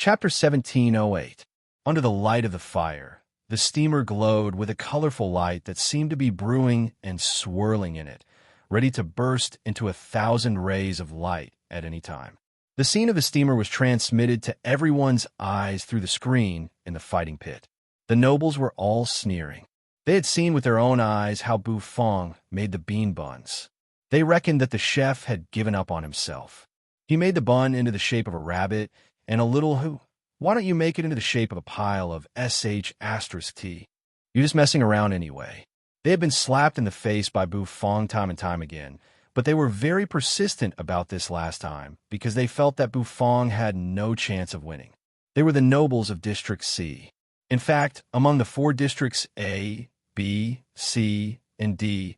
Chapter 1708. Under the light of the fire, the steamer glowed with a colorful light that seemed to be brewing and swirling in it, ready to burst into 1,000 rays of light at any time. The scene of the steamer was transmitted to everyone's eyes through the screen in the fighting pit. The nobles were all sneering. They had seen with their own eyes how Bufong made the bean buns. They reckoned that the chef had given up on himself. He made the bun into the shape of a rabbit, and a little who. Why don't you make it into the shape of a pile of sh*t? You're just messing around anyway. They had been slapped in the face by Bufong time and time again, but they were very persistent about this last time because they felt that Bufong had no chance of winning. They were the nobles of District C. In fact, among the 4 districts A, B, C, and D,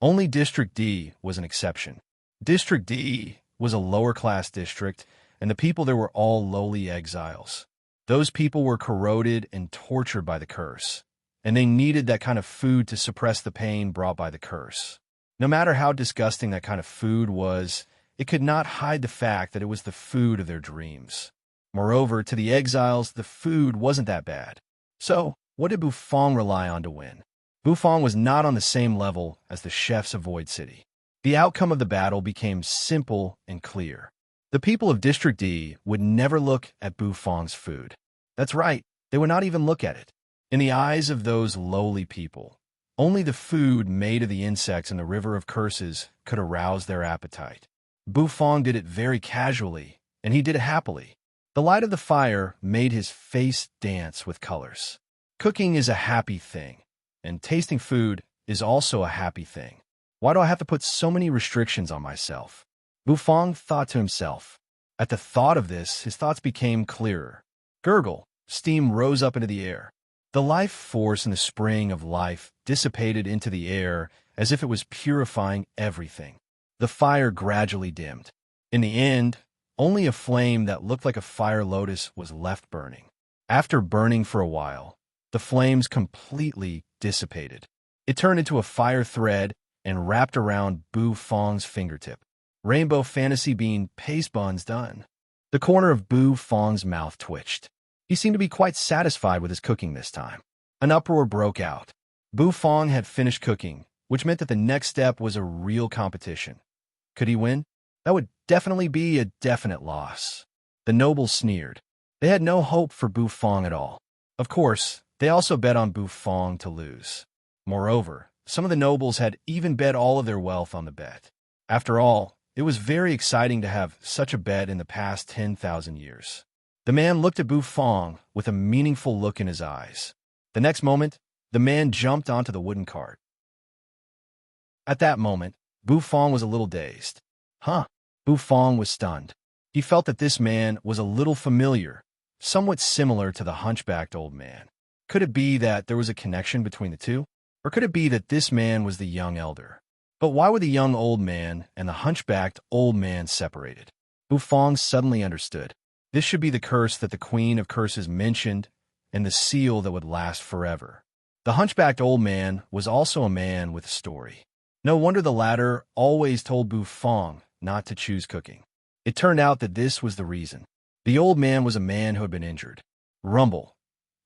only District D was an exception. District D was a lower-class district, and the people there were all lowly exiles. Those people were corroded and tortured by the curse, and they needed that kind of food to suppress the pain brought by the curse. No matter how disgusting that kind of food was, it could not hide the fact that it was the food of their dreams. Moreover, to the exiles, the food wasn't that bad. So, what did Bufong rely on to win? Bufong was not on the same level as the chefs of Void City. The outcome of the battle became simple and clear. The people of District D would never look at Bufong's food. That's right, they would not even look at it. In the eyes of those lowly people, only the food made of the insects in the river of curses could arouse their appetite. Bufong did it very casually, and he did it happily. The light of the fire made his face dance with colors. Cooking is a happy thing, and tasting food is also a happy thing. Why do I have to put so many restrictions on myself? Bufong thought to himself. At the thought of this, his thoughts became clearer. Gurgle, steam rose up into the air. The life force in the spring of life dissipated into the air as if it was purifying everything. The fire gradually dimmed. In the end, only a flame that looked like a fire lotus was left burning. After burning for a while, the flames completely dissipated. It turned into a fire thread and wrapped around Bufong's fingertip. Rainbow fantasy bean paste buns done. The corner of Bufong's mouth twitched. He seemed to be quite satisfied with his cooking this time. An uproar broke out. Bufong had finished cooking, which meant that the next step was a real competition. Could he win? That would definitely be a definite loss. The nobles sneered. They had no hope for Bufong at all. Of course, they also bet on Bufong to lose. Moreover, some of the nobles had even bet all of their wealth on the bet. After all, it was very exciting to have such a bet in the past 10,000 years. The man looked at Bufong with a meaningful look in his eyes. The next moment, the man jumped onto the wooden cart. At that moment, Bufong was a little dazed. Bufong was stunned. He felt that this man was a little familiar, somewhat similar to the hunchbacked old man. Could it be that there was a connection between the two? Or could it be that this man was the young elder? But why were the young old man and the hunchbacked old man separated? Bufong suddenly understood. This should be the curse that the Queen of Curses mentioned, and the seal that would last forever. The hunchbacked old man was also a man with a story. No wonder the latter always told Bufong not to choose cooking. It turned out that this was the reason. The old man was a man who had been injured. Rumble.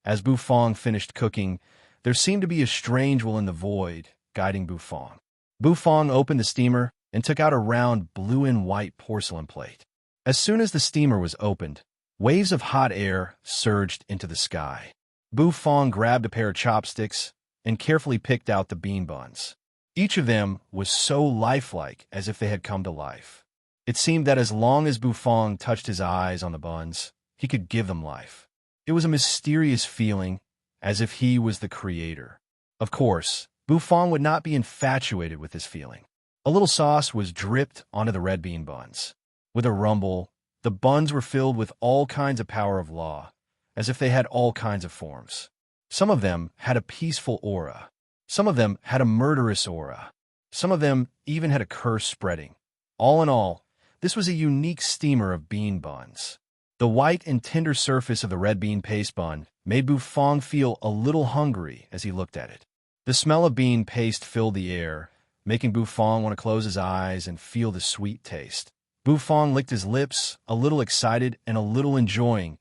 As Bufong finished cooking, there seemed to be a strange will in the void guiding Bufong. Bufong opened the steamer and took out a round blue and white porcelain plate. As soon as the steamer was opened, waves of hot air surged into the sky. Bufong grabbed a pair of chopsticks and carefully picked out the bean buns. Each of them was so lifelike as if they had come to life. It seemed that as long as Bufong touched his eyes on the buns, he could give them life. It was a mysterious feeling, as if he was the creator. Of course, Bufong would not be infatuated with this feeling. A little sauce was dripped onto the red bean buns. With a rumble, the buns were filled with all kinds of power of law, as if they had all kinds of forms. Some of them had a peaceful aura. Some of them had a murderous aura. Some of them even had a curse spreading. All in all, this was a unique steamer of bean buns. The white and tender surface of the red bean paste bun made Bufong feel a little hungry as he looked at it. The smell of bean paste filled the air, making Bufong want to close his eyes and feel the sweet taste. Bufong licked his lips, a little excited and a little enjoying,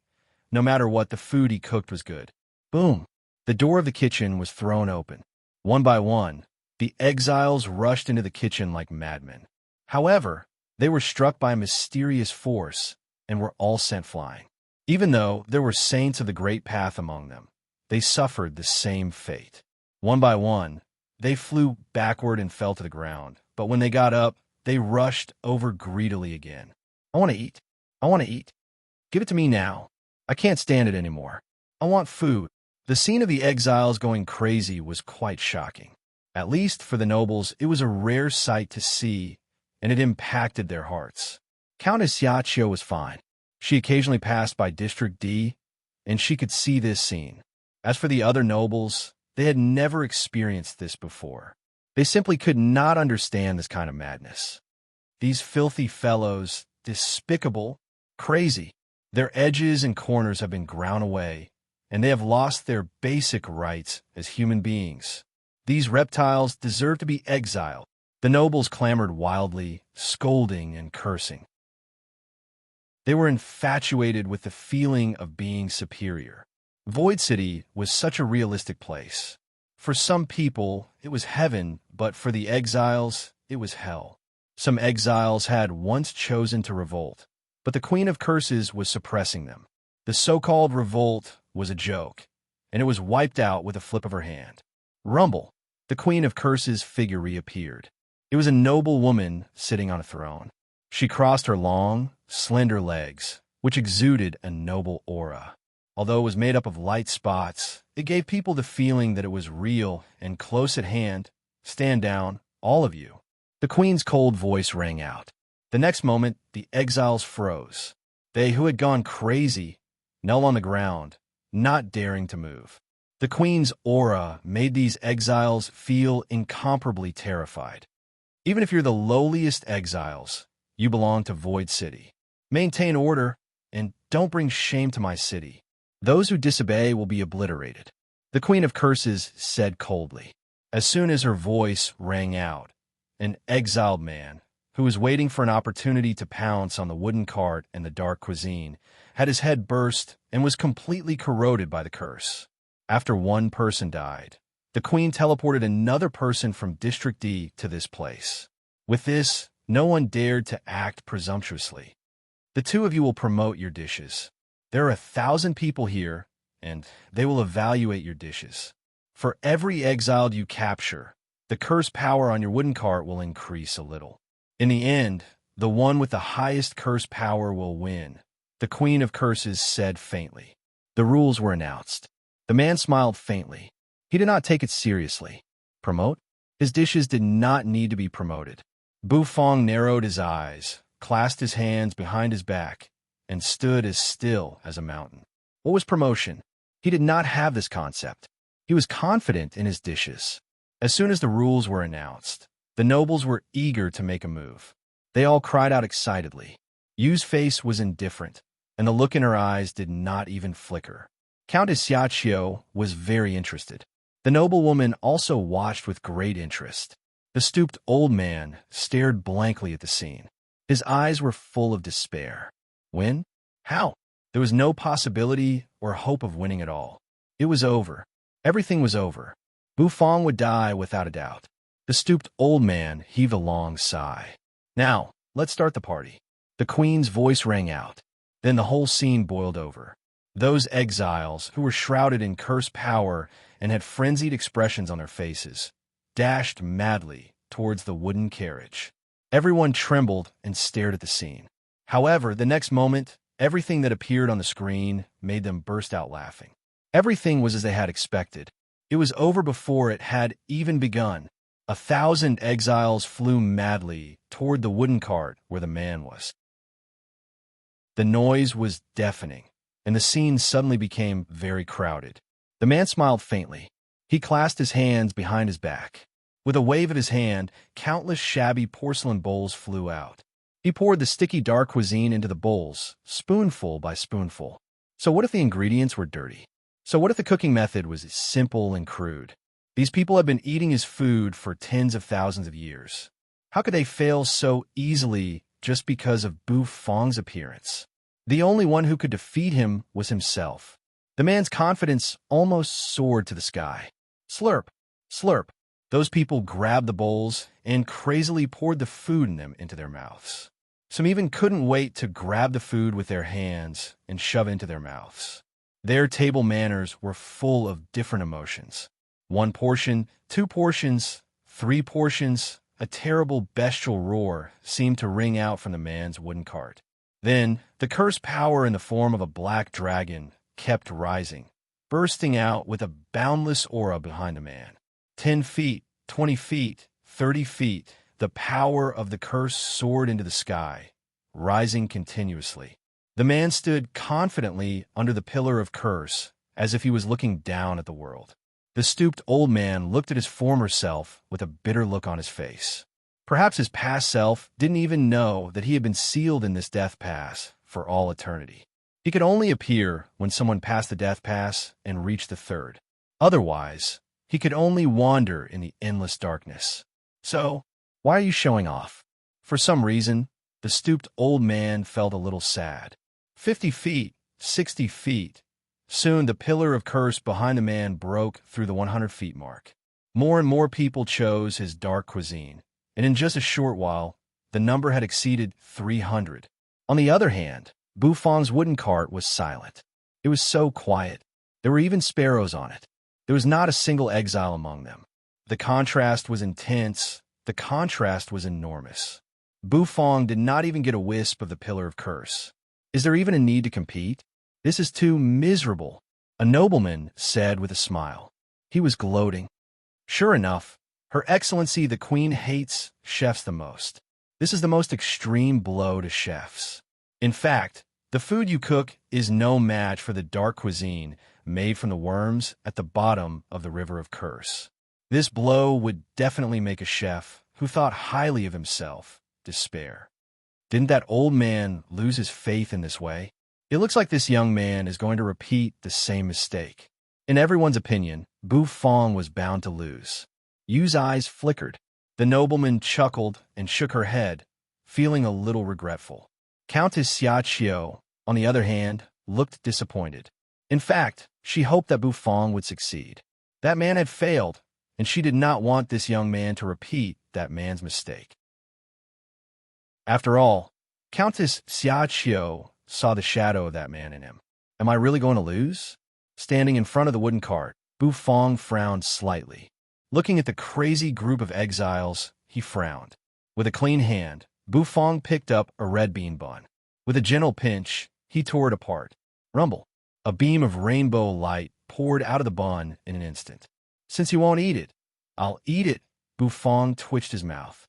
No matter what, the food he cooked was good. Boom! The door of the kitchen was thrown open. One by one, the exiles rushed into the kitchen like madmen. However, they were struck by a mysterious force and were all sent flying. Even though there were saints of the great path among them, they suffered the same fate. One by one, they flew backward and fell to the ground, but when they got up, they rushed over greedily again. I want to eat. I want to eat. Give it to me now. I can't stand it anymore. I want food. The scene of the exiles going crazy was quite shocking. At least for the nobles, it was a rare sight to see, and it impacted their hearts. Countess Yachio was fine. She occasionally passed by District D, and she could see this scene. As for the other nobles, they had never experienced this before. They simply could not understand this kind of madness. These filthy fellows, despicable, crazy. Their edges and corners have been ground away, and they have lost their basic rights as human beings. These reptiles deserve to be exiled. The nobles clamored wildly, scolding and cursing. They were infatuated with the feeling of being superior. Void City was such a realistic place. For some people, it was heaven, but for the exiles, it was hell. Some exiles had once chosen to revolt, but the Queen of Curses was suppressing them. The so-called revolt was a joke, and it was wiped out with a flip of her hand. Rumble, the Queen of Curses figure reappeared. It was a noble woman sitting on a throne. She crossed her long, slender legs, which exuded a noble aura. Although it was made up of light spots, it gave people the feeling that it was real and close at hand. Stand down, all of you. The Queen's cold voice rang out. The next moment, the exiles froze. They who had gone crazy knelt on the ground, not daring to move. The Queen's aura made these exiles feel incomparably terrified. Even if you're the lowliest exiles, you belong to Void City. Maintain order, and don't bring shame to my city. Those who disobey will be obliterated. The Queen of Curses said coldly. As soon as her voice rang out, an exiled man, who was waiting for an opportunity to pounce on the wooden cart and the dark cuisine, had his head burst and was completely corroded by the curse. After one person died, the Queen teleported another person from District D to this place. With this, no one dared to act presumptuously. The two of you will promote your dishes. There are 1,000 people here, and they will evaluate your dishes. For every exiled you capture, the curse power on your wooden cart will increase a little. In the end, the one with the highest curse power will win, the Queen of Curses said faintly. The rules were announced. The man smiled faintly. He did not take it seriously. Promote? His dishes did not need to be promoted. Bufong narrowed his eyes, clasped his hands behind his back, and stood as still as a mountain. What was promotion? He did not have this concept. He was confident in his dishes. As soon as the rules were announced, the nobles were eager to make a move. They all cried out excitedly. Yu's face was indifferent, and the look in her eyes did not even flicker. Countess Yachio was very interested. The noblewoman also watched with great interest. The stooped old man stared blankly at the scene. His eyes were full of despair. Win? How? There was no possibility or hope of winning at all. It was over. Everything was over. Bufong would die without a doubt. The stooped old man heaved a long sigh. Now, let's start the party. The Queen's voice rang out. Then the whole scene boiled over. Those exiles, who were shrouded in cursed power and had frenzied expressions on their faces, dashed madly towards the wooden carriage. Everyone trembled and stared at the scene. However, the next moment, everything that appeared on the screen made them burst out laughing. Everything was as they had expected. It was over before it had even begun. 1,000 exiles flew madly toward the wooden cart where the man was. The noise was deafening, and the scene suddenly became very crowded. The man smiled faintly. He clasped his hands behind his back. With a wave of his hand, countless shabby porcelain bowls flew out. He poured the sticky dark cuisine into the bowls, spoonful by spoonful. So what if the ingredients were dirty? So what if the cooking method was simple and crude? These people had been eating his food for tens of thousands of years. How could they fail so easily just because of Bufong's appearance? The only one who could defeat him was himself. The man's confidence almost soared to the sky. Slurp, slurp. Those people grabbed the bowls and crazily poured the food in them into their mouths. Some even couldn't wait to grab the food with their hands and shove it into their mouths. Their table manners were full of different emotions. 1 portion, 2 portions, 3 portions. A terrible bestial roar seemed to ring out from the man's wooden cart. Then, the cursed power in the form of a black dragon kept rising, bursting out with a boundless aura behind the man. 10 feet, 20 feet, 30 feet, the power of the curse soared into the sky, rising continuously. The man stood confidently under the pillar of curse, as if he was looking down at the world. The stooped old man looked at his former self with a bitter look on his face. Perhaps his past self didn't even know that he had been sealed in this death pass for all eternity. He could only appear when someone passed the death pass and reached the third. Otherwise, he could only wander in the endless darkness. So, why are you showing off? For some reason, the stooped old man felt a little sad. 50 feet, 60 feet. Soon the pillar of curse behind the man broke through the 100 feet mark. More and more people chose his dark cuisine, and in just a short while, the number had exceeded 300. On the other hand, Bufong's wooden cart was silent. It was so quiet. There were even sparrows on it. There was not a single exile among them. The contrast was intense. The contrast was enormous. Bufong did not even get a wisp of the pillar of curse. Is there even a need to compete? This is too miserable, a nobleman said with a smile. He was gloating. Sure enough, Her Excellency the Queen hates chefs the most. This is the most extreme blow to chefs. In fact, the food you cook is no match for the dark cuisine made from the worms at the bottom of the river of curse. This blow would definitely make a chef who thought highly of himself despair. Didn't that old man lose his faith in this way? It looks like this young man is going to repeat the same mistake. In everyone's opinion, Bufong was bound to lose. Yu's eyes flickered. The nobleman chuckled and shook her head, feeling a little regretful. Countess Xiaqiu, on the other hand, looked disappointed. In fact, she hoped that Bufong would succeed. That man had failed, and she did not want this young man to repeat that man's mistake. After all, Countess Xiaqiu saw the shadow of that man in him. Am I really going to lose? Standing in front of the wooden cart, Bufong frowned slightly. Looking at the crazy group of exiles, he frowned. With a clean hand, Bufong picked up a red bean bun. With a gentle pinch, he tore it apart. Rumble. A beam of rainbow light poured out of the bun in an instant. Since you won't eat it, I'll eat it. Bufong twitched his mouth.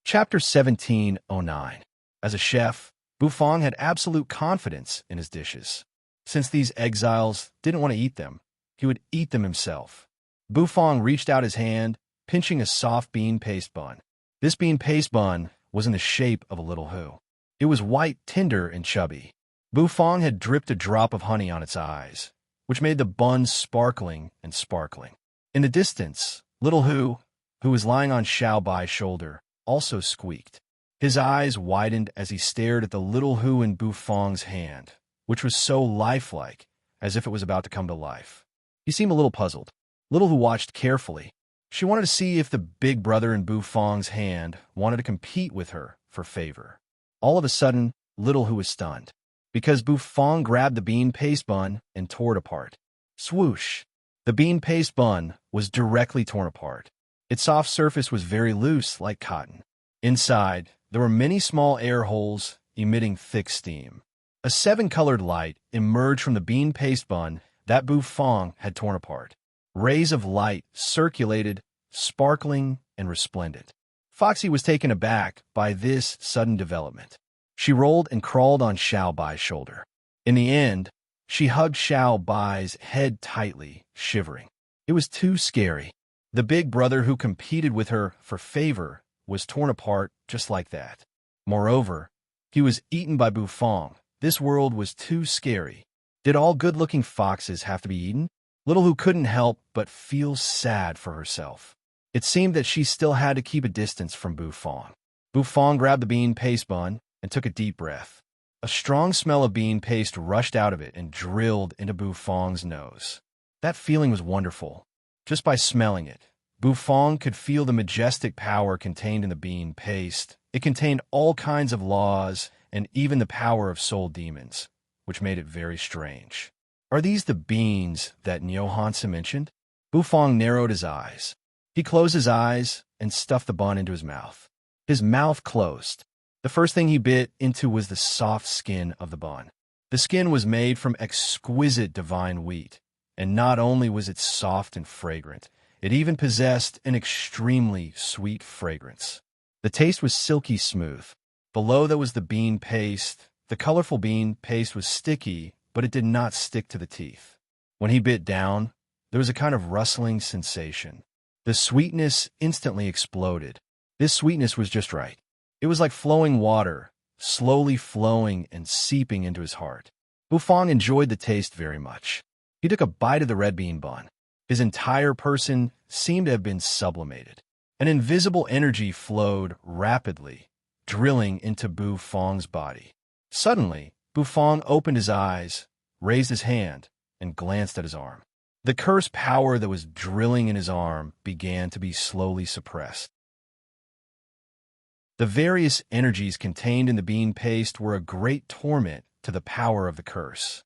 Chapter 1709. As a chef, Bufong had absolute confidence in his dishes. Since these exiles didn't want to eat them, he would eat them himself. Bufong reached out his hand, pinching a soft bean paste bun. This bean paste bun was in the shape of a little who. It was white, tender, and chubby. Bufong had dripped a drop of honey on its eyes, which made the bun sparkling and sparkling. In the distance, little who was lying on Xiao Bai's shoulder, also squeaked. His eyes widened as he stared at the little who in Bufong's hand, which was so lifelike, as if it was about to come to life. He seemed a little puzzled. Little who watched carefully. She wanted to see if the big brother in Bufong's hand wanted to compete with her for favor. All of a sudden, little who was stunned, because Bufong grabbed the bean paste bun and tore it apart. Swoosh! The bean paste bun was directly torn apart. Its soft surface was very loose, like cotton. Inside, there were many small air holes emitting thick steam. A 7-colored light emerged from the bean paste bun that Bufong had torn apart. Rays of light circulated, sparkling and resplendent. Foxy was taken aback by this sudden development. She rolled and crawled on Xiao Bai's shoulder. In the end, she hugged Xiao Bai's head tightly, shivering. It was too scary. The big brother who competed with her for favor was torn apart just like that. Moreover, he was eaten by Bufong. This world was too scary. Did all good-looking foxes have to be eaten? Little who couldn't help but feel sad for herself. It seemed that she still had to keep a distance from Bufong. Bufong grabbed the bean paste bun and took a deep breath. A strong smell of bean paste rushed out of it and drilled into Bufong's nose. That feeling was wonderful. Just by smelling it, Bufong could feel the majestic power contained in the bean paste. It contained all kinds of laws and even the power of soul demons, which made it very strange. Are these the beans that Nyohansa mentioned? Bufong narrowed his eyes. He closed his eyes and stuffed the bun into his mouth. His mouth closed. The first thing he bit into was the soft skin of the bun. The skin was made from exquisite divine wheat, and not only was it soft and fragrant, it even possessed an extremely sweet fragrance. The taste was silky smooth. Below there was the bean paste. The colorful bean paste was sticky, but it did not stick to the teeth. When he bit down, there was a kind of rustling sensation. The sweetness instantly exploded. This sweetness was just right. It was like flowing water, slowly flowing and seeping into his heart. Bufong enjoyed the taste very much. He took a bite of the red bean bun. His entire person seemed to have been sublimated. An invisible energy flowed rapidly, drilling into Bufong's body. Suddenly, Bufong opened his eyes, raised his hand, and glanced at his arm. The cursed power that was drilling in his arm began to be slowly suppressed. The various energies contained in the bean paste were a great torment to the power of the curse.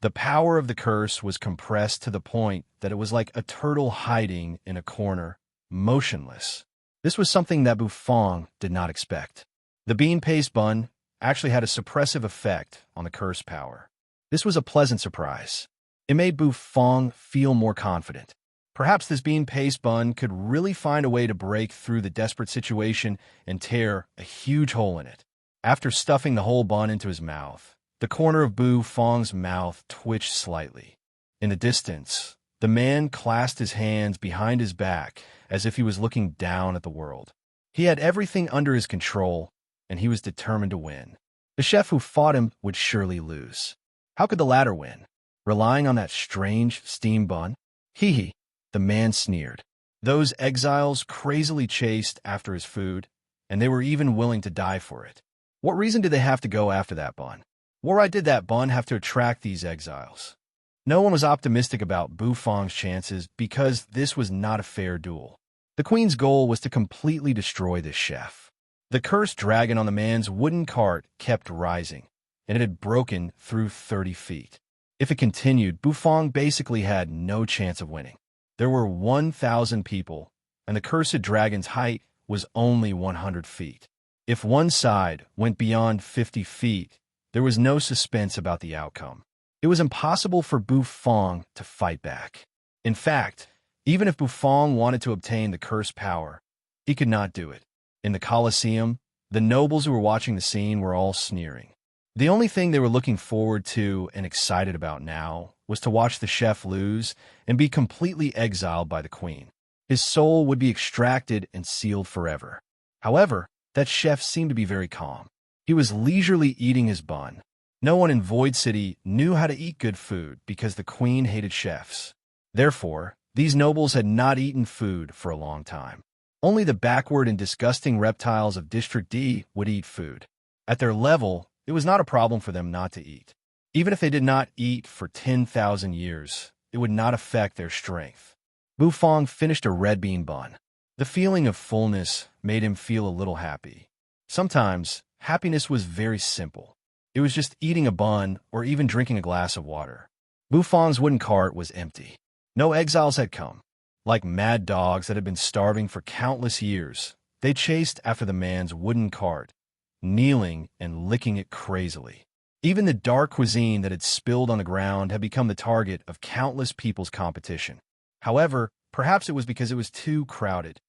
The power of the curse was compressed to the point that it was like a turtle hiding in a corner, motionless. This was something that Bufong did not expect. The bean paste bun actually had a suppressive effect on the curse power. This was a pleasant surprise. It made Bufong feel more confident. Perhaps this bean paste bun could really find a way to break through the desperate situation and tear a huge hole in it. After stuffing the whole bun into his mouth, the corner of Bufong's mouth twitched slightly. In the distance, the man clasped his hands behind his back as if he was looking down at the world. He had everything under his control, and he was determined to win. The chef who fought him would surely lose. How could the latter win? Relying on that strange steam bun? Hee. The man sneered. Those exiles crazily chased after his food, and they were even willing to die for it. What reason did they have to go after that bun? Why did that bun have to attract these exiles? No one was optimistic about Bufong's chances because this was not a fair duel. The queen's goal was to completely destroy this chef. The cursed dragon on the man's wooden cart kept rising, and it had broken through 30 feet. If it continued, Bufong basically had no chance of winning. There were 1,000 people, and the cursed dragon's height was only 100 feet. If one side went beyond 50 feet, there was no suspense about the outcome. It was impossible for Bufong to fight back. In fact, even if Bufong wanted to obtain the cursed power, he could not do it. In the Colosseum, the nobles who were watching the scene were all sneering. The only thing they were looking forward to and excited about now was to watch the chef lose and be completely exiled by the queen. His soul would be extracted and sealed forever. However, that chef seemed to be very calm. He was leisurely eating his bun. No one in Void City knew how to eat good food because the queen hated chefs. Therefore, these nobles had not eaten food for a long time. Only the backward and disgusting reptiles of District D would eat food. At their level, it was not a problem for them not to eat. Even if they did not eat for 10,000 years, it would not affect their strength. Bufong finished a red bean bun. The feeling of fullness made him feel a little happy. Sometimes, happiness was very simple. It was just eating a bun or even drinking a glass of water. Bufong's wooden cart was empty. No exiles had come. Like mad dogs that had been starving for countless years, they chased after the man's wooden cart, kneeling and licking it crazily. Even the dark cuisine that had spilled on the ground had become the target of countless people's competition. However, perhaps it was because it was too crowded.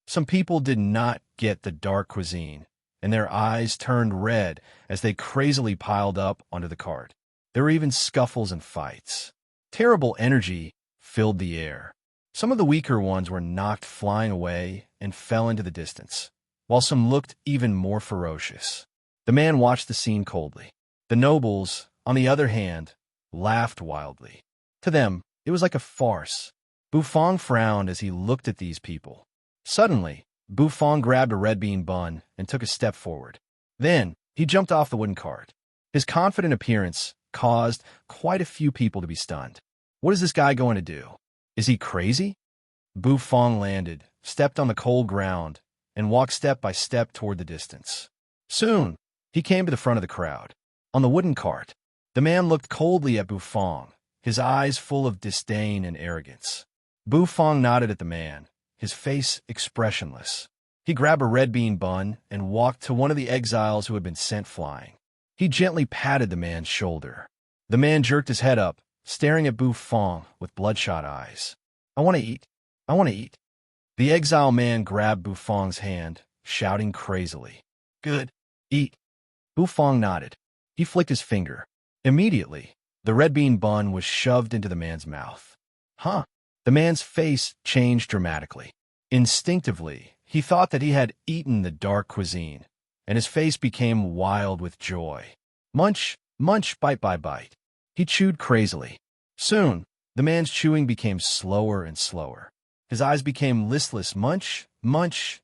Some people did not get the dark cuisine, and their eyes turned red as they crazily piled up onto the cart. There were even scuffles and fights. Terrible energy filled the air. Some of the weaker ones were knocked flying away and fell into the distance, while some looked even more ferocious. The man watched the scene coldly. The nobles, on the other hand, laughed wildly. To them, it was like a farce. Bufong frowned as he looked at these people. Suddenly, Bufong grabbed a red bean bun and took a step forward. Then, he jumped off the wooden cart. His confident appearance caused quite a few people to be stunned. What is this guy going to do? Is he crazy? Bufong landed, stepped on the cold ground, and walked step by step toward the distance. Soon, he came to the front of the crowd. On the wooden cart, the man looked coldly at Bufong, his eyes full of disdain and arrogance. Bufong nodded at the man, his face expressionless. He grabbed a red bean bun and walked to one of the exiles who had been sent flying. He gently patted the man's shoulder. The man jerked his head up, staring at Bufong with bloodshot eyes. "I want to eat. I want to eat." The exile man grabbed Bufong's hand, shouting crazily. "Good. Eat." Bufong nodded. He flicked his finger. Immediately, the red bean bun was shoved into the man's mouth. Huh? The man's face changed dramatically. Instinctively, he thought that he had eaten the dark cuisine, and his face became wild with joy. Munch, munch, bite by bite. He chewed crazily. Soon, the man's chewing became slower and slower. His eyes became listless. Munch, munch.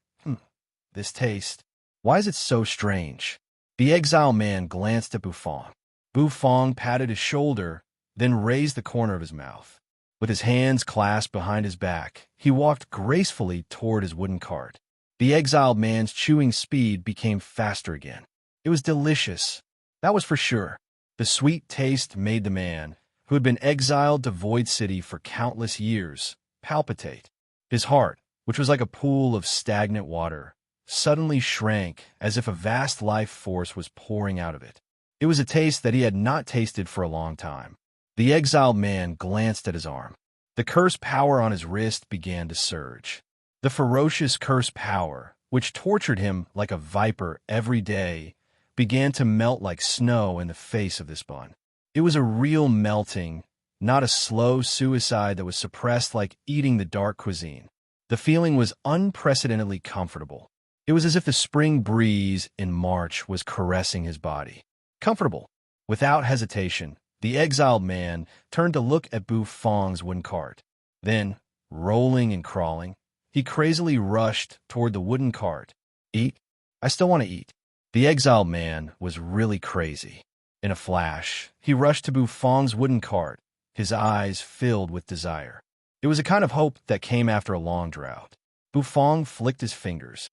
This taste. Why is it so strange? The exile man glanced at Bufong. Bufong patted his shoulder, then raised the corner of his mouth. With his hands clasped behind his back, he walked gracefully toward his wooden cart. The exiled man's chewing speed became faster again. It was delicious. That was for sure. The sweet taste made the man, who had been exiled to Void City for countless years, palpitate. His heart, which was like a pool of stagnant water, suddenly shrank as if a vast life force was pouring out of it. It was a taste that he had not tasted for a long time. The exiled man glanced at his arm. The curse power on his wrist began to surge. The ferocious curse power, which tortured him like a viper every day, began to melt like snow in the face of this bun. It was a real melting, not a slow suicide that was suppressed like eating the dark cuisine. The feeling was unprecedentedly comfortable. It was as if the spring breeze in March was caressing his body. Comfortable. Without hesitation, the exiled man turned to look at Bufong's wooden cart. Then, rolling and crawling, he crazily rushed toward the wooden cart. Eat? I still want to eat. The exiled man was really crazy. In a flash, he rushed to Bufong's wooden cart, his eyes filled with desire. It was a kind of hope that came after a long drought. Bufong flicked his fingers.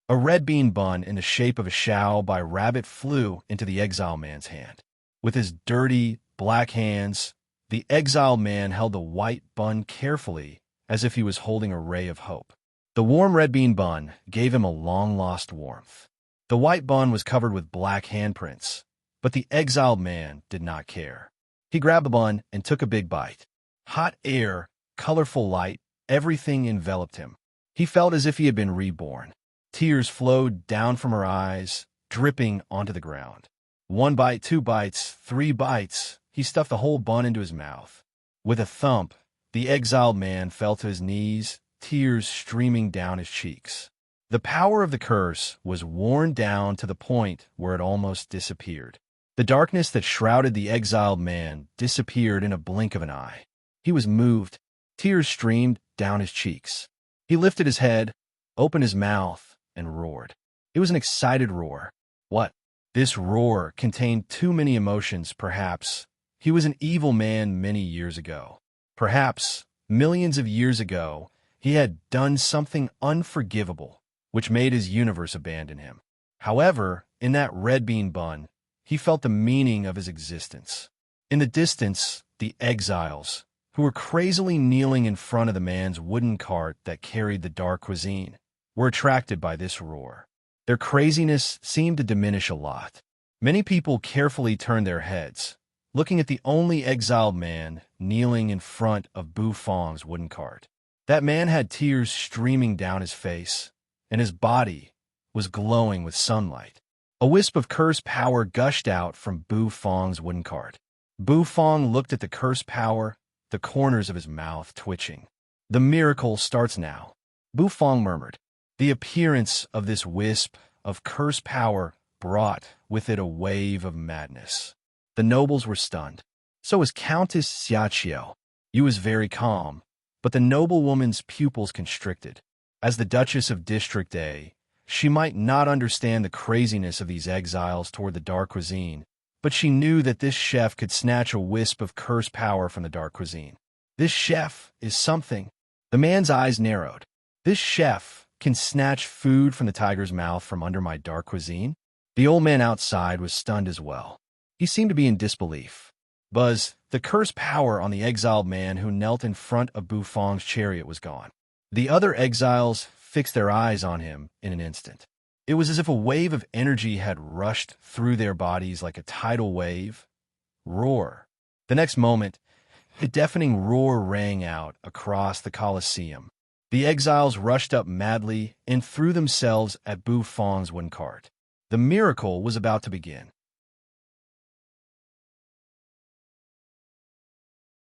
A red bean bun in the shape of a Shao by rabbit flew into the exile man's hand. With his dirty, black hands, the exile man held the white bun carefully as if he was holding a ray of hope. The warm red bean bun gave him a long-lost warmth. The white bun was covered with black handprints, but the exiled man did not care. He grabbed the bun and took a big bite. Hot air, colorful light, everything enveloped him. He felt as if he had been reborn. Tears flowed down from her eyes, dripping onto the ground. 1 bite, 2 bites, 3 bites. He stuffed the whole bun into his mouth. With a thump, the exiled man fell to his knees, tears streaming down his cheeks. The power of the curse was worn down to the point where it almost disappeared. The darkness that shrouded the exiled man disappeared in a blink of an eye. He was moved. Tears streamed down his cheeks. He lifted his head, opened his mouth, and roared. It was an excited roar. What? This roar contained too many emotions, perhaps. He was an evil man many years ago. Perhaps, millions of years ago, he had done something unforgivable, which made his universe abandon him. However, in that red bean bun, he felt the meaning of his existence. In the distance, the exiles, who were crazily kneeling in front of the man's wooden cart that carried the dark cuisine, were attracted by this roar. Their craziness seemed to diminish a lot. Many people carefully turned their heads, looking at the only exiled man kneeling in front of Bufong's wooden cart. That man had tears streaming down his face, and his body was glowing with sunlight. A wisp of curse power gushed out from Bufong's wooden cart. Bufong looked at the curse power, the corners of his mouth twitching. The miracle starts now, Bufong murmured. The appearance of this wisp of curse power brought with it a wave of madness. The nobles were stunned. So was Countess Xiaqiao. He was very calm, but the noblewoman's pupils constricted. As the Duchess of District A, she might not understand the craziness of these exiles toward the dark cuisine, but she knew that this chef could snatch a wisp of cursed power from the dark cuisine. This chef is something. The man's eyes narrowed. This chef can snatch food from the tiger's mouth from under my dark cuisine? The old man outside was stunned as well. He seemed to be in disbelief. Buzz, the cursed power on the exiled man who knelt in front of Bufong's chariot was gone. The other exiles fixed their eyes on him in an instant. It was as if a wave of energy had rushed through their bodies like a tidal wave. Roar. The next moment, a deafening roar rang out across the Colosseum. The exiles rushed up madly and threw themselves at Bufong's wooden cart. The miracle was about to begin.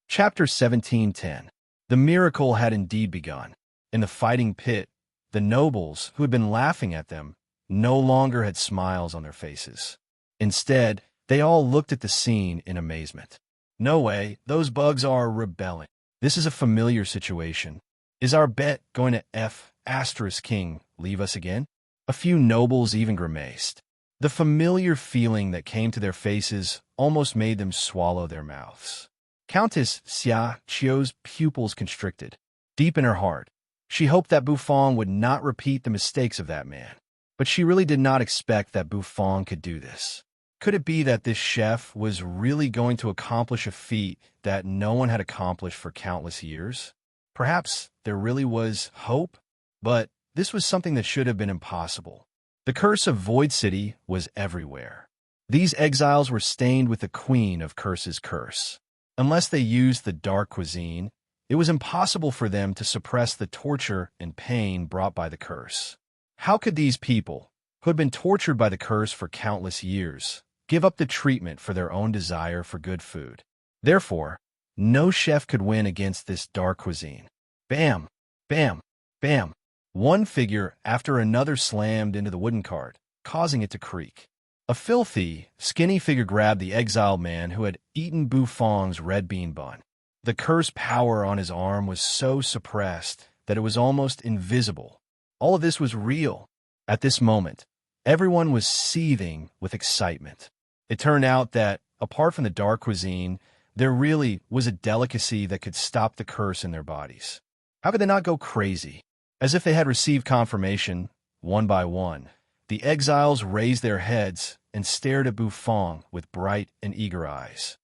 Chapter 17:10. The miracle had indeed begun. In the fighting pit, the nobles, who had been laughing at them, no longer had smiles on their faces. Instead, they all looked at the scene in amazement. No way, those bugs are rebelling. This is a familiar situation. Is our bet going to King leave us again? A few nobles even grimaced. The familiar feeling that came to their faces almost made them swallow their mouths. Countess Xia Qiu's pupils constricted. Deep in her heart, she hoped that Bufong would not repeat the mistakes of that man. But she really did not expect that Bufong could do this. Could it be that this chef was really going to accomplish a feat that no one had accomplished for countless years? Perhaps there really was hope, but this was something that should have been impossible. The curse of Void City was everywhere. These exiles were stained with the Queen of Curse's curse. Unless they used the dark cuisine, it was impossible for them to suppress the torture and pain brought by the curse. How could these people, who had been tortured by the curse for countless years, give up the treatment for their own desire for good food? Therefore, no chef could win against this dark cuisine. Bam! Bam! Bam! One figure after another slammed into the wooden cart, causing it to creak. A filthy, skinny figure grabbed the exiled man who had eaten Bufong's red bean bun. The cursed power on his arm was so suppressed that it was almost invisible. All of this was real. At this moment, everyone was seething with excitement. It turned out that, apart from the dark cuisine, there really was a delicacy that could stop the curse in their bodies. How could they not go crazy? As if they had received confirmation, one by one, the exiles raised their heads and stared at Bufong with bright and eager eyes.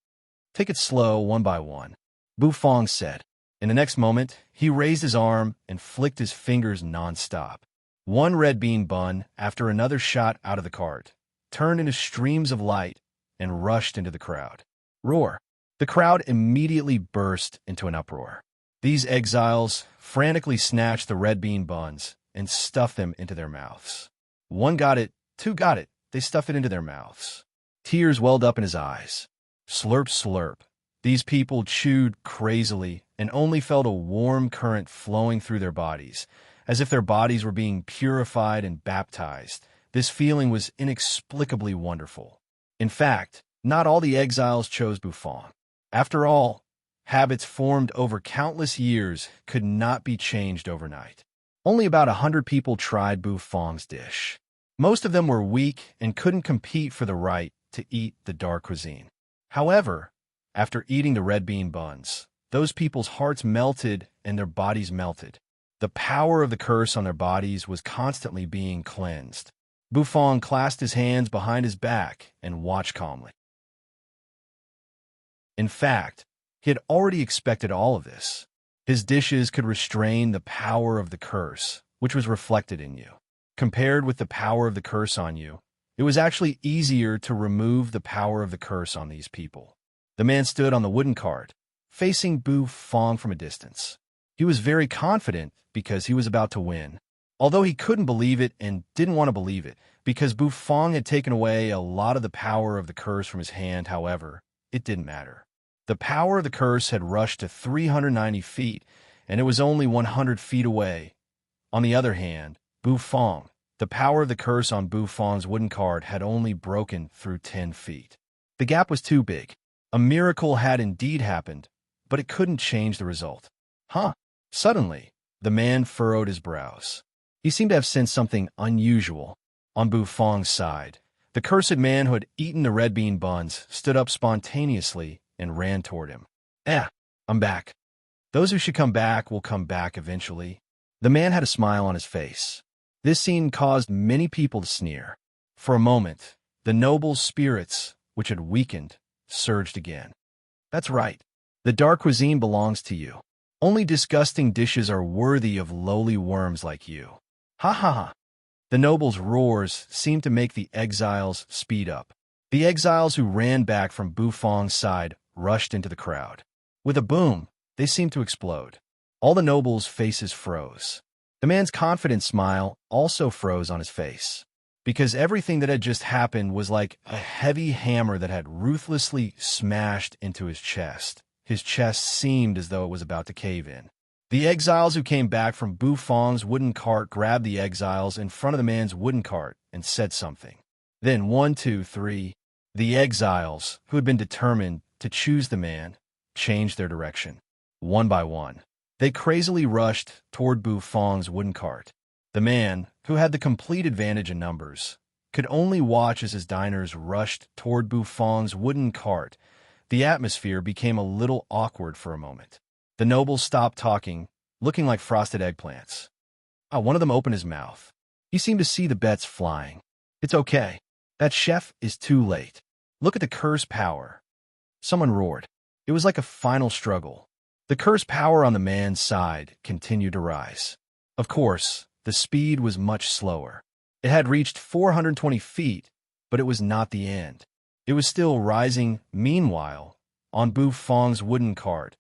Take it slow, one by one, Bufong said. In the next moment, he raised his arm and flicked his fingers nonstop. One red bean bun after another shot out of the cart, turned into streams of light, and rushed into the crowd. Roar! The crowd immediately burst into an uproar. These exiles frantically snatched the red bean buns and stuffed them into their mouths. One got it, two got it, they stuffed it into their mouths. Tears welled up in his eyes. Slurp, slurp. These people chewed crazily and only felt a warm current flowing through their bodies, as if their bodies were being purified and baptized. This feeling was inexplicably wonderful. In fact, not all the exiles chose Bufong. After all, habits formed over countless years could not be changed overnight. Only about 100 people tried Bufong's dish. Most of them were weak and couldn't compete for the right to eat the dark cuisine. However, after eating the red bean buns, those people's hearts melted and their bodies melted. The power of the curse on their bodies was constantly being cleansed. Bufong clasped his hands behind his back and watched calmly. In fact, he had already expected all of this. His dishes could restrain the power of the curse, which was reflected in you. Compared with the power of the curse on you, it was actually easier to remove the power of the curse on these people. The man stood on the wooden cart, facing Bufong from a distance. He was very confident because he was about to win, although he couldn't believe it and didn't want to believe it, because Bufong had taken away a lot of the power of the curse from his hand. However, it didn't matter. The power of the curse had rushed to 390 feet, and it was only 100 feet away. On the other hand, Bufong, the power of the curse on Bufong's wooden cart had only broken through 10 feet. The gap was too big. A miracle had indeed happened, but it couldn't change the result. Huh? Suddenly, the man furrowed his brows. He seemed to have sensed something unusual. On Bu Fong's side, the cursed man who had eaten the red bean buns stood up spontaneously and ran toward him. I'm back. Those who should come back will come back eventually. The man had a smile on his face. This scene caused many people to sneer. For a moment, the noble spirits, which had weakened, surged again. That's right. The dark cuisine belongs to you. Only disgusting dishes are worthy of lowly worms like you. Ha ha ha. The nobles' roars seemed to make the exiles speed up. The exiles who ran back from Bu Fong's side rushed into the crowd. With a boom, they seemed to explode. All the nobles' faces froze. The man's confident smile also froze on his face, because everything that had just happened was like a heavy hammer that had ruthlessly smashed into his chest. His chest seemed as though it was about to cave in. The exiles who came back from Bu Fong's wooden cart grabbed the exiles in front of the man's wooden cart and said something. Then 1, 2, 3, the exiles, who had been determined to choose the man, changed their direction. One by one, they crazily rushed toward Bu Fong's wooden cart. The man, who had the complete advantage in numbers, could only watch as his diners rushed toward Bu Fong's wooden cart. The atmosphere became a little awkward for a moment. The nobles stopped talking, looking like frosted eggplants. One of them opened his mouth. He seemed to see the bets flying. It's okay. That chef is too late. Look at the curse power. Someone roared. It was like a final struggle. The curse power on the man's side continued to rise. Of course, the speed was much slower. It had reached 420 feet, but it was not the end. It was still rising. Meanwhile, on Bu Fong's wooden cart,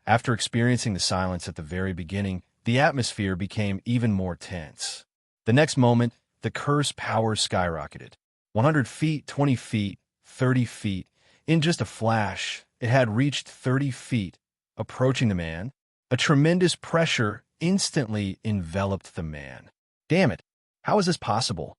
after experiencing the silence at the very beginning, the atmosphere became even more tense. The next moment, the curse power skyrocketed. 100 feet, 20 feet, 30 feet. In just a flash, it had reached 30 feet, approaching the man. A tremendous pressure instantly enveloped the man. Damn it! How is this possible?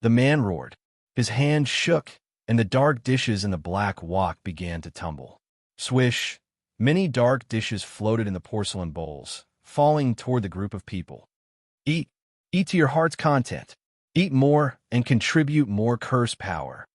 The man roared. His hand shook, and the dark dishes in the black wok began to tumble. Swish! Many dark dishes floated in the porcelain bowls, falling toward the group of people. Eat! Eat to your heart's content. Eat more and contribute more curse power.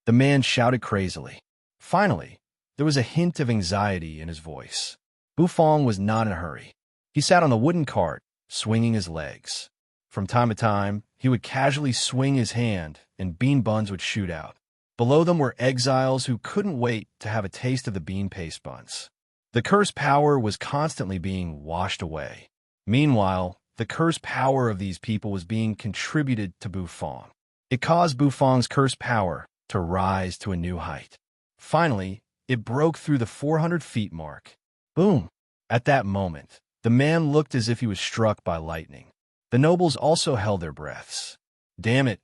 The man shouted crazily. Finally, there was a hint of anxiety in his voice. Bu Fong was not in a hurry. He sat on the wooden cart, swinging his legs. From time to time, he would casually swing his hand, and bean buns would shoot out. Below them were exiles who couldn't wait to have a taste of the bean paste buns. The curse power was constantly being washed away. Meanwhile, the curse power of these people was being contributed to Bu Fong. It caused Bu Fong's curse power to rise to a new height. Finally, it broke through the 400 feet mark. Boom! At that moment, the man looked as if he was struck by lightning. The nobles also held their breaths. Damn it!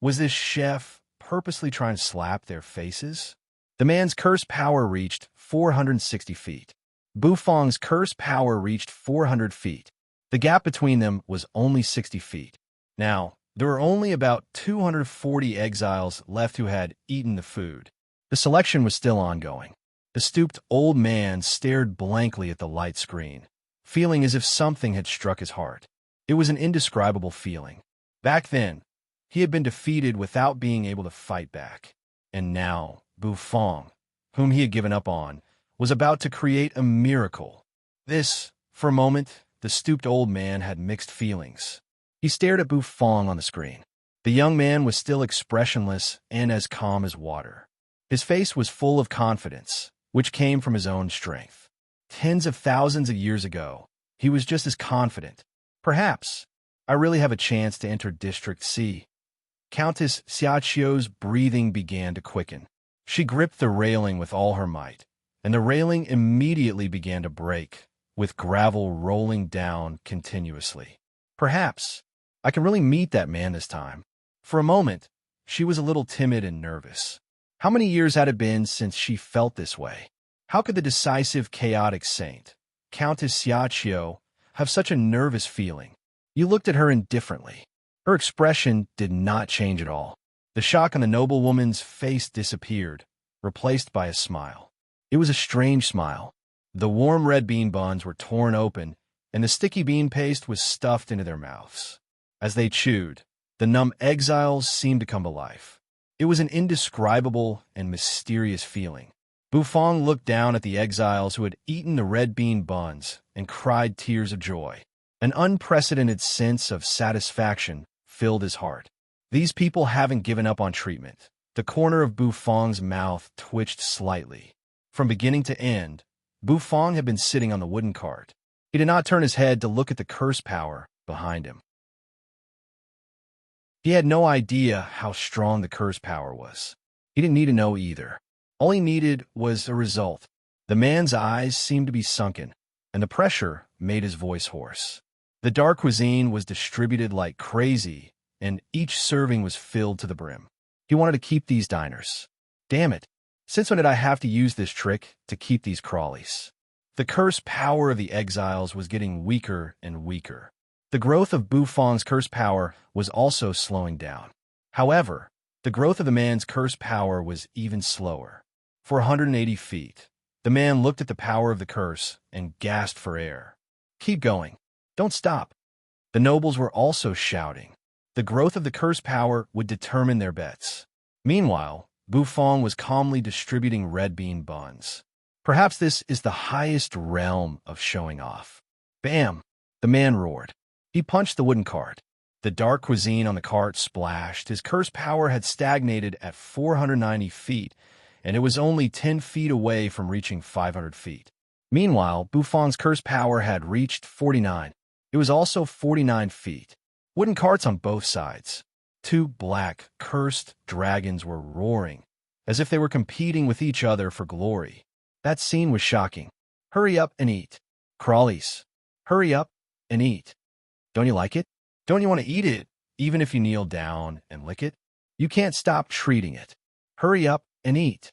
Was this chef purposely trying to slap their faces? The man's curse power reached 460 feet. Bu Fong's curse power reached 400 feet. The gap between them was only 60 feet. Now, there were only about 240 exiles left who had eaten the food. The selection was still ongoing. The stooped old man stared blankly at the light screen, feeling as if something had struck his heart. It was an indescribable feeling. Back then, he had been defeated without being able to fight back. And now, Bu Fong, whom he had given up on, was about to create a miracle. This, for a moment, the stooped old man had mixed feelings. He stared at Bu Fong on the screen. The young man was still expressionless and as calm as water. His face was full of confidence, which came from his own strength. Tens of thousands of years ago, he was just as confident. Perhaps I really have a chance to enter District C. Countess Xiaoqiu's breathing began to quicken. She gripped the railing with all her might, and the railing immediately began to break, with gravel rolling down continuously. Perhaps I can really meet that man this time. For a moment, she was a little timid and nervous. How many years had it been since she felt this way? How could the decisive, chaotic saint, Countess Xiaoqiu, have such a nervous feeling? You looked at her indifferently. Her expression did not change at all. The shock on the noblewoman's face disappeared, replaced by a smile. It was a strange smile. The warm red bean buns were torn open, and the sticky bean paste was stuffed into their mouths. As they chewed, the numb exiles seemed to come to life. It was an indescribable and mysterious feeling. Bufang looked down at the exiles who had eaten the red bean buns and cried tears of joy. An unprecedented sense of satisfaction filled his heart. These people haven't given up on treatment. The corner of Bufang's mouth twitched slightly. From beginning to end, Bufang had been sitting on the wooden cart. He did not turn his head to look at the curse power behind him. He had no idea how strong the curse power was. He didn't need to know either. All he needed was a result. The man's eyes seemed to be sunken, and the pressure made his voice hoarse. The dark cuisine was distributed like crazy, and each serving was filled to the brim. He wanted to keep these diners. Damn it. Since when did I have to use this trick to keep these crawlies? The curse power of the exiles was getting weaker and weaker. The growth of Bufang's curse power was also slowing down. However, the growth of the man's curse power was even slower. For 180 feet, the man looked at the power of the curse and gasped for air. Keep going. Don't stop. The nobles were also shouting. The growth of the curse power would determine their bets. Meanwhile, Bufang was calmly distributing red bean buns. Perhaps this is the highest realm of showing off. Bam! The man roared. He punched the wooden cart. The dark cuisine on the cart splashed. His curse power had stagnated at 490 feet, and it was only 10 feet away from reaching 500 feet. Meanwhile, Bufang's curse power had reached 49. It was also 49 feet. Wooden carts on both sides. Two black, cursed dragons were roaring, as if they were competing with each other for glory. That scene was shocking. Hurry up and eat. Crawlies. Hurry up and eat. Don't you like it? Don't you want to eat it, even if you kneel down and lick it? You can't stop treating it. Hurry up and eat.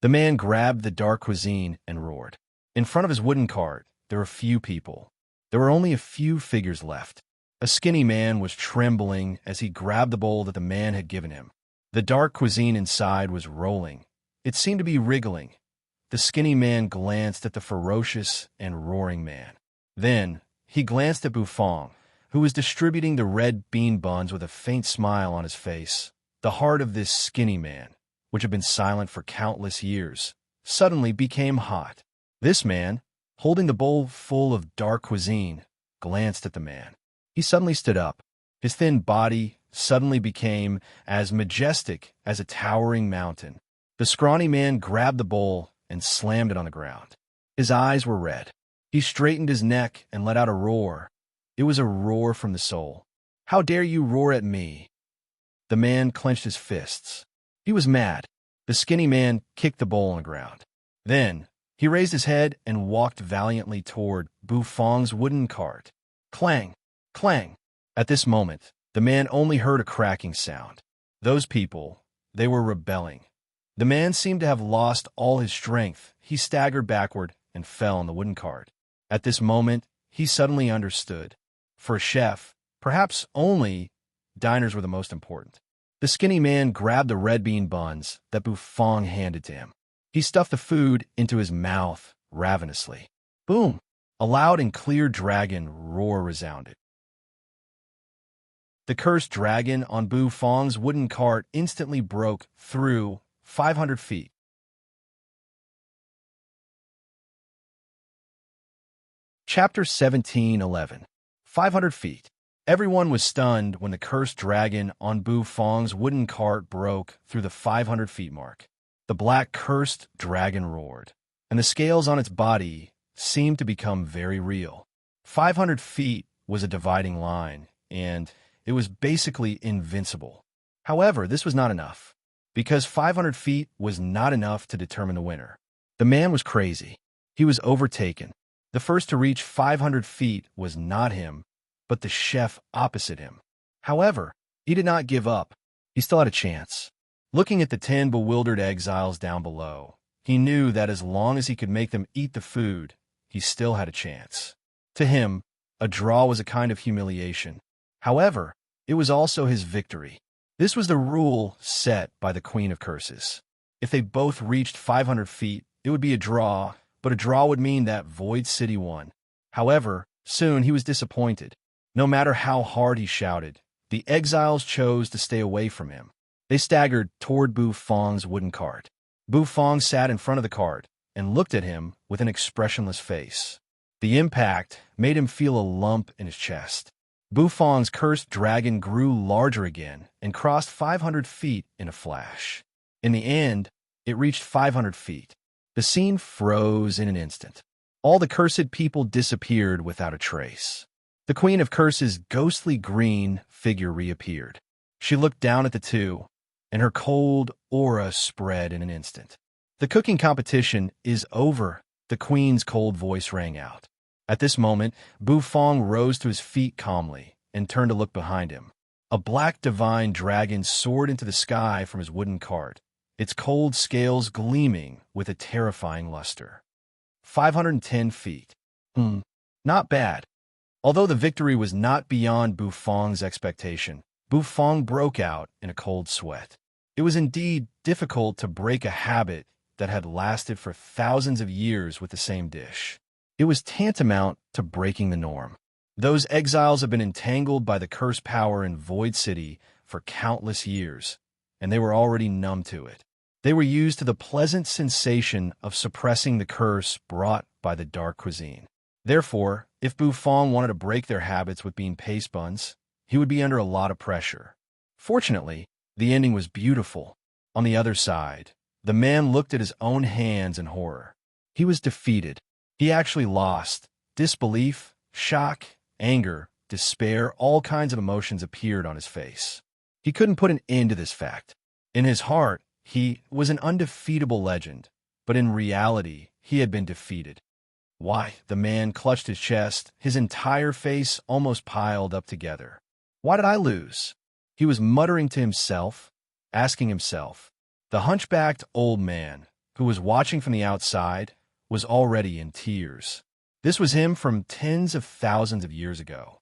The man grabbed the dark cuisine and roared. In front of his wooden cart, there were few people. There were only a few figures left. A skinny man was trembling as he grabbed the bowl that the man had given him. The dark cuisine inside was rolling. It seemed to be wriggling. The skinny man glanced at the ferocious and roaring man. Then, he glanced at Bufang, who was distributing the red bean buns with a faint smile on his face. The heart of this skinny man, which had been silent for countless years, suddenly became hot. This man, holding the bowl full of dark cuisine, glanced at the man. He suddenly stood up. His thin body suddenly became as majestic as a towering mountain. The scrawny man grabbed the bowl and slammed it on the ground. His eyes were red. He straightened his neck and let out a roar. It was a roar from the soul. How dare you roar at me? The man clenched his fists. He was mad. The skinny man kicked the bowl on the ground. Then, he raised his head and walked valiantly toward Bufang's wooden cart. Clang! Clang! At this moment, the man only heard a cracking sound. Those people, they were rebelling. The man seemed to have lost all his strength. He staggered backward and fell on the wooden cart. At this moment, he suddenly understood. For a chef, perhaps only, diners were the most important. The skinny man grabbed the red bean buns that Bufang handed to him. He stuffed the food into his mouth ravenously. Boom! A loud and clear dragon roar resounded. The cursed dragon on Bufang's wooden cart instantly broke through 500 feet. Chapter 17:11. 500 feet. Everyone was stunned when the cursed dragon on Bufang's wooden cart broke through the 500 feet mark. The black cursed dragon roared, and the scales on its body seemed to become very real. 500 feet was a dividing line, and it was basically invincible. However, this was not enough, because 500 feet was not enough to determine the winner. The man was crazy. He was overtaken. The first to reach 500 feet was not him, but the chef opposite him. However, he did not give up. He still had a chance. Looking at the 10 bewildered exiles down below, he knew that as long as he could make them eat the food, he still had a chance. To him, a draw was a kind of humiliation. However, it was also his victory. This was the rule set by the Queen of Curses. If they both reached 500 feet, it would be a draw, but a draw would mean that Void City won. However, soon he was disappointed. No matter how hard he shouted, the exiles chose to stay away from him. They staggered toward Bu Fong's wooden cart. Bu Fong sat in front of the cart and looked at him with an expressionless face. The impact made him feel a lump in his chest. Bu Fong's cursed dragon grew larger again and crossed 500 feet in a flash. In the end, it reached 500 feet. The scene froze in an instant. All the cursed people disappeared without a trace. The Queen of Curses' ghostly green figure reappeared. She looked down at the two, and her cold aura spread in an instant. "The cooking competition is over," the Queen's cold voice rang out. At this moment, Bu Fong rose to his feet calmly and turned to look behind him. A black divine dragon soared into the sky from his wooden cart, its cold scales gleaming with a terrifying luster. 510 feet. Not bad. Although the victory was not beyond Bu Fong's expectation, Bu Fong broke out in a cold sweat. It was indeed difficult to break a habit that had lasted for thousands of years with the same dish. It was tantamount to breaking the norm. Those exiles have been entangled by the curse power in Void City for countless years, and they were already numb to it. They were used to the pleasant sensation of suppressing the curse brought by the dark cuisine. Therefore, if Bu Fong wanted to break their habits with being paste buns, he would be under a lot of pressure. Fortunately, the ending was beautiful. On the other side, the man looked at his own hands in horror. He was defeated. He actually lost. Disbelief, shock, anger, despair, all kinds of emotions appeared on his face. He couldn't put an end to this fact. In his heart, he was an undefeatable legend, but in reality, he had been defeated. Why? The man clutched his chest, his entire face almost piled up together. Why did I lose? He was muttering to himself, asking himself. The hunchbacked old man, who was watching from the outside, was already in tears. This was him from tens of thousands of years ago.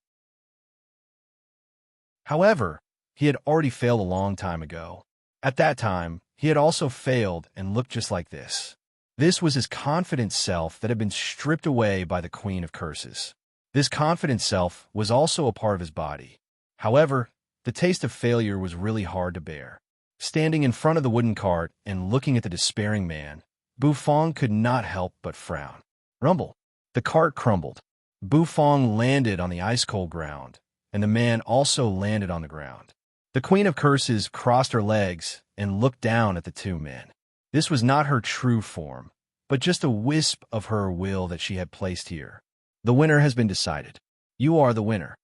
However, he had already failed a long time ago. At that time, he had also failed and looked just like this. This was his confident self that had been stripped away by the Queen of Curses. This confident self was also a part of his body. However, the taste of failure was really hard to bear. Standing in front of the wooden cart and looking at the despairing man, Bu Fong could not help but frown. Rumble. The cart crumbled. Bu Fong landed on the ice-cold ground, and the man also landed on the ground. The Queen of Curses crossed her legs and looked down at the two men. This was not her true form, but just a wisp of her will that she had placed here. The winner has been decided. You are the winner.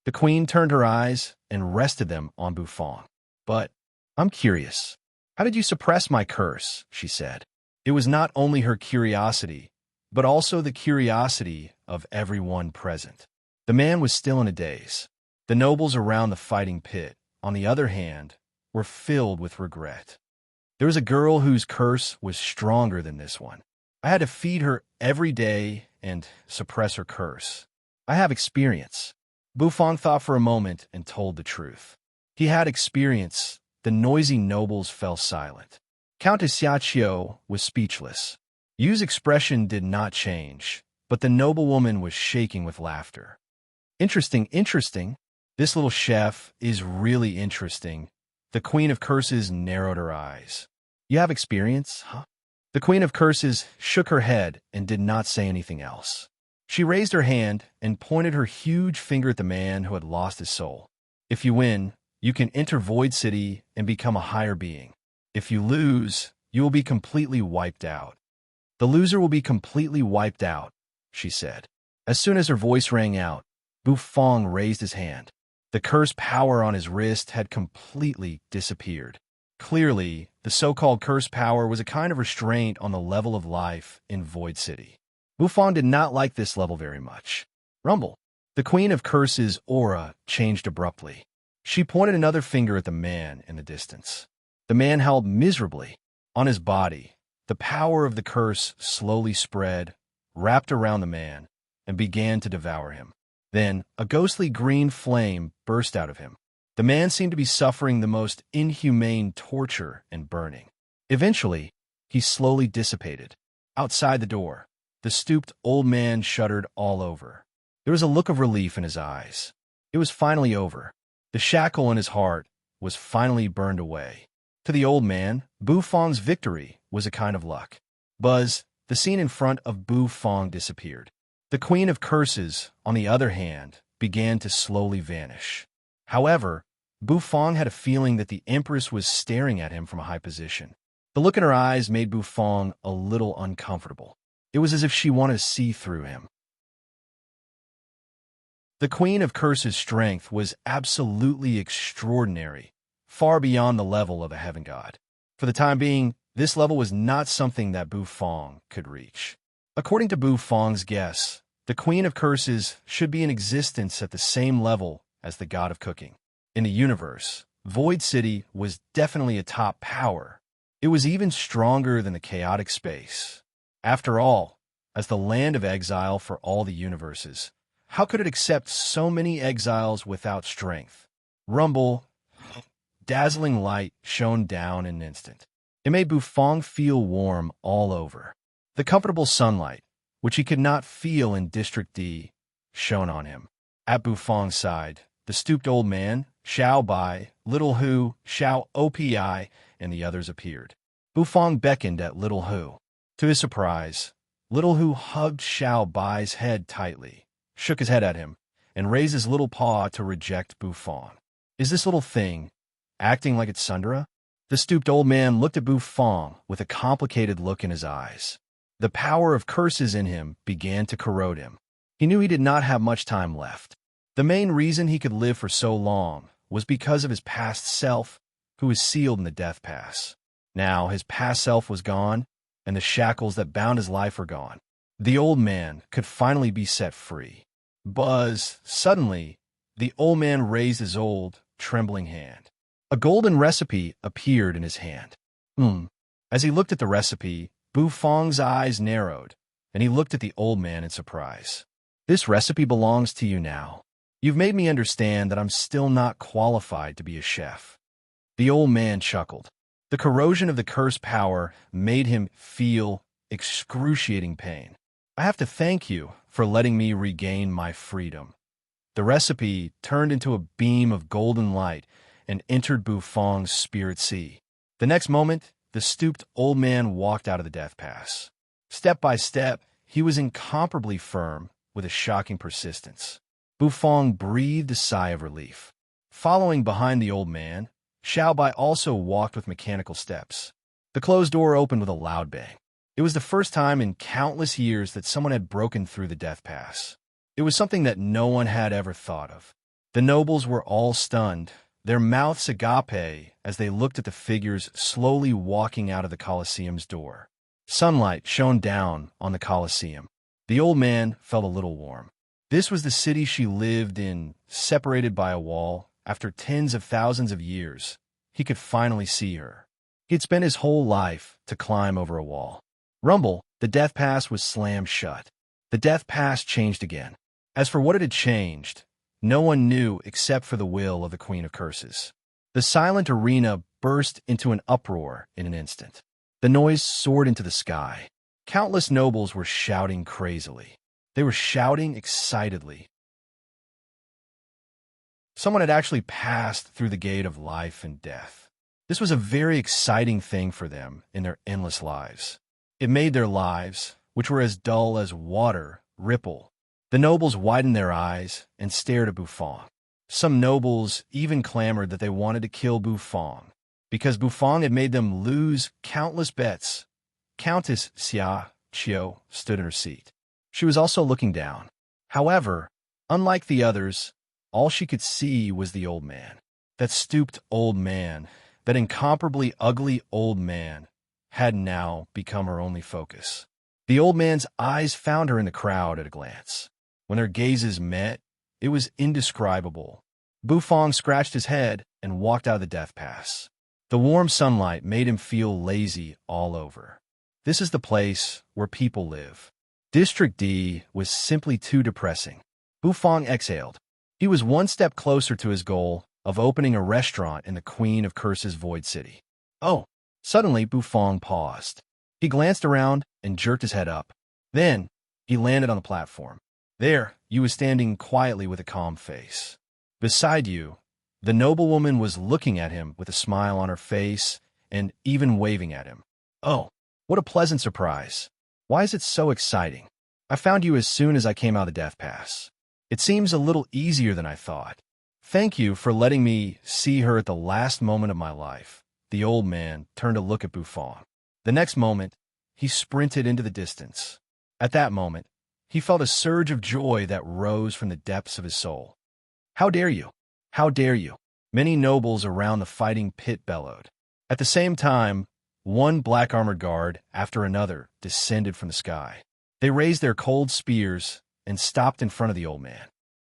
The Queen turned her eyes and rested them on Bu Fong. But I'm curious. How did you suppress my curse? She said. It was not only her curiosity, but also the curiosity of everyone present. The man was still in a daze. The nobles around the fighting pit, on the other hand, were filled with regret. There was a girl whose curse was stronger than this one. I had to feed her every day and suppress her curse. I have experience. Bu Fong thought for a moment and told the truth. He had experience. The noisy nobles fell silent. Countess Xiaqiu was speechless. Yu's expression did not change, but the noblewoman was shaking with laughter. Interesting. This little chef is really interesting. The Queen of Curses narrowed her eyes. You have experience, huh? The Queen of Curses shook her head and did not say anything else. She raised her hand and pointed her huge finger at the man who had lost his soul. If you win, you can enter Void City and become a higher being. If you lose, you will be completely wiped out. The loser will be completely wiped out, she said. As soon as her voice rang out, Bu Fong raised his hand. The curse power on his wrist had completely disappeared. Clearly, the so-called curse power was a kind of restraint on the level of life in Void City. Bu Fong did not like this level very much. Rumble. The Queen of Curses' aura changed abruptly. She pointed another finger at the man in the distance. The man howled miserably. On his body, the power of the curse slowly spread, wrapped around the man, and began to devour him. Then, a ghostly green flame burst out of him. The man seemed to be suffering the most inhumane torture and burning. Eventually, he slowly dissipated. Outside the door, the stooped old man shuddered all over. There was a look of relief in his eyes. It was finally over. The shackle in his heart was finally burned away. To the old man, Bu Fong's victory was a kind of luck. Buzz, the scene in front of Bu Fong disappeared. The Queen of Curses, on the other hand, began to slowly vanish. However, Bu Fong had a feeling that the Empress was staring at him from a high position. The look in her eyes made Bu Fong a little uncomfortable. It was as if she wanted to see through him. The Queen of Curses' strength was absolutely extraordinary, far beyond the level of a heaven god. For the time being, this level was not something that Bu Fong could reach. According to Bu Fong's guess, the Queen of Curses should be in existence at the same level as the god of cooking. In the universe, Void City was definitely a top power. It was even stronger than the chaotic space. After all, as the land of exile for all the universes, how could it accept so many exiles without strength? Rumble, dazzling light shone down in an instant. It made Bu Fong feel warm all over. The comfortable sunlight, which he could not feel in District D, shone on him. At Bu Fong's side, the stooped old man, Xiao Bai, Little Hu, Xiao Opi, and the others appeared. Bu Fong beckoned at Little Hu. To his surprise, Little Hu hugged Xiao Bai's head tightly, shook his head at him, and raised his little paw to reject Bu Fong. Is this little thing acting like it's Sundara? The stooped old man looked at Bu Fong with a complicated look in his eyes. The power of curses in him began to corrode him. He knew he did not have much time left. The main reason he could live for so long was because of his past self, who was sealed in the death pass. Now his past self was gone, and the shackles that bound his life were gone. The old man could finally be set free. Buzz, suddenly, the old man raised his old, trembling hand. A golden recipe appeared in his hand. As he looked at the recipe, Bu Fong's eyes narrowed, and he looked at the old man in surprise. This recipe belongs to you now. You've made me understand that I'm still not qualified to be a chef. The old man chuckled. The corrosion of the curse power made him feel excruciating pain. I have to thank you for letting me regain my freedom. The recipe turned into a beam of golden light and entered Bu Fong's spirit sea. The next moment, the stooped old man walked out of the death pass. Step by step, he was incomparably firm with a shocking persistence. Bu Fong breathed a sigh of relief. Following behind the old man, Xiao Bai also walked with mechanical steps. The closed door opened with a loud bang. It was the first time in countless years that someone had broken through the death pass. It was something that no one had ever thought of. The nobles were all stunned, their mouths agape as they looked at the figures slowly walking out of the Colosseum's door. Sunlight shone down on the Colosseum. The old man felt a little warm. This was the city she lived in, separated by a wall. After tens of thousands of years, he could finally see her. He had spent his whole life to climb over a wall. Rumble, the death pass was slammed shut. The death pass changed again. As for what it had changed, no one knew except for the will of the Queen of Curses. The silent arena burst into an uproar in an instant. The noise soared into the sky. Countless nobles were shouting crazily. They were shouting excitedly. Someone had actually passed through the gate of life and death. This was a very exciting thing for them in their endless lives. It made their lives, which were as dull as water, ripple. The nobles widened their eyes and stared at Bu Fong. Some nobles even clamored that they wanted to kill Bu Fong, because Bu Fong had made them lose countless bets. Countess Xia Qiu stood in her seat. She was also looking down. However, unlike the others, all she could see was the old man. That stooped old man, that incomparably ugly old man, had now become her only focus. The old man's eyes found her in the crowd at a glance. When their gazes met, it was indescribable. Bu Fong scratched his head and walked out of the death pass. The warm sunlight made him feel lazy all over. This is the place where people live. District D was simply too depressing. Bu Fong exhaled. He was one step closer to his goal of opening a restaurant in the Queen of Curses Void City. Oh! Suddenly, Bu Fong paused. He glanced around and jerked his head up. Then, he landed on the platform. There, you was standing quietly with a calm face. Beside you, the noblewoman was looking at him with a smile on her face and even waving at him. Oh, what a pleasant surprise. Why is it so exciting? I found you as soon as I came out of the Death Pass. It seems a little easier than I thought. Thank you for letting me see her at the last moment of my life. The old man turned to look at Buffon. The next moment, he sprinted into the distance. At that moment, he felt a surge of joy that rose from the depths of his soul. How dare you? How dare you? Many nobles around the fighting pit bellowed. At the same time, one black-armored guard after another descended from the sky. They raised their cold spears and stopped in front of the old man.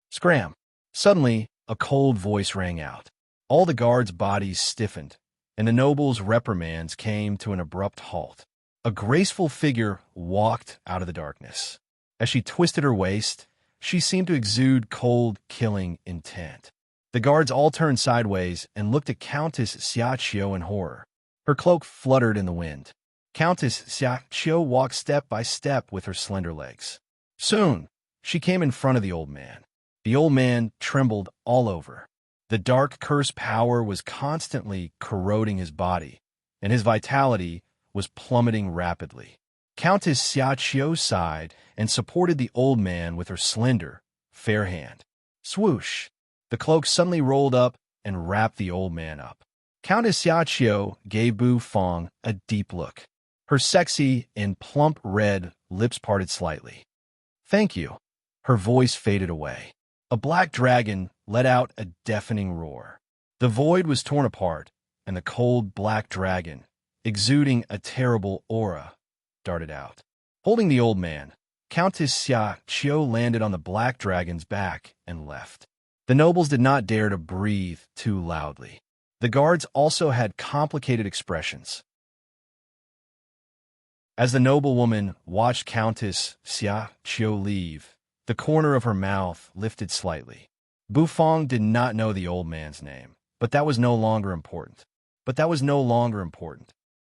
Scram! Suddenly, a cold voice rang out. All the guards' bodies stiffened, and the nobles' reprimands came to an abrupt halt. A graceful figure walked out of the darkness. As she twisted her waist, she seemed to exude cold, killing intent. The guards all turned sideways and looked at Countess Xiaqiu in horror. Her cloak fluttered in the wind. Countess Xiaqiu walked step by step with her slender legs. Soon, she came in front of the old man. The old man trembled all over. The dark curse power was constantly corroding his body, and his vitality was plummeting rapidly. Countess Xiaqiu sighed and supported the old man with her slender, fair hand. Swoosh! The cloak suddenly rolled up and wrapped the old man up. Countess Xiaqiu gave Buffon a deep look. Her sexy and plump red lips parted slightly. Thank you. Her voice faded away. A black dragon let out a deafening roar. The void was torn apart, and the cold black dragon, exuding a terrible aura, darted out. Holding the old man, Countess Xiaqiu landed on the black dragon's back and left. The nobles did not dare to breathe too loudly. The guards also had complicated expressions. As the noblewoman watched Countess Xiaqiu leave, the corner of her mouth lifted slightly. Buffon did not know the old man's name, but that was no longer important.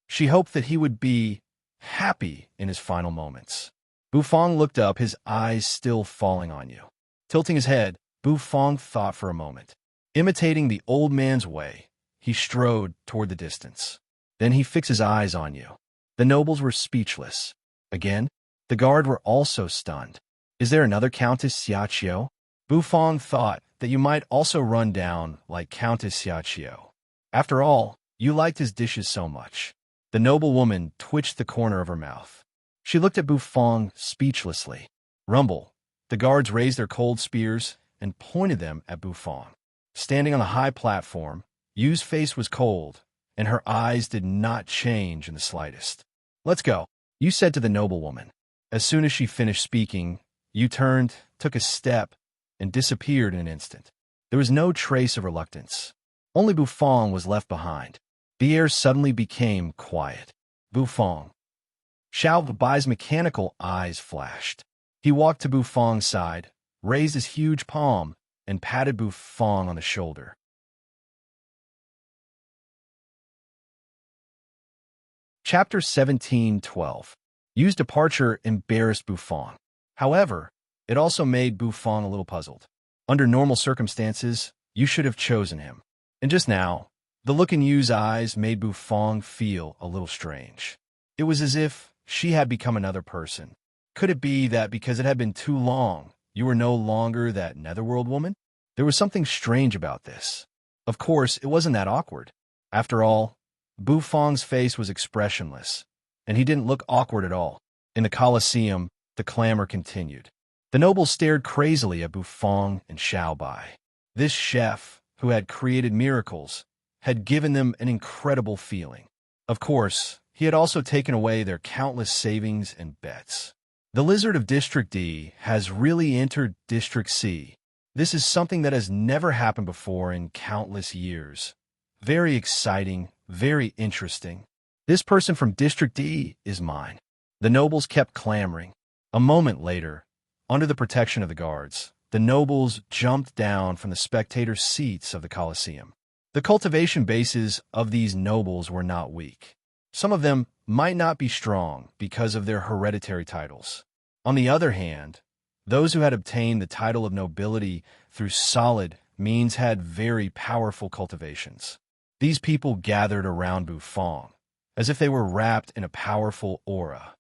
She hoped that he would be happy in his final moments. Buffon looked up, his eyes still falling on you. Tilting his head, Buffon thought for a moment. Imitating the old man's way, he strode toward the distance. Then he fixed his eyes on you. The nobles were speechless. Again, the guard were also stunned. Is there another Countess Xiaqiu? Buffon thought that you might also run down like Countess Xiaqiu. After all, you liked his dishes so much. The noblewoman twitched the corner of her mouth. She looked at Buffon speechlessly. Rumble. The guards raised their cold spears and pointed them at Buffon. Standing on a high platform, Yu's face was cold, and her eyes did not change in the slightest. Let's go, Yu said to the noblewoman. As soon as she finished speaking, Yu turned, took a step, and disappeared in an instant. There was no trace of reluctance. Only Buffon was left behind. The air suddenly became quiet. Buffon. Xiao Bai's mechanical eyes flashed. He walked to Buffon's side, raised his huge palm, and patted Buffon on the shoulder. Chapter 17:12. Yu's departure embarrassed Buffon. However, it also made Buffon a little puzzled. Under normal circumstances, you should have chosen him. And just now, the look in Yu's eyes made Buffon feel a little strange. It was as if she had become another person. Could it be that because it had been too long, you were no longer that netherworld woman? There was something strange about this. Of course, it wasn't that awkward. After all, Buffon's face was expressionless, and he didn't look awkward at all. In the Colosseum, the clamor continued. The nobles stared crazily at Buffon and Xiao Bai. This chef, who had created miracles, had given them an incredible feeling. Of course, he had also taken away their countless savings and bets. The lizard of District D has really entered District C. This is something that has never happened before in countless years. Very exciting, very interesting. This person from District D is mine. The nobles kept clamoring. A moment later, under the protection of the guards, the nobles jumped down from the spectator seats of the Colosseum. The cultivation bases of these nobles were not weak. Some of them might not be strong because of their hereditary titles. On the other hand, those who had obtained the title of nobility through solid means had very powerful cultivations. These people gathered around Bufang, as if they were wrapped in a powerful aura.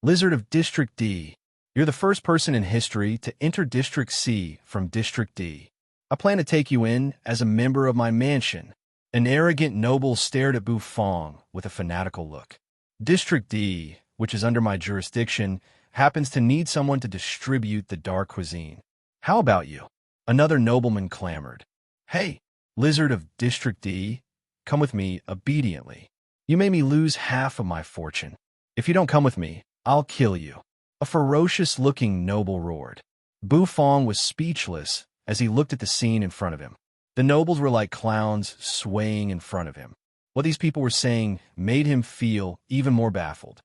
Lizard of District D, you're the first person in history to enter District C from District D. I plan to take you in as a member of my mansion. An arrogant noble stared at Bufang with a fanatical look. District D, which is under my jurisdiction, happens to need someone to distribute the dark cuisine. How about you? Another nobleman clamored. Hey, lizard of District D, come with me obediently. You made me lose half of my fortune. If you don't come with me, I'll kill you. A ferocious-looking noble roared. Bufang was speechless as he looked at the scene in front of him. The nobles were like clowns swaying in front of him. What these people were saying made him feel even more baffled.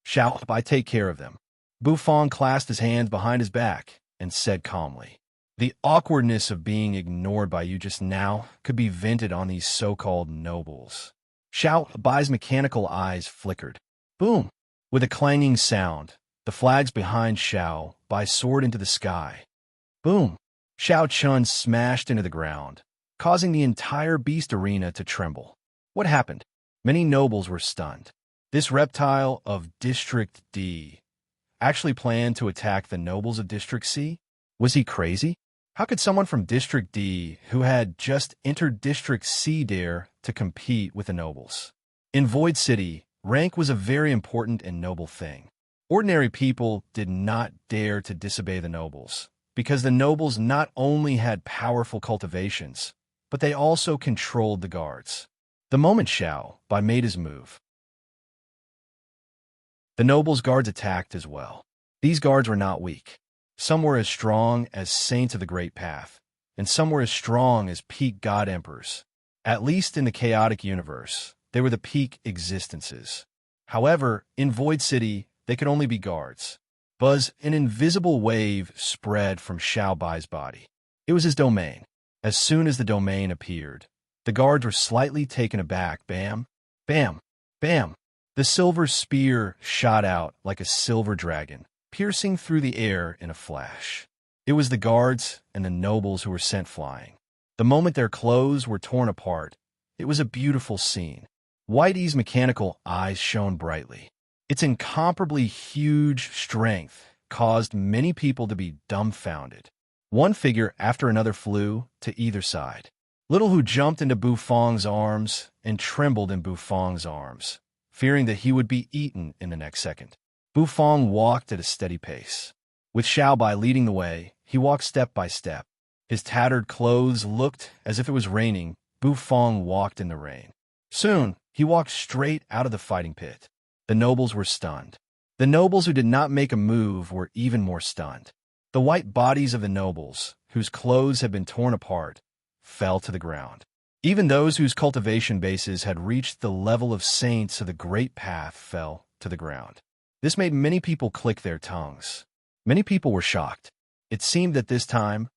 Shall I take care of them? Bufang clasped his hands behind his back and said calmly, the awkwardness of being ignored by you just now could be vented on these so-called nobles. Xiao Bai's mechanical eyes flickered. Boom! With a clanging sound, the flags behind Xiao Bai soared into the sky. Boom! Xiao Chun smashed into the ground, causing the entire beast arena to tremble. What happened? Many nobles were stunned. This reptile of District D actually planned to attack the nobles of District C? Was he crazy? How could someone from District D, who had just entered District C, dare to compete with the nobles? In Void City, rank was a very important and noble thing. Ordinary people did not dare to disobey the nobles, because the nobles not only had powerful cultivations, but they also controlled the guards. The moment Xiao Bai made his move, the nobles' guards attacked as well. These guards were not weak. Some were as strong as saints of the Great Path, and some were as strong as peak god emperors. At least in the chaotic universe, they were the peak existences. However, in Void City, they could only be guards. Buzz, an invisible wave spread from Xiao Bai's body. It was his domain. As soon as the domain appeared, the guards were slightly taken aback. Bam, bam, bam. The silver spear shot out like a silver dragon, piercing through the air in a flash. It was the guards and the nobles who were sent flying. The moment their clothes were torn apart, it was a beautiful scene. Whitey's mechanical eyes shone brightly. Its incomparably huge strength caused many people to be dumbfounded. One figure after another flew to either side. Little Hu jumped into Bufang's arms and trembled in Bufang's arms, fearing that he would be eaten in the next second. Bufang walked at a steady pace. With Xiao Bai leading the way, he walked step by step. His tattered clothes looked as if it was raining. Bufang walked in the rain. Soon, he walked straight out of the fighting pit. The nobles were stunned. The nobles who did not make a move were even more stunned. The white bodies of the nobles, whose clothes had been torn apart, fell to the ground. Even those whose cultivation bases had reached the level of saints of the Great Path fell to the ground. This made many people click their tongues. Many people were shocked. It seemed that this time,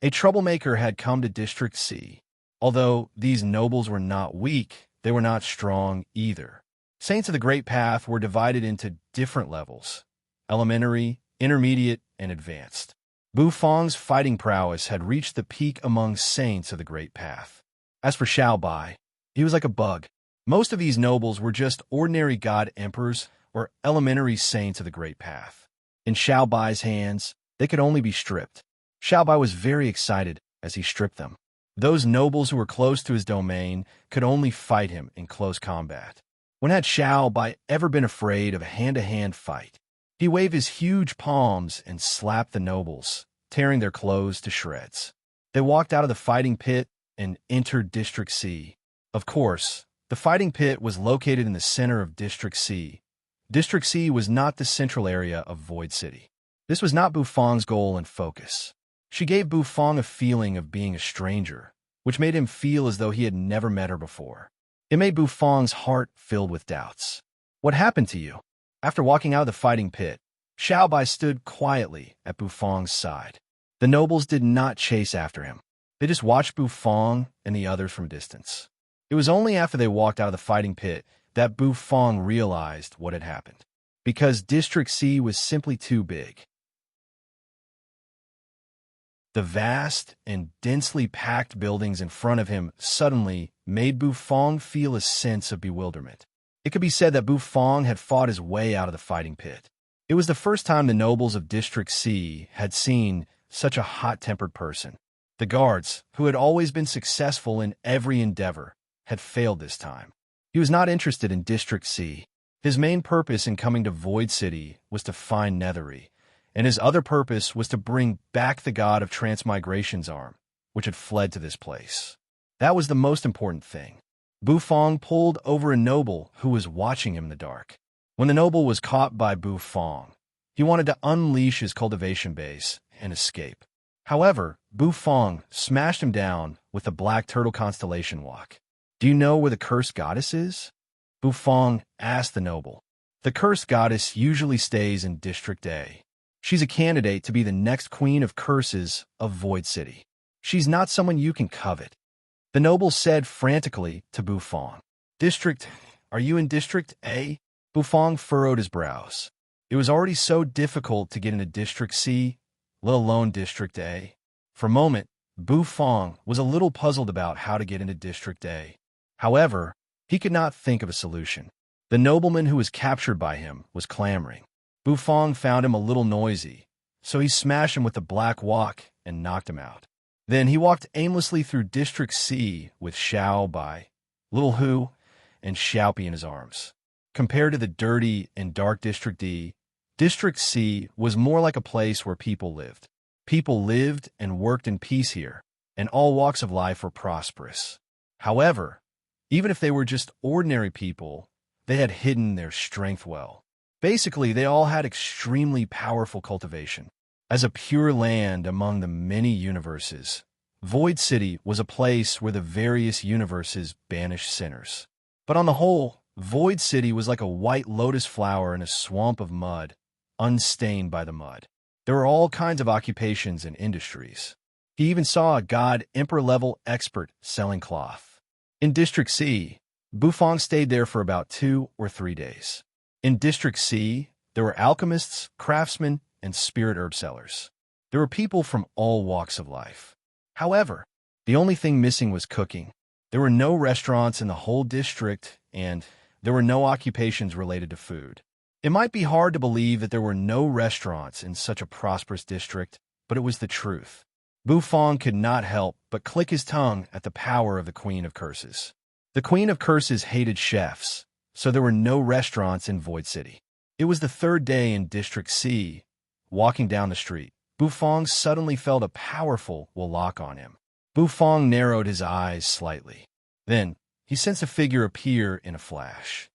a troublemaker had come to District C. Although these nobles were not weak, they were not strong either. Saints of the Great Path were divided into different levels: elementary, intermediate, and advanced. Bufang's fighting prowess had reached the peak among saints of the Great Path. As for Xiao Bai, he was like a bug. Most of these nobles were just ordinary god emperors or elementary saints of the Great Path. In Xiao Bai's hands, they could only be stripped. Xiao Bai was very excited as he stripped them. Those nobles who were close to his domain could only fight him in close combat. When had Xiao Bai ever been afraid of a hand-to-hand fight? He waved his huge palms and slapped the nobles, tearing their clothes to shreds. They walked out of the fighting pit and entered District C. Of course, the fighting pit was located in the center of District C. District C was not the central area of Void City. This was not Bufang's goal and focus. She gave Bufang a feeling of being a stranger, which made him feel as though he had never met her before. It made Bufang's heart filled with doubts. What happened to you? After walking out of the fighting pit, Xiao Bai stood quietly at Bufang's side. The nobles did not chase after him. They just watched Bufang and the others from a distance. It was only after they walked out of the fighting pit that Bufang realized what had happened. because District C was simply too big. The vast and densely packed buildings in front of him suddenly made Bufong feel a sense of bewilderment. It could be said that Bufong had fought his way out of the fighting pit. It was the first time the nobles of District C had seen such a hot-tempered person. The guards, who had always been successful in every endeavor, had failed this time. He was not interested in District C. His main purpose in coming to Void City was to find Nethery, and his other purpose was to bring back the god of transmigration's arm, which had fled to this place. That was the most important thing. Bufong pulled over a noble who was watching him in the dark. When the noble was caught by Bufong, he wanted to unleash his cultivation base and escape. However, Bufong smashed him down with the Black Turtle Constellation Walk. "Do you know where the cursed goddess is?" Bufong asked the noble. "The cursed goddess usually stays in District A. She's a candidate to be the next queen of curses of Void City. She's not someone you can covet," the noble said frantically to Bufong. Are you in District A?" Bufong furrowed his brows. It was already so difficult to get into District C, let alone District A. For a moment, Bufong was a little puzzled about how to get into District A. However, he could not think of a solution. The nobleman who was captured by him was clamoring. Bufong found him a little noisy, so he smashed him with the Black Walk and knocked him out. Then he walked aimlessly through District C with Xiao Bai, Little Hu, and Xiaopi in his arms. Compared to the dirty and dark District D, District C was more like a place where people lived. People lived and worked in peace here, and all walks of life were prosperous. However, even if they were just ordinary people, they had hidden their strength well. Basically, they all had extremely powerful cultivation. As a pure land among the many universes, Void City was a place where the various universes banished sinners. But on the whole, Void City was like a white lotus flower in a swamp of mud, unstained by the mud. There were all kinds of occupations and industries. He even saw a god emperor-level expert selling cloth. In District C, Bufong stayed there for about 2 or 3 days. In District C, there were alchemists, craftsmen, and spirit herb sellers. There were people from all walks of life. However, the only thing missing was cooking. There were no restaurants in the whole district, and there were no occupations related to food. It might be hard to believe that there were no restaurants in such a prosperous district, but it was the truth. Bufong could not help but click his tongue at the power of the Queen of Curses. The Queen of Curses hated chefs, so there were no restaurants in Void City. It was the 3rd day in District C. Walking down the street, Bufong suddenly felt a powerful will lock on him. Bufong narrowed his eyes slightly. Then, he sensed a figure appear in a flash.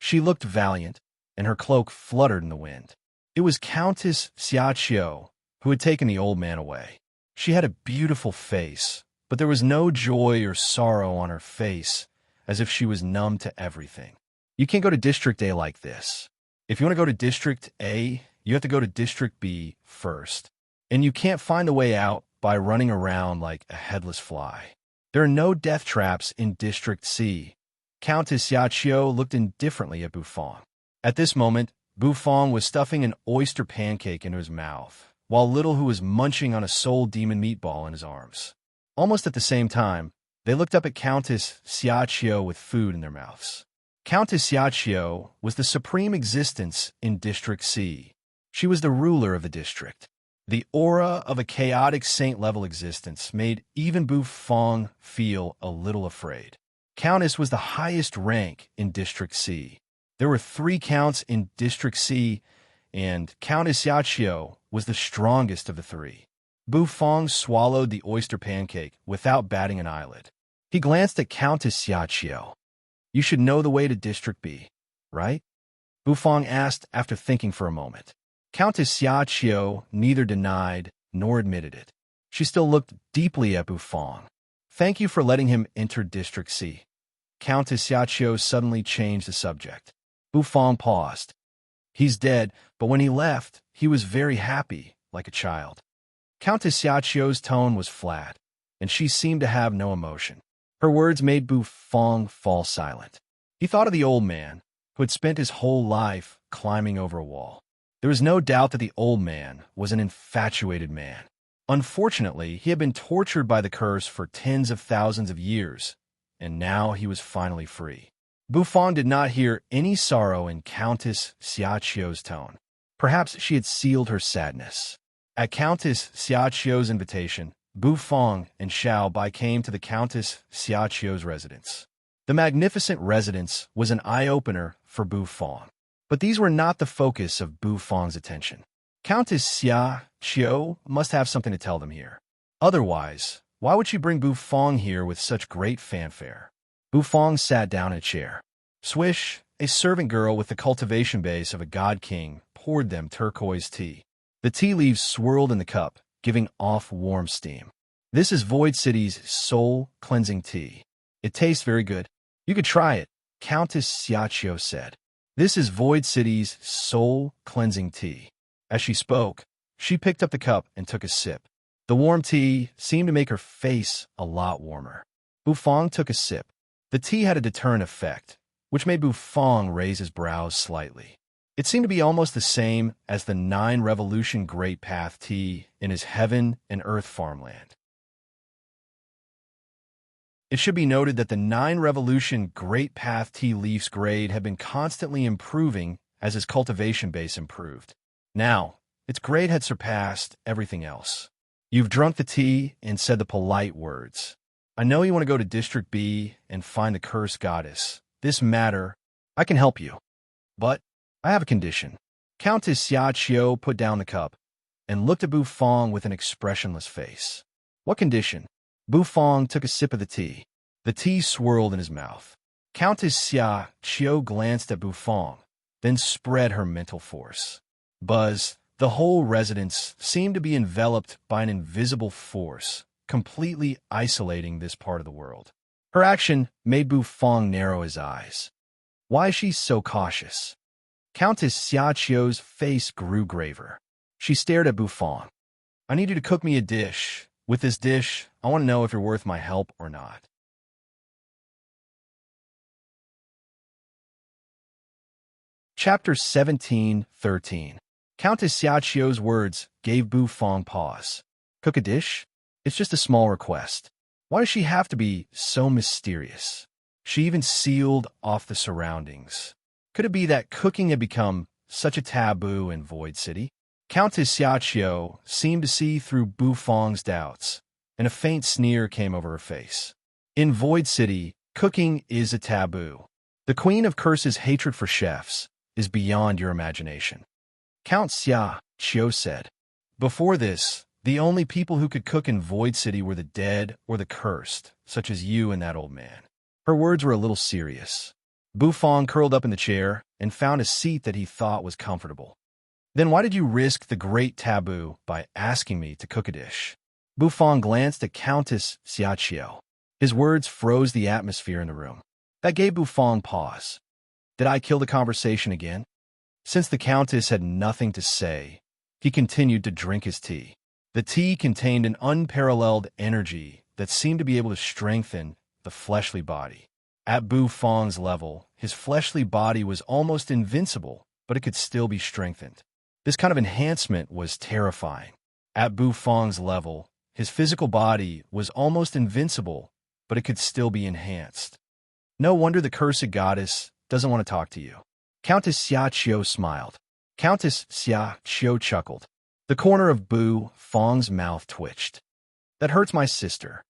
She looked valiant, and her cloak fluttered in the wind. It was Countess Xiaqiu, who had taken the old man away. She had a beautiful face, but there was no joy or sorrow on her face, as if she was numb to everything. You can't go to District A like this. If you want to go to District A, you have to go to District B first. And you can't find the way out by running around like a headless fly. There are no death traps in District C. Countess Xiaqiu looked indifferently at Bufong. At this moment, Bufong was stuffing an oyster pancake into his mouth, while Little Hu was munching on a soul demon meatball in his arms. Almost at the same time, they looked up at Countess Xiaqiu with food in their mouths. Countess Xiaqiu was the supreme existence in District C. She was the ruler of the district. The aura of a chaotic saint-level existence made even Bufong feel a little afraid. Countess was the highest rank in District C. There were 3 counts in District C, and Countess Xiaqiu was the strongest of the 3. Bufong swallowed the oyster pancake without batting an eyelid. He glanced at Countess Xiaqiu. "You should know the way to District B, right?" Bufong asked after thinking for a moment. Countess Xiaqiu neither denied nor admitted it. She still looked deeply at Bufong. "Thank you for letting him enter District C." Countess Xiaqiu suddenly changed the subject. Bufong paused. "He's dead, but when he left, he was very happy, like a child." Countess Xiaqiu's tone was flat, and she seemed to have no emotion. Her words made Bufong fall silent. He thought of the old man, who had spent his whole life climbing over a wall. There was no doubt that the old man was an infatuated man. Unfortunately, he had been tortured by the curse for tens of thousands of years, and now he was finally free. Bufang did not hear any sorrow in Countess Xiaoqiu's tone. Perhaps she had sealed her sadness. At Countess Xiaoqiu's invitation, Bufang and Xiao Bai came to the Countess Xiaoqiu's residence. The magnificent residence was an eye-opener for Bufang. But these were not the focus of Bufang's attention. Countess Xiaoqiu must have something to tell them here. Otherwise, why would she bring Bufang here with such great fanfare? Bufang sat down in a chair. Swish, a servant girl with the cultivation base of a god king, poured them turquoise tea. The tea leaves swirled in the cup, giving off warm steam. This is Void City's soul-cleansing tea. It tastes very good. You could try it, Countess Xiaoqiu said. This is Void City's soul-cleansing tea. As she spoke, she picked up the cup and took a sip. The warm tea seemed to make her face a lot warmer. Bufang took a sip. The tea had a deterrent effect, which made Bufang raise his brows slightly. It seemed to be almost the same as the 9 Revolution Great Path tea in his Heaven and Earth farmland. It should be noted that the 9 Revolution Great Path tea leaf's grade had been constantly improving as his cultivation base improved. Now, its grade had surpassed everything else. You've drunk the tea and said the polite words. I know you want to go to District B and find the cursed goddess. This matter, I can help you. But I have a condition. Countess Xiaoqiu put down the cup and looked at Bufang with an expressionless face. What condition? Bufang took a sip of the tea. The tea swirled in his mouth. Countess Xiaoqiu glanced at Bufang, then spread her mental force. Buzz, the whole residence seemed to be enveloped by an invisible force, completely isolating this part of the world. Her action made Bufang narrow his eyes. Why is she so cautious? Countess Xiaoqiu's face grew graver. She stared at Bufang. I need you to cook me a dish. With this dish, I want to know if you're worth my help or not. Chapter 17:13. Countess Xiaoqiu's words gave Bufang pause. Cook a dish? It's just a small request. Why does she have to be so mysterious? She even sealed off the surroundings. Could it be that cooking had become such a taboo in Void City? Countess Xiaoqiu seemed to see through Bufang's doubts, and a faint sneer came over her face. In Void City, cooking is a taboo. The Queen of Curse's hatred for chefs is beyond your imagination. Count Xiaoqiu said. Before this, the only people who could cook in Void City were the dead or the cursed, such as you and that old man. Her words were a little serious. Bufang curled up in the chair and found a seat that he thought was comfortable. Then why did you risk the great taboo by asking me to cook a dish? Bufang glanced at Countess Xiaoqiu. His words froze the atmosphere in the room. That gave Bufang pause. Did I kill the conversation again? Since the Countess had nothing to say, he continued to drink his tea. The tea contained an unparalleled energy that seemed to be able to strengthen the fleshly body. At Bufang's level, his fleshly body was almost invincible, but it could still be strengthened. This kind of enhancement was terrifying. At Bufang's level, his physical body was almost invincible, but it could still be enhanced. No wonder the cursed goddess doesn't want to talk to you. Countess Xiaoqiu smiled. Countess Xiaoqiu chuckled. The corner of Bufang's mouth twitched. That hurts my sister.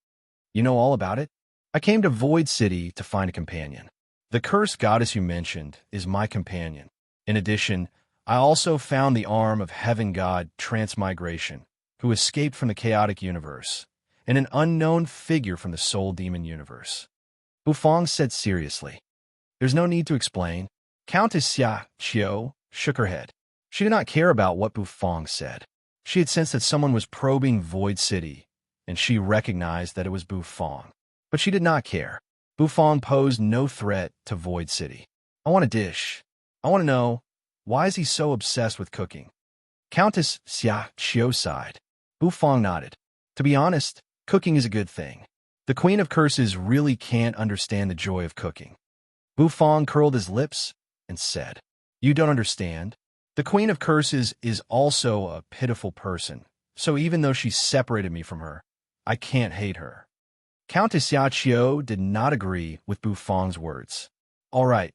You know all about it? I came to Void City to find a companion. The cursed goddess you mentioned is my companion. In addition, I also found the arm of heaven god Transmigration, who escaped from the chaotic universe, and an unknown figure from the soul demon universe. Bufang said seriously. There's no need to explain. Countess Xiaoqiu shook her head. She did not care about what Bufang said. She had sensed that someone was probing Void City, and she recognized that it was Bufang. But she did not care. Bufang posed no threat to Void City. I want a dish. I want to know, why is he so obsessed with cooking? Countess Xiaoqiu sighed. Bufang nodded. To be honest, cooking is a good thing. The Queen of Curses really can't understand the joy of cooking. Bufang curled his lips and said, "You don't understand. The Queen of Curses is also a pitiful person, so even though she separated me from her, I can't hate her." Countess Yachiyo did not agree with Bufang's words. "All right,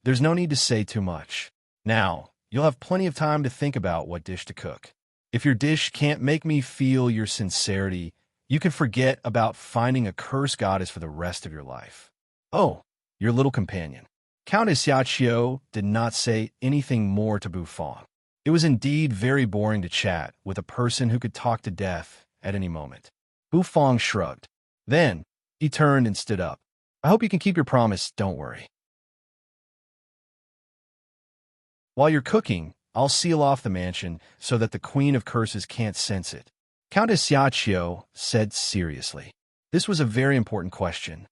there's no need to say too much. Now, you'll have plenty of time to think about what dish to cook. If your dish can't make me feel your sincerity, you can forget about finding a curse goddess for the rest of your life." "Oh, your little companion." Countess Yachiyo did not say anything more to Bufang. It was indeed very boring to chat with a person who could talk to death at any moment. Bufang shrugged. Then, he turned and stood up. "I hope you can keep your promise, don't worry. While you're cooking, I'll seal off the mansion so that the Queen of Curses can't sense it." Countess Yachiyo said seriously. This was a very important question.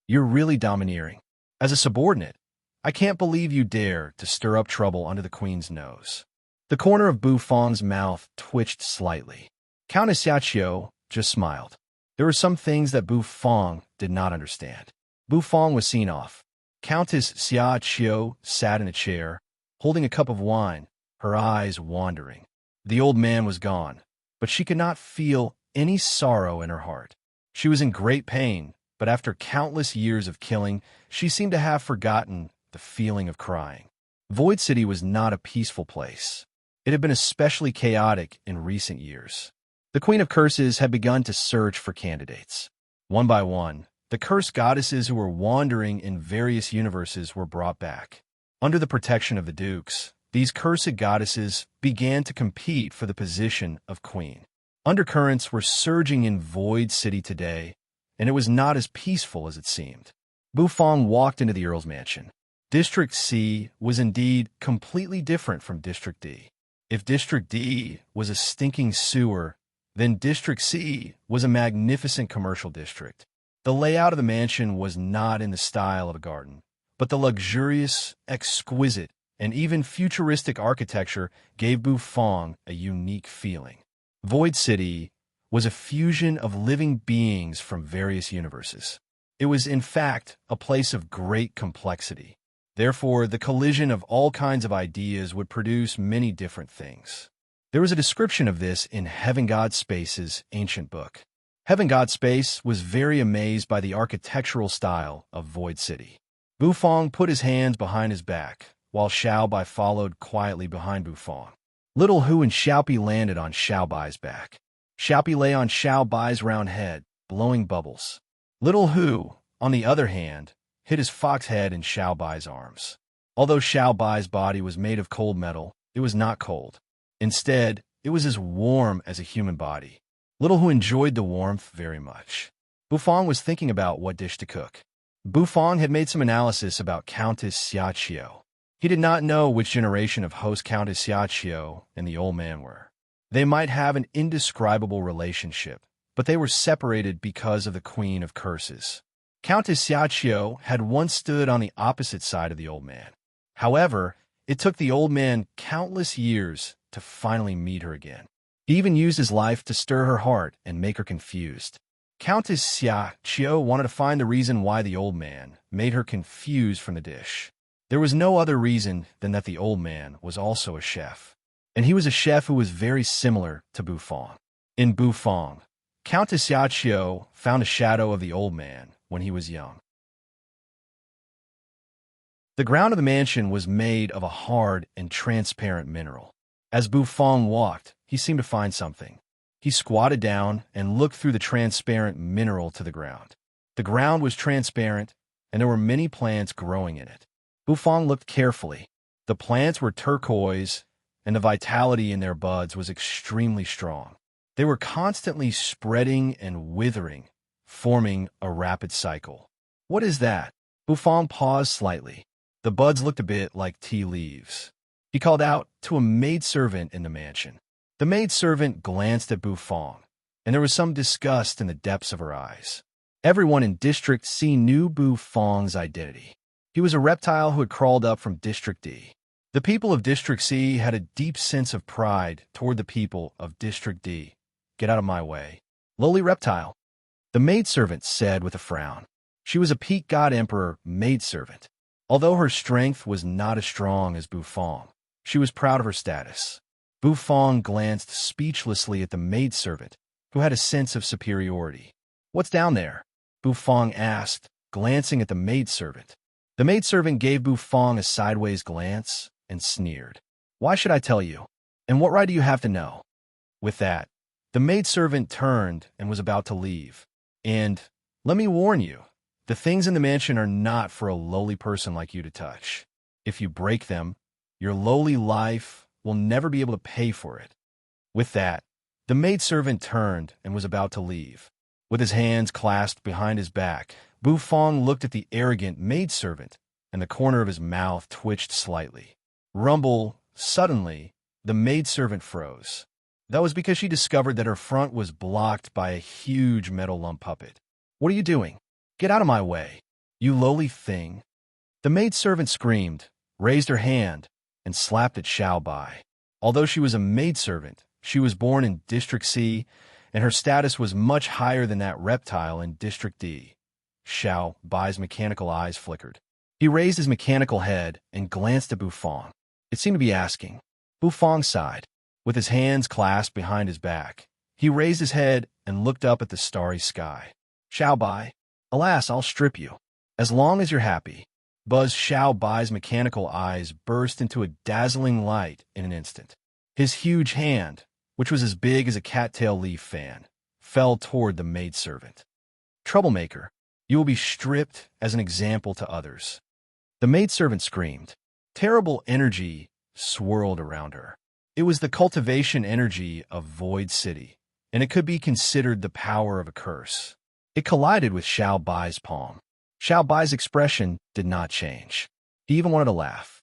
"You're really domineering. As a subordinate, I can't believe you dare to stir up trouble under the Queen's nose." The corner of Bufang's mouth twitched slightly. Countess Yachiyo just smiled. There were some things that Bufang did not understand. Bufang was seen off. Countess Yachiyo sat in a chair, holding a cup of wine, her eyes wandering. The old man was gone, but she could not feel any sorrow in her heart. She was in great pain, but after countless years of killing, she seemed to have forgotten the feeling of crying. Void City was not a peaceful place. It had been especially chaotic in recent years. The Queen of Curses had begun to search for candidates. One by one, the cursed goddesses who were wandering in various universes were brought back. Under the protection of the dukes, these cursed goddesses began to compete for the position of queen. Undercurrents were surging in Void City today, and it was not as peaceful as it seemed. Bufang walked into the Earl's mansion. District C was indeed completely different from District D. If District D was a stinking sewer, then District C was a magnificent commercial district. The layout of the mansion was not in the style of a garden, but the luxurious, exquisite, and even futuristic architecture gave Bufang a unique feeling. Void City was a fusion of living beings from various universes. It was, in fact, a place of great complexity. Therefore, the collision of all kinds of ideas would produce many different things. There was a description of this in Heaven God Space's ancient book. Heaven God Space was very amazed by the architectural style of Void City. Bufang put his hands behind his back, while Xiaobai followed quietly behind Bufang. Little Hu and Xiaopi landed on Xiaobai's back. Xiaopi lay on Xiaobai's round head, blowing bubbles. Little Hu, on the other hand, hid his fox head in Xiaobai's arms. Although Xiaobai's body was made of cold metal, it was not cold. Instead, it was as warm as a human body. Little Hu enjoyed the warmth very much. Bufang was thinking about what dish to cook. Bufang had made some analysis about Countess Xiachiyo. He did not know which generation of host Countess Xiachiyo and the old man were. They might have an indescribable relationship, but they were separated because of the Queen of Curses. Countess Xiachiyo had once stood on the opposite side of the old man. However, it took the old man countless years to finally meet her again. He even used his life to stir her heart and make her confused. Countess Xiachiyo wanted to find the reason why the old man made her confused from the dish. There was no other reason than that the old man was also a chef. And he was a chef who was very similar to Bufang. In Bufang, Countess Xiachiyo found a shadow of the old man when he was young. The ground of the mansion was made of a hard and transparent mineral. As Bufang walked, he seemed to find something. He squatted down and looked through the transparent mineral to the ground. The ground was transparent, and there were many plants growing in it. Bufang looked carefully. The plants were turquoise, and the vitality in their buds was extremely strong. They were constantly spreading and withering, forming a rapid cycle. "What is that?" Bufang paused slightly. The buds looked a bit like tea leaves. He called out to a maidservant in the mansion. The maidservant glanced at Bufang, and there was some disgust in the depths of her eyes. Everyone in District C knew Bufang's identity. He was a reptile who had crawled up from District D. The people of District C had a deep sense of pride toward the people of District D. "Get out of my way, lowly reptile," the maidservant said with a frown. She was a peak god emperor maidservant. Although her strength was not as strong as Bufong, she was proud of her status. Bufong glanced speechlessly at the maidservant, who had a sense of superiority. "What's down there?" Bufong asked, glancing at the maidservant. The maidservant gave Bufong a sideways glance and sneered. "Why should I tell you? And what right do you have to know?" With that, the maidservant turned and was about to leave. "And let me warn you, the things in the mansion are not for a lowly person like you to touch. If you break them, your lowly life will never be able to pay for it." With that, the maidservant turned and was about to leave. With his hands clasped behind his back, Bufong looked at the arrogant maidservant, and the corner of his mouth twitched slightly. Rumble, suddenly, the maidservant froze. That was because she discovered that her front was blocked by a huge metal lump puppet. "What are you doing? Get out of my way, you lowly thing." The maidservant screamed, raised her hand, and slapped at Xiao Bai. Although she was a maidservant, she was born in District C, and her status was much higher than that reptile in District D. Xiao Bai's mechanical eyes flickered. He raised his mechanical head and glanced at Bufong. It seemed to be asking. Bufong sighed. With his hands clasped behind his back, he raised his head and looked up at the starry sky. "Xiao Bai, alas, I'll strip you, as long as you're happy." Xiao Bai's mechanical eyes burst into a dazzling light in an instant. His huge hand, which was as big as a cattail leaf fan, fell toward the maidservant. "Troublemaker, you will be stripped as an example to others." The maidservant screamed. Terrible energy swirled around her. It was the cultivation energy of Void City, and it could be considered the power of a curse. It collided with Xiao Bai's palm. Xiao Bai's expression did not change. He even wanted to laugh.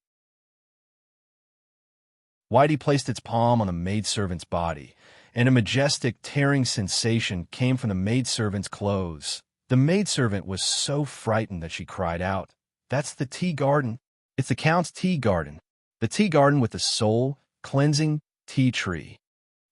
Whitey placed its palm on the maidservant's body, and a majestic tearing sensation came from the maidservant's clothes. The maidservant was so frightened that she cried out, "That's the tea garden. It's the Count's tea garden. The tea garden with the soul cleansing tea tree."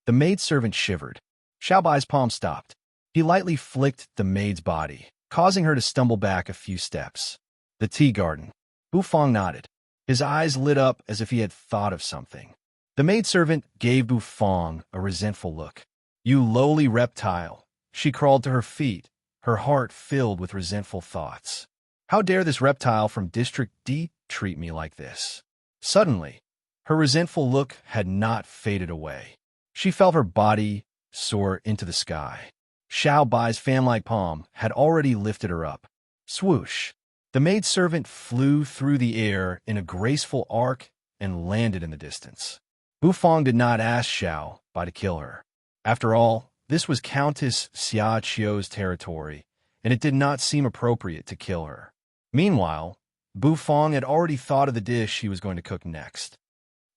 The maidservant shivered. Xiao Bai's palm stopped. He lightly flicked the maid's body, causing her to stumble back a few steps. "The tea garden." Bufong nodded. His eyes lit up as if he had thought of something. The maidservant gave Bufong a resentful look. "You lowly reptile." She crawled to her feet, her heart filled with resentful thoughts. "How dare this reptile from District D treat me like this?" Suddenly, her resentful look had not faded away. She felt her body soar into the sky. Xiao Bai's fan-like palm had already lifted her up. Swoosh! The maidservant flew through the air in a graceful arc and landed in the distance. Bufong did not ask Xiao Bai to kill her. After all, this was Countess Xia Qiu's territory, and it did not seem appropriate to kill her. Meanwhile, Bufong had already thought of the dish he was going to cook next.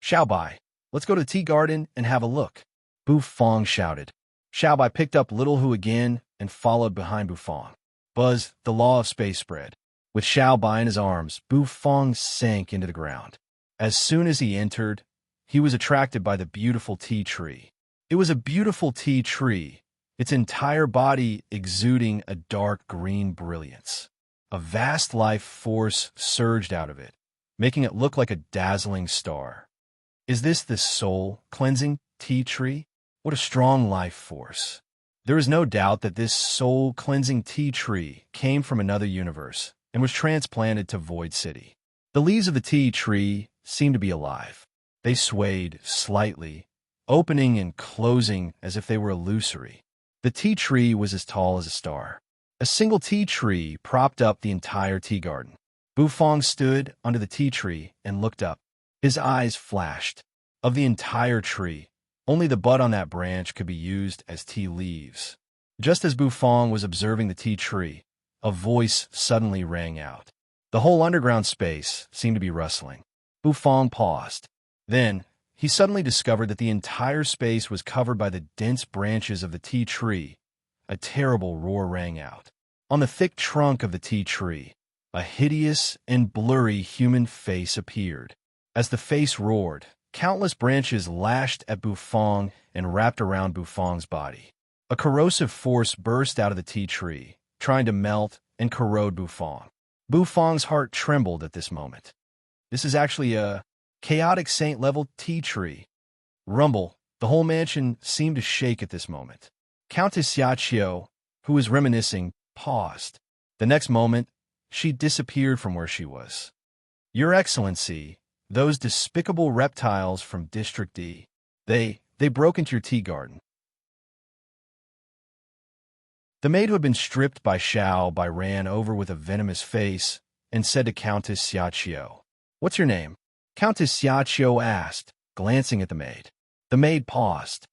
"Xiao Bai, let's go to the tea garden and have a look," Bufong shouted. Xiao Bai picked up Little Hu again and followed behind Bufong. The law of space spread. With Xiao Bai in his arms, Bufong sank into the ground. As soon as he entered, he was attracted by the beautiful tea tree. It was a beautiful tea tree, its entire body exuding a dark green brilliance. A vast life force surged out of it, making it look like a dazzling star. Is this the soul-cleansing tea tree? What a strong life force. There is no doubt that this soul-cleansing tea tree came from another universe and was transplanted to Void City. The leaves of the tea tree seemed to be alive. They swayed slightly, opening and closing as if they were illusory. The tea tree was as tall as a star. A single tea tree propped up the entire tea garden. Bufong stood under the tea tree and looked up. His eyes flashed. Of the entire tree, only the bud on that branch could be used as tea leaves. Just as Bufong was observing the tea tree, a voice suddenly rang out. The whole underground space seemed to be rustling. Bufong paused. Then, he suddenly discovered that the entire space was covered by the dense branches of the tea tree. A terrible roar rang out. On the thick trunk of the tea tree, a hideous and blurry human face appeared. As the face roared, countless branches lashed at Bufong and wrapped around Bufong's body. A corrosive force burst out of the tea tree, trying to melt and corrode Bufong. Bufong's heart trembled at this moment. This is actually a chaotic saint-level tea tree. Rumble, the whole mansion seemed to shake at this moment. Countess Yachio, who was reminiscing, paused. The next moment, she disappeared from where she was. Your Excellency, those despicable reptiles from District D. They broke into your tea garden. The maid who had been stripped by Xiao Bai ran over with a venomous face and said to Countess Xiachio, "What's your name?" Countess Xiachio asked, glancing at the maid. The maid paused.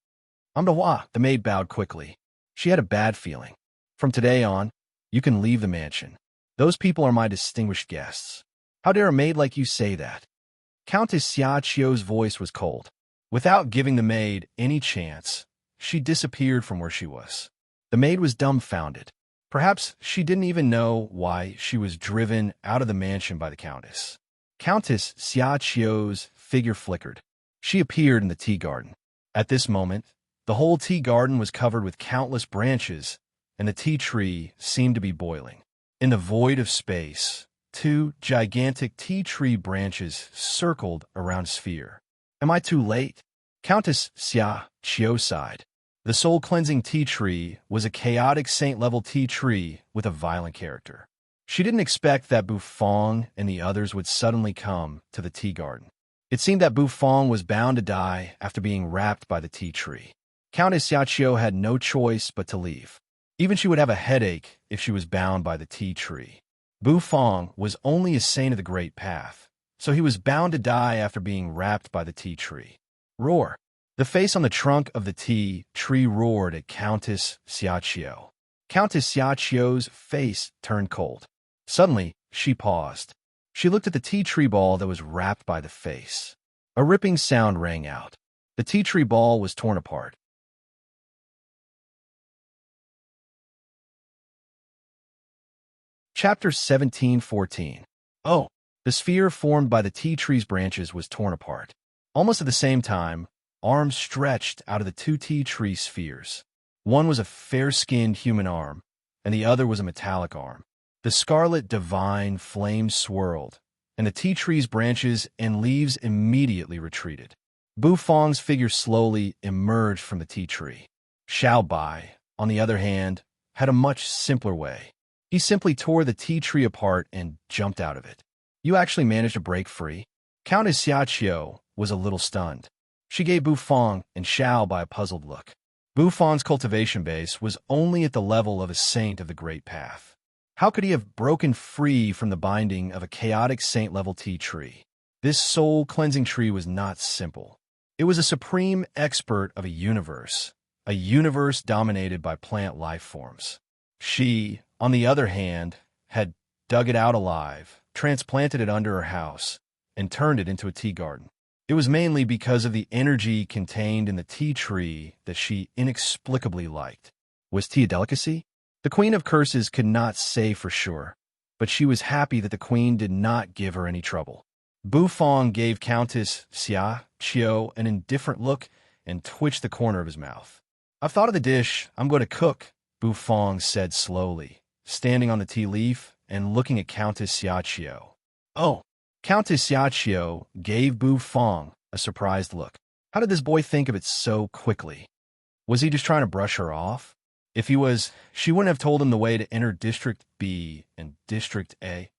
"I'm Dehua." The maid bowed quickly. She had a bad feeling. "From today on, you can leave the mansion. Those people are my distinguished guests." "How dare a maid like you say that?" Countess Xiachio's voice was cold. Without giving the maid any chance, she disappeared from where she was. The maid was dumbfounded. Perhaps she didn't even know why she was driven out of the mansion by the countess. Countess Xiachio's figure flickered. She appeared in the tea garden. At this moment, the whole tea garden was covered with countless branches, and the tea tree seemed to be boiling. In the void of space, two gigantic tea tree branches circled around a sphere. "Am I too late?" Countess Xiachio sighed. The soul-cleansing tea tree was a chaotic saint-level tea tree with a violent character. She didn't expect that Bufong and the others would suddenly come to the tea garden. It seemed that Bufong was bound to die after being wrapped by the tea tree. Countess Xiachio had no choice but to leave. Even she would have a headache if she was bound by the tea tree. Bufong was only a saint of the Great Path, so he was bound to die after being wrapped by the tea tree. Roar! The face on the trunk of the tea tree roared at Countess Xiachio. Countess Xiachio's face turned cold. Suddenly, she paused. She looked at the tea tree ball that was wrapped by the face. A ripping sound rang out. The tea tree ball was torn apart. Chapter 17:14. Oh! The sphere formed by the tea tree's branches was torn apart. Almost at the same time, arms stretched out of the two tea tree spheres. One was a fair-skinned human arm, and the other was a metallic arm. The scarlet divine flame swirled, and the tea tree's branches and leaves immediately retreated. Bufong's figure slowly emerged from the tea tree. Xiao Bai, on the other hand, had a much simpler way. He simply tore the tea tree apart and jumped out of it. "You actually managed to break free?" Countess Xiachio was a little stunned. She gave Bufong and Xiao Bai a puzzled look. Bufong's cultivation base was only at the level of a saint of the Great Path. How could he have broken free from the binding of a chaotic saint-level tea tree? This soul-cleansing tree was not simple. It was a supreme expert of a universe dominated by plant life forms. She, on the other hand, had dug it out alive, transplanted it under her house, and turned it into a tea garden. It was mainly because of the energy contained in the tea tree that she inexplicably liked. Was tea a delicacy? The Queen of Curses could not say for sure, but she was happy that the Queen did not give her any trouble. Bufong gave Countess Xiachio an indifferent look and twitched the corner of his mouth. "I've thought of the dish I'm going to cook," Bufong said slowly, standing on the tea leaf and looking at Countess Xiachio. "Oh!" Countess Xiachio gave Bufong a surprised look. How did this boy think of it so quickly? Was he just trying to brush her off? If he was, she wouldn't have told him the way to enter District B and District A.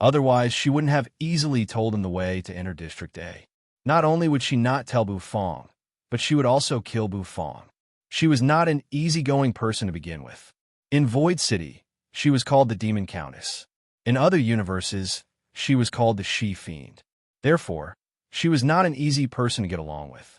Otherwise, she wouldn't have easily told him the way to enter District A. Not only would she not tell Bufong, but she would also kill Bufong. She was not an easygoing person to begin with. In Void City, she was called the Demon Countess. In other universes, she was called the She-Fiend. Therefore, she was not an easy person to get along with.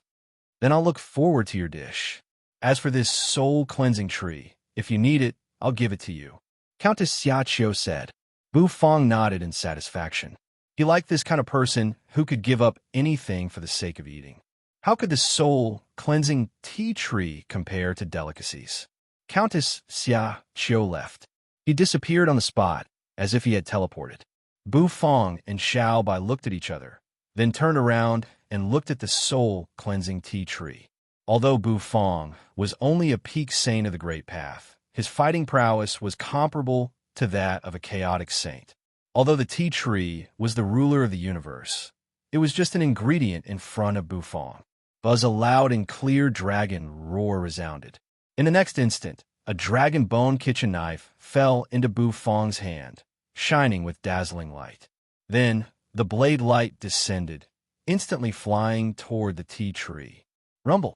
"Then I'll look forward to your dish. As for this soul-cleansing tree, if you need it, I'll give it to you," Countess Xiachio said. Bufong nodded in satisfaction. He liked this kind of person who could give up anything for the sake of eating. How could the soul-cleansing tea tree compare to delicacies? Countess Xiachio left. He disappeared on the spot, as if he had teleported. Bufong and Xiao Bai looked at each other, then turned around and looked at the soul-cleansing tea tree. Although Bufong was only a peak saint of the Great Path, his fighting prowess was comparable to that of a chaotic saint. Although the tea tree was the ruler of the universe, it was just an ingredient in front of Bufong. Buzz, a loud and clear dragon roar resounded. In the next instant, a dragon bone kitchen knife fell into Bufong's hand, shining with dazzling light. Then, the blade light descended, instantly flying toward the tea tree. Rumble!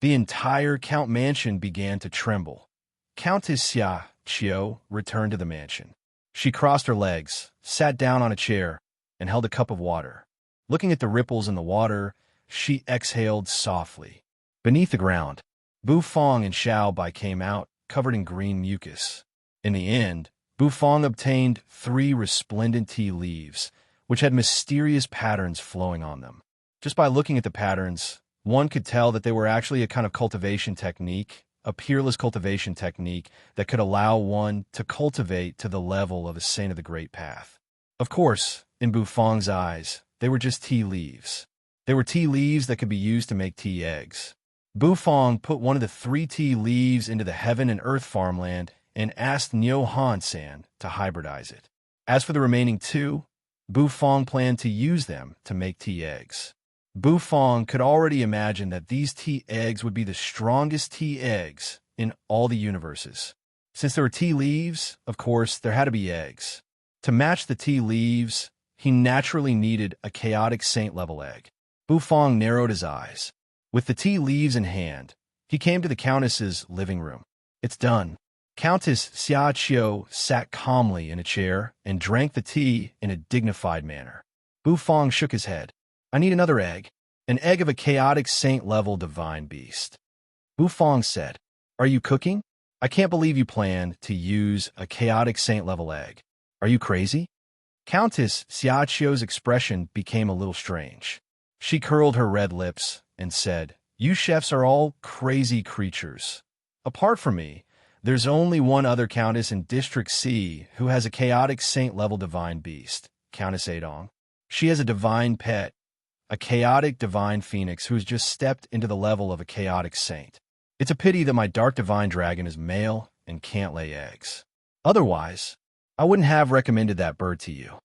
The entire Count mansion began to tremble. Countess Xia Qiu returned to the mansion. She crossed her legs, sat down on a chair, and held a cup of water. Looking at the ripples in the water, she exhaled softly. Beneath the ground, Bufong and Xiao Bai came out, covered in green mucus. In the end, Bufong obtained 3 resplendent tea leaves, which had mysterious patterns flowing on them. Just by looking at the patterns, one could tell that they were actually a kind of cultivation technique, a peerless cultivation technique that could allow one to cultivate to the level of a saint of the great path. Of course, in Bufong's eyes, they were just tea leaves. They were tea leaves that could be used to make tea eggs. Bufong put one of the 3 tea leaves into the heaven and earth farmland and asked Niu Han-san to hybridize it. As for the remaining 2, Bufong planned to use them to make tea eggs. Bufong could already imagine that these tea eggs would be the strongest tea eggs in all the universes. Since there were tea leaves, of course, there had to be eggs. To match the tea leaves, he naturally needed a chaotic saint-level egg. Bufong narrowed his eyes. With the tea leaves in hand, he came to the Countess's living room. It's done. Countess Xia Qiu sat calmly in a chair and drank the tea in a dignified manner. Bufong shook his head. I need another egg, an egg of a chaotic saint-level divine beast. Bufong said, Are you cooking? I can't believe you plan to use a chaotic saint-level egg. Are you crazy? Countess Xia Qiu's expression became a little strange. She curled her red lips and said, You chefs are all crazy creatures. Apart from me, there's only one other countess in District C who has a chaotic saint-level divine beast, Countess Adong. She has a divine pet, a chaotic divine phoenix who has just stepped into the level of a chaotic saint. It's a pity that my dark divine dragon is male and can't lay eggs. Otherwise, I wouldn't have recommended that bird to you.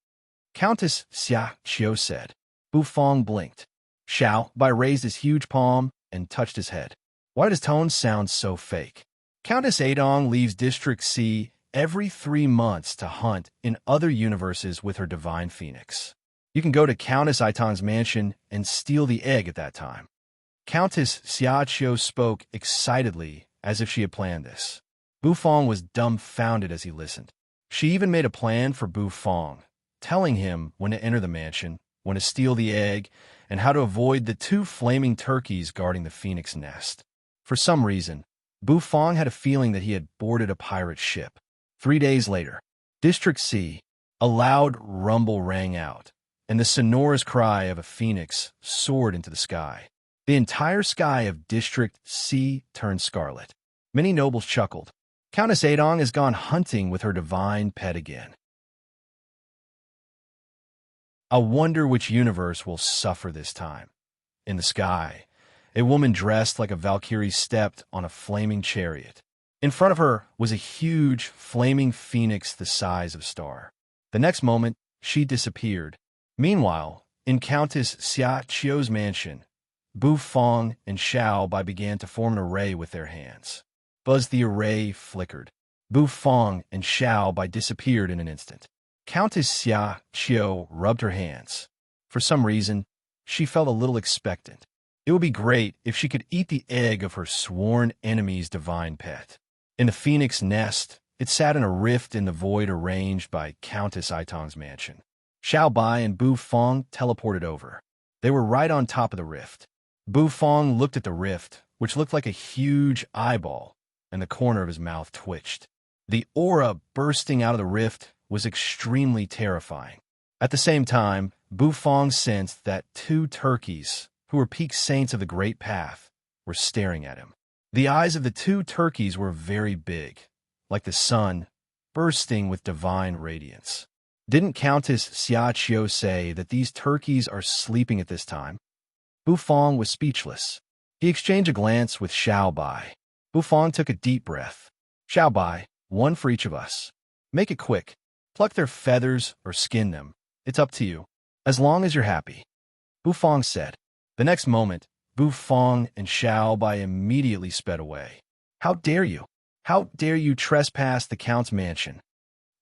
Countess Xia Qiu said. Bufong blinked. Xiao Bai raised his huge palm and touched his head. Why does tone sound so fake? Countess Adong leaves District C every 3 months to hunt in other universes with her divine phoenix. You can go to Countess Aitong's mansion and steal the egg at that time. Countess Xia Qiu spoke excitedly as if she had planned this. Bufong was dumbfounded as he listened. She even made a plan for Bufong, telling him when to enter the mansion, when to steal the egg, and how to avoid the 2 flaming turkeys guarding the phoenix nest. For some reason, Bufong had a feeling that he had boarded a pirate ship. 3 days later, District C, a loud rumble rang out, and the sonorous cry of a phoenix soared into the sky. The entire sky of District C turned scarlet. Many nobles chuckled. Countess Adong has gone hunting with her divine pet again. I wonder which universe will suffer this time. In the sky, a woman dressed like a Valkyrie stepped on a flaming chariot. In front of her was a huge, flaming phoenix the size of a star. The next moment, she disappeared. Meanwhile, in Countess Xia Qiu's mansion, Bufong and Xiao Bai began to form an array with their hands. Buzz, the array flickered. Bufong and Xiao Bai disappeared in an instant. Countess Xia Qiu rubbed her hands. For some reason, she felt a little expectant. It would be great if she could eat the egg of her sworn enemy's divine pet. In the phoenix nest, it sat in a rift in the void arranged by Countess Aitong's mansion. Xiao Bai and Bufong teleported over. They were right on top of the rift. Bufong looked at the rift, which looked like a huge eyeball, and the corner of his mouth twitched. The aura bursting out of the rift was extremely terrifying. At the same time, Bufong sensed that 2 turkeys, who were peak saints of the Great Path, were staring at him. The eyes of the 2 turkeys were very big, like the sun, bursting with divine radiance. Didn't Countess Xia Qiu say that these turkeys are sleeping at this time? Bufong was speechless. He exchanged a glance with Xiao Bai. Bufong took a deep breath. Xiao Bai, one for each of us. Make it quick. Pluck their feathers or skin them. It's up to you. As long as you're happy. Bufang said. The next moment, Bufang and Xiaobai immediately sped away. How dare you? How dare you trespass the Count's mansion?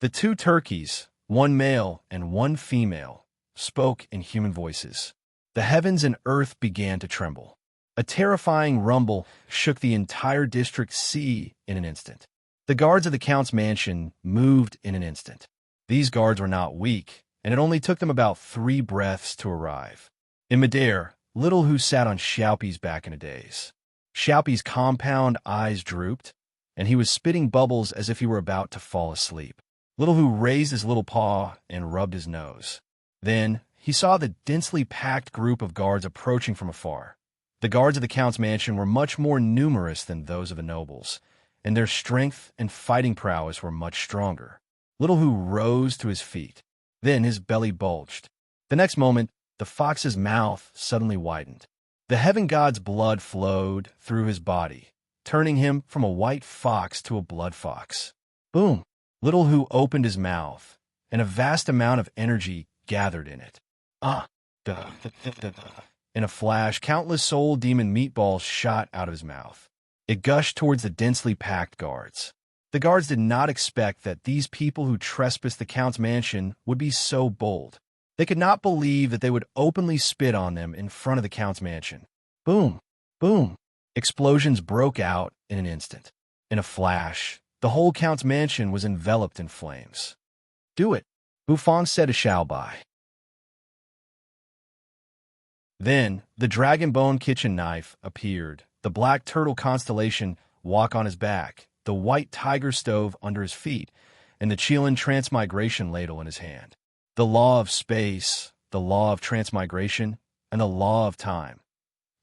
The two turkeys, one male and one female, spoke in human voices. The heavens and earth began to tremble. A terrifying rumble shook the entire district C in an instant. The guards of the Count's mansion moved in an instant. These guards were not weak, and it only took them about 3 breaths to arrive. In midair, Little Hu sat on Xiaopi's back in a daze. Xiaopi's compound eyes drooped, and he was spitting bubbles as if he were about to fall asleep. Little Hu raised his little paw and rubbed his nose. Then he saw the densely packed group of guards approaching from afar. The guards of the Count's mansion were much more numerous than those of the nobles, and their strength and fighting prowess were much stronger. Little Hu rose to his feet. Then his belly bulged. The next moment, the fox's mouth suddenly widened. The heaven god's blood flowed through his body, turning him from a white fox to a blood fox. Boom! Little Hu opened his mouth, and a vast amount of energy gathered in it. In a flash, countless soul demon meatballs shot out of his mouth. It gushed towards the densely packed guards. The guards did not expect that these people who trespassed the Count's mansion would be so bold. They could not believe that they would openly spit on them in front of the Count's mansion. Boom! Boom! Explosions broke out in an instant. In a flash, the whole Count's mansion was enveloped in flames. Do it, Bufang said to Xiaobai. Then, the dragon bone kitchen knife appeared, the black turtle constellation walk on his back, the white tiger stove under his feet, and the Chilan transmigration ladle in his hand. The law of space, the law of transmigration, and the law of time.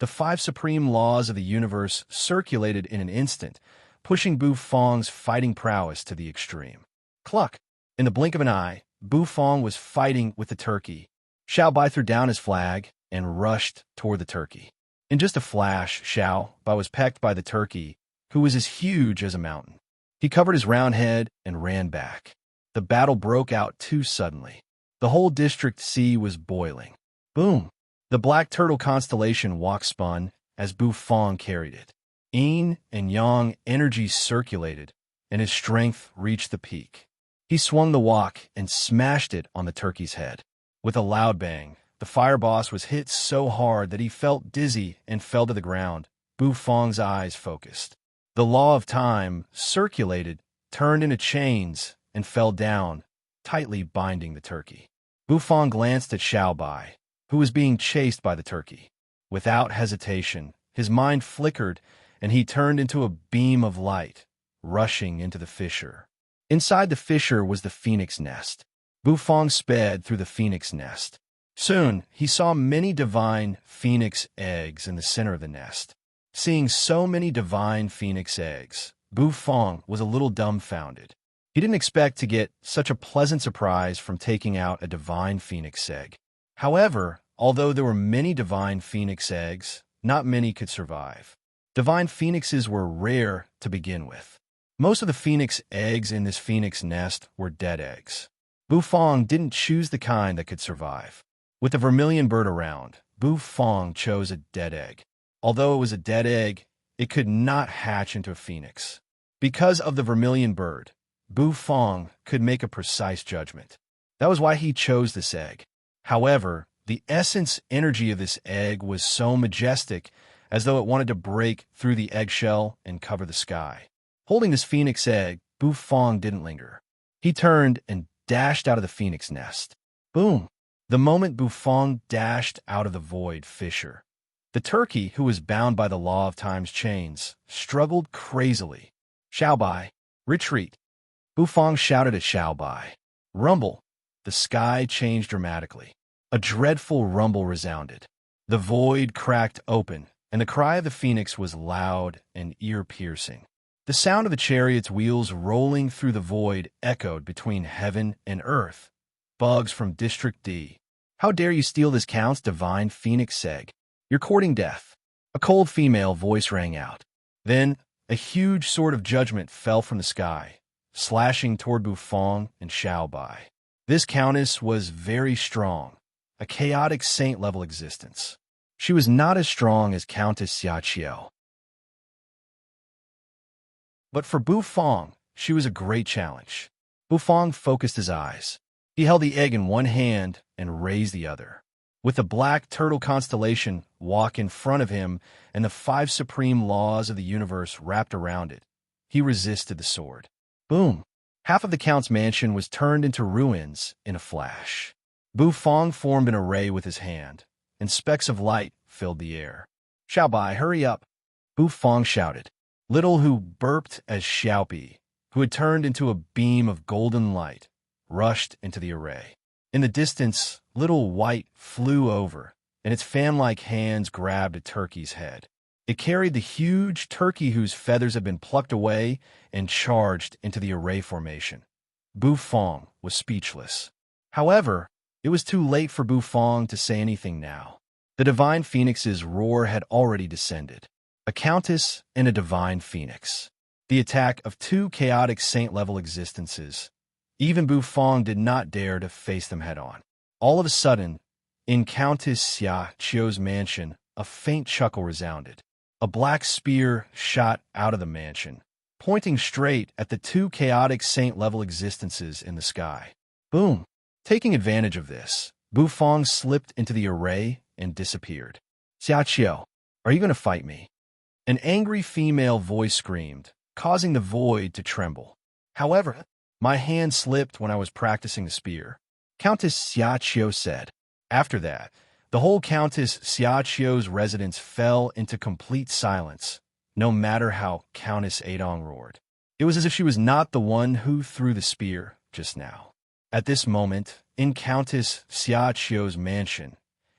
The 5 supreme laws of the universe circulated in an instant, pushing Bufang's fighting prowess to the extreme. Cluck! In the blink of an eye, Bufang was fighting with the turkey. Xiaobai threw down his flag and rushed toward the turkey. In just a flash, Xiaobai was pecked by the turkey, who was as huge as a mountain. He covered his round head and ran back. The battle broke out too suddenly. The whole District C was boiling. Boom! The black turtle constellation walk spun as Bufang carried it. Yin and yang energy circulated, and his strength reached the peak. He swung the wok and smashed it on the turkey's head. With a loud bang, the fire boss was hit so hard that he felt dizzy and fell to the ground. Bufang's eyes focused. The law of time circulated, turned into chains, and fell down, tightly binding the turkey. Bufang glanced at Xiaobai, who was being chased by the turkey. Without hesitation, his mind flickered, and he turned into a beam of light, rushing into the fissure. Inside the fissure was the phoenix nest. Bufang sped through the phoenix nest. Soon, he saw many divine phoenix eggs in the center of the nest. Seeing so many divine phoenix eggs, Bufang was a little dumbfounded. He didn't expect to get such a pleasant surprise from taking out a divine phoenix egg. However, although there were many divine phoenix eggs, not many could survive. Divine phoenixes were rare to begin with. Most of the phoenix eggs in this phoenix nest were dead eggs. Bufang didn't choose the kind that could survive. With the vermilion bird around, Bufang chose a dead egg. Although it was a dead egg, it could not hatch into a phoenix. Because of the vermilion bird, Bufang could make a precise judgment. That was why he chose this egg. However, the essence energy of this egg was so majestic, as though it wanted to break through the eggshell and cover the sky. Holding this phoenix egg, Bufang didn't linger. He turned and dashed out of the phoenix nest. Boom! The moment Bufang dashed out of the void fissure, the turkey, who was bound by the law of time's chains, struggled crazily. Xiaobai, retreat! Bufang shouted at Xiaobai. Rumble! The sky changed dramatically. A dreadful rumble resounded. The void cracked open, and the cry of the phoenix was loud and ear-piercing. The sound of the chariot's wheels rolling through the void echoed between heaven and earth. Bugs from District D. How dare you steal this Count's divine phoenix egg? You're courting death. A cold female voice rang out. Then, a huge sword of judgment fell from the sky, slashing toward Bufong and Xiaobai. This countess was very strong, a chaotic saint-level existence. She was not as strong as Countess Xiaqiao. But for Bufong, she was a great challenge. Bufong focused his eyes. He held the egg in one hand and raised the other. With the black turtle constellation walk in front of him and the 5 supreme laws of the universe wrapped around it, he resisted the sword. Boom! Half of the Count's mansion was turned into ruins in a flash. Bufong formed an array with his hand, and specks of light filled the air. Xiaobai, hurry up! Bufong shouted. Little Hu burped as Xiaopi, who had turned into a beam of golden light, rushed into the array. In the distance, Little White flew over, and its fan-like hands grabbed a turkey's head. It carried the huge turkey whose feathers had been plucked away and charged into the array formation. Bufong was speechless. However, it was too late for Bufong to say anything now. The divine phoenix's roar had already descended. A countess and a divine phoenix. The attack of 2 chaotic saint-level existences. Even Bufong did not dare to face them head-on. All of a sudden, in Countess Xiaqiao's mansion, a faint chuckle resounded. A black spear shot out of the mansion, pointing straight at the 2 chaotic saint-level existences in the sky. Boom! Taking advantage of this, Bufong slipped into the array and disappeared. Xiaqiao, are you going to fight me? An angry female voice screamed, causing the void to tremble. However, my hand slipped when I was practicing the spear, Countess Xiaqiao said. After that, the whole Countess Xiaqiao's residence fell into complete silence, no matter how Countess Adong roared. It was as if she was not the one who threw the spear just now. At this moment, in Countess Xiaqiao's mansion,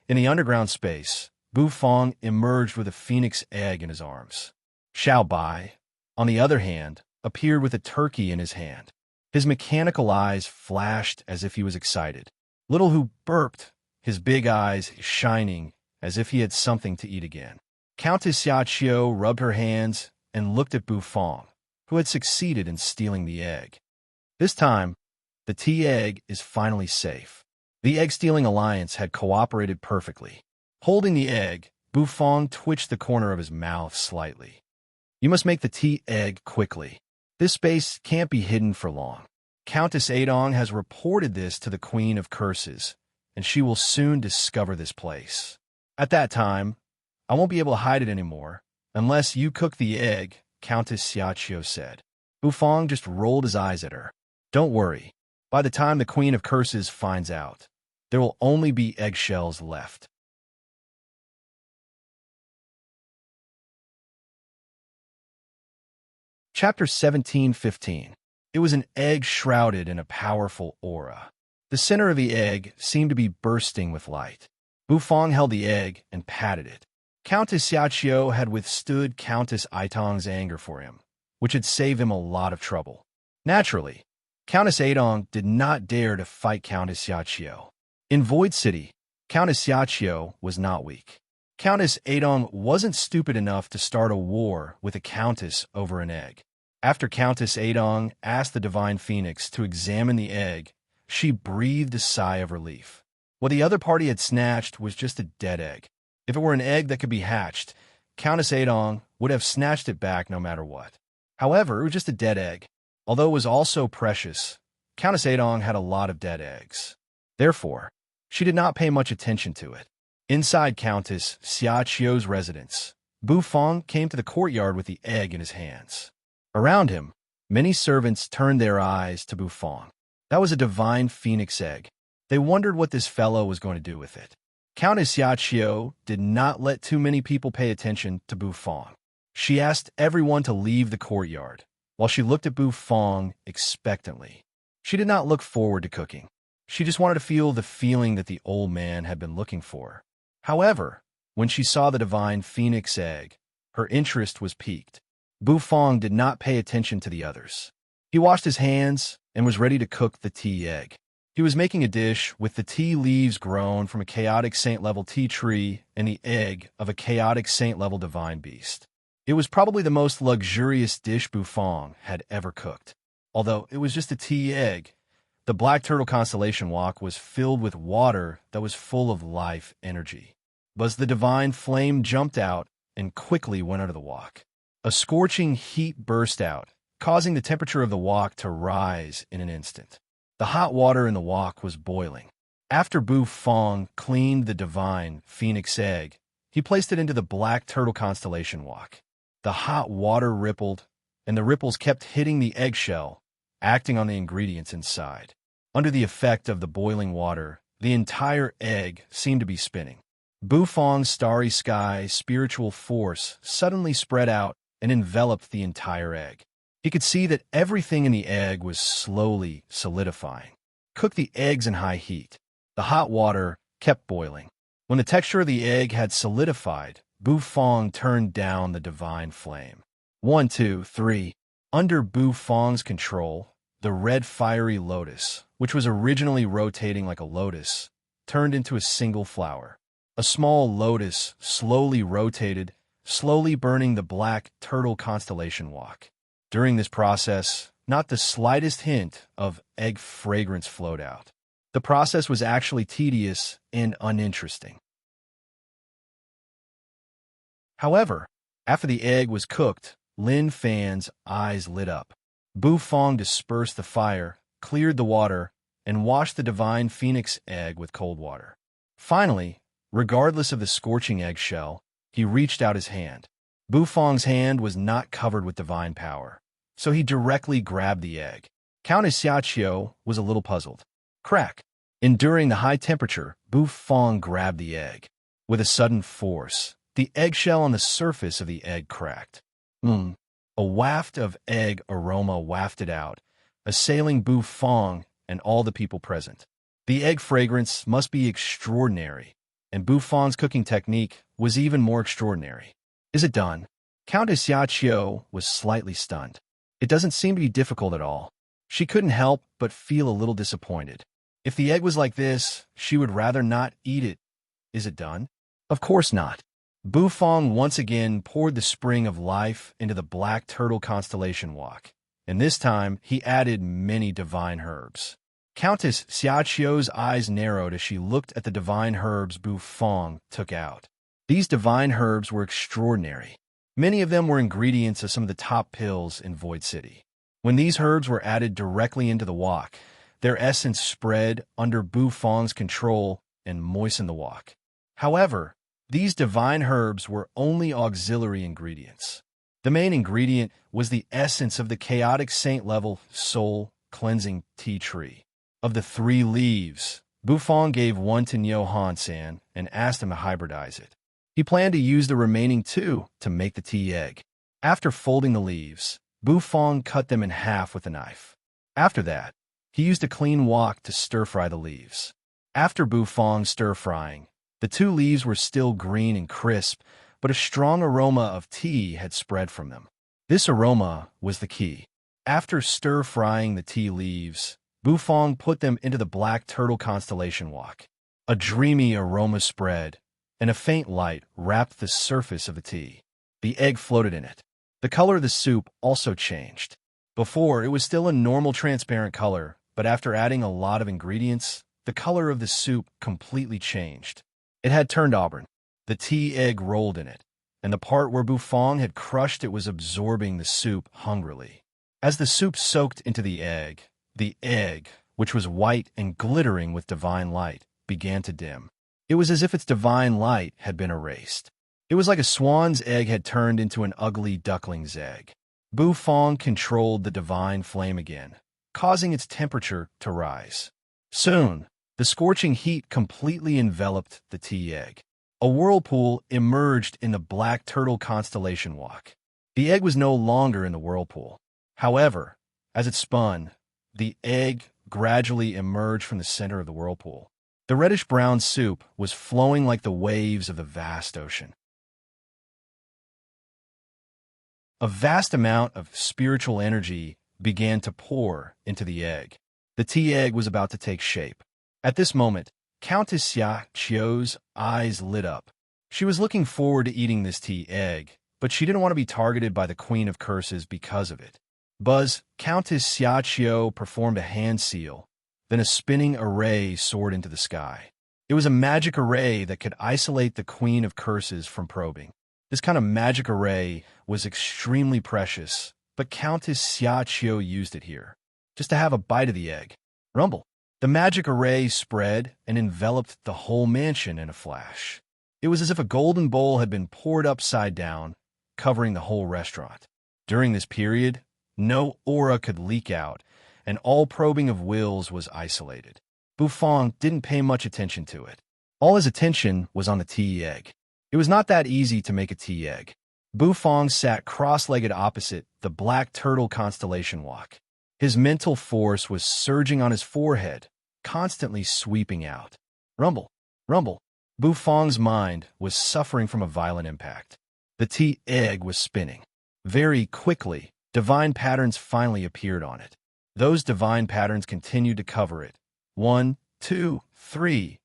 in the underground space, Bufong emerged with a phoenix egg in his arms. Xiaobai, on the other hand, appeared with a turkey in his hand. His mechanical eyes flashed as if he was excited. Little Hu burped, his big eyes shining as if he had something to eat again. Countess Xiaqiao rubbed her hands and looked at Bufong, who had succeeded in stealing the egg. This time, the tea egg is finally safe. The egg-stealing alliance had cooperated perfectly. Holding the egg, Bufong twitched the corner of his mouth slightly. You must make the tea egg quickly. This space can't be hidden for long. Countess Adong has reported this to the Queen of Curses, and she will soon discover this place. At that time, I won't be able to hide it anymore, unless you cook the egg, Countess Xiaqiao said. Bufong just rolled his eyes at her. Don't worry. By the time the Queen of Curses finds out, there will only be eggshells left. Chapter 17:15. It was an egg shrouded in a powerful aura. The center of the egg seemed to be bursting with light. Bufong held the egg and patted it. Countess Xiaqiao had withstood Countess Aitong's anger for him, which had saved him a lot of trouble. Naturally, Countess Adong did not dare to fight Countess Xiaqiao. In Void City, Countess Xiaqiao was not weak. Countess Adong wasn't stupid enough to start a war with a countess over an egg. After Countess Adong asked the Divine Phoenix to examine the egg, she breathed a sigh of relief. What the other party had snatched was just a dead egg. If it were an egg that could be hatched, Countess Adong would have snatched it back no matter what. However, it was just a dead egg. Although it was also precious, Countess Adong had a lot of dead eggs. Therefore, she did not pay much attention to it. Inside Countess Xiaqiao's residence, Bufong came to the courtyard with the egg in his hands. Around him, many servants turned their eyes to Bufong. That was a divine phoenix egg. They wondered what this fellow was going to do with it. Countess Xiaqiao did not let too many people pay attention to Bufong. She asked everyone to leave the courtyard, while she looked at Bufong expectantly. She did not look forward to cooking. She just wanted to feel the feeling that the old man had been looking for. However, when she saw the divine phoenix egg, her interest was piqued. Bufong did not pay attention to the others. He washed his hands and was ready to cook the tea egg. He was making a dish with the tea leaves grown from a chaotic saint-level tea tree and the egg of a chaotic saint-level divine beast. It was probably the most luxurious dish Bufong had ever cooked. Although it was just a tea egg, the Black Turtle Constellation Walk was filled with water that was full of life energy. But the divine flame jumped out and quickly went under the walk. A scorching heat burst out, causing the temperature of the walk to rise in an instant. The hot water in the walk was boiling. After Bu Fong cleaned the divine phoenix egg, he placed it into the Black Turtle Constellation Walk. The hot water rippled, and the ripples kept hitting the eggshell, acting on the ingredients inside. Under the effect of the boiling water, the entire egg seemed to be spinning. Bu Fong's starry sky spiritual force suddenly spread out and enveloped the entire egg. He could see that everything in the egg was slowly solidifying. Cook the eggs in high heat. The hot water kept boiling. When the texture of the egg had solidified, Bu Fong turned down the divine flame. 1, 2, 3. Under Bu Fong's control, the red fiery lotus, which was originally rotating like a lotus, turned into a single flower. A small lotus slowly rotated, slowly burning the Black Turtle Constellation Walk. During this process, not the slightest hint of egg fragrance flowed out. The process was actually tedious and uninteresting. However, after the egg was cooked, Lin Fan's eyes lit up. Bu Fong dispersed the fire, cleared the water, and washed the divine phoenix egg with cold water. Finally, regardless of the scorching eggshell, he reached out his hand. Bu Fong's hand was not covered with divine power, so he directly grabbed the egg. Countess Xiaqiu was a little puzzled. Crack! Enduring the high temperature, Bu Fong grabbed the egg. With a sudden force, the eggshell on the surface of the egg cracked. A waft of egg aroma wafted out, assailing Bu Fong and all the people present. The egg fragrance must be extraordinary, and Bu Fong's cooking technique was even more extraordinary. Is it done? Countess Xiaqiu was slightly stunned. It doesn't seem to be difficult at all. She couldn't help but feel a little disappointed. If the egg was like this, she would rather not eat it. Is it done? Of course not. Bu Fong once again poured the spring of life into the Black Turtle Constellation Walk, and this time he added many divine herbs. Countess Xiaqiu's eyes narrowed as she looked at the divine herbs Bu Fong took out. These divine herbs were extraordinary. Many of them were ingredients of some of the top pills in Void City. When these herbs were added directly into the wok, their essence spread under Bu Fong's control and moistened the wok. However, these divine herbs were only auxiliary ingredients. The main ingredient was the essence of the chaotic saint-level soul-cleansing tea tree. Of the 3 leaves, Bu Fong gave one to Niu Han-san and asked him to hybridize it. He planned to use the remaining 2 to make the tea egg. After folding the leaves, Bu Fong cut them in half with a knife. After that, he used a clean wok to stir-fry the leaves. After Bu Fong stir-frying, the 2 leaves were still green and crisp, but a strong aroma of tea had spread from them. This aroma was the key. After stir-frying the tea leaves, Bu Fong put them into the Black Turtle Constellation Wok. A dreamy aroma spread, and a faint light wrapped the surface of the tea. The egg floated in it. The color of the soup also changed. Before, it was still a normal transparent color, but after adding a lot of ingredients, the color of the soup completely changed. It had turned auburn. The tea egg rolled in it, and the part where Bu Fong had crushed it was absorbing the soup hungrily. As the soup soaked into the egg, which was white and glittering with divine light, began to dim. It was as if its divine light had been erased. It was like a swan's egg had turned into an ugly duckling's egg. Bu Fong controlled the divine flame again, causing its temperature to rise. Soon, the scorching heat completely enveloped the tea egg. A whirlpool emerged in the Black Turtle Constellation Wok. The egg was no longer in the whirlpool. However, as it spun, the egg gradually emerged from the center of the whirlpool. The reddish-brown soup was flowing like the waves of the vast ocean. A vast amount of spiritual energy began to pour into the egg. The tea egg was about to take shape. At this moment, Countess Xiaqiu's eyes lit up. She was looking forward to eating this tea egg, but she didn't want to be targeted by the Queen of Curses because of it. Buzz, Countess Xiaqiu performed a hand seal, then a spinning array soared into the sky. It was a magic array that could isolate the Queen of Curses from probing. This kind of magic array was extremely precious, but Countess Xiaqiu used it here, just to have a bite of the egg. Rumble. The magic array spread and enveloped the whole mansion in a flash. It was as if a golden bowl had been poured upside down, covering the whole restaurant. During this period, no aura could leak out, and all probing of wills was isolated. Bufong didn't pay much attention to it. All his attention was on the tea egg. It was not that easy to make a tea egg. Bufong sat cross-legged opposite the black turtle constellation walk. His mental force was surging on his forehead, constantly sweeping out. Rumble, rumble. Bufong's mind was suffering from a violent impact. The tea egg was spinning. Very quickly, divine patterns finally appeared on it. Those divine patterns continued to cover it. 1, 2, 3.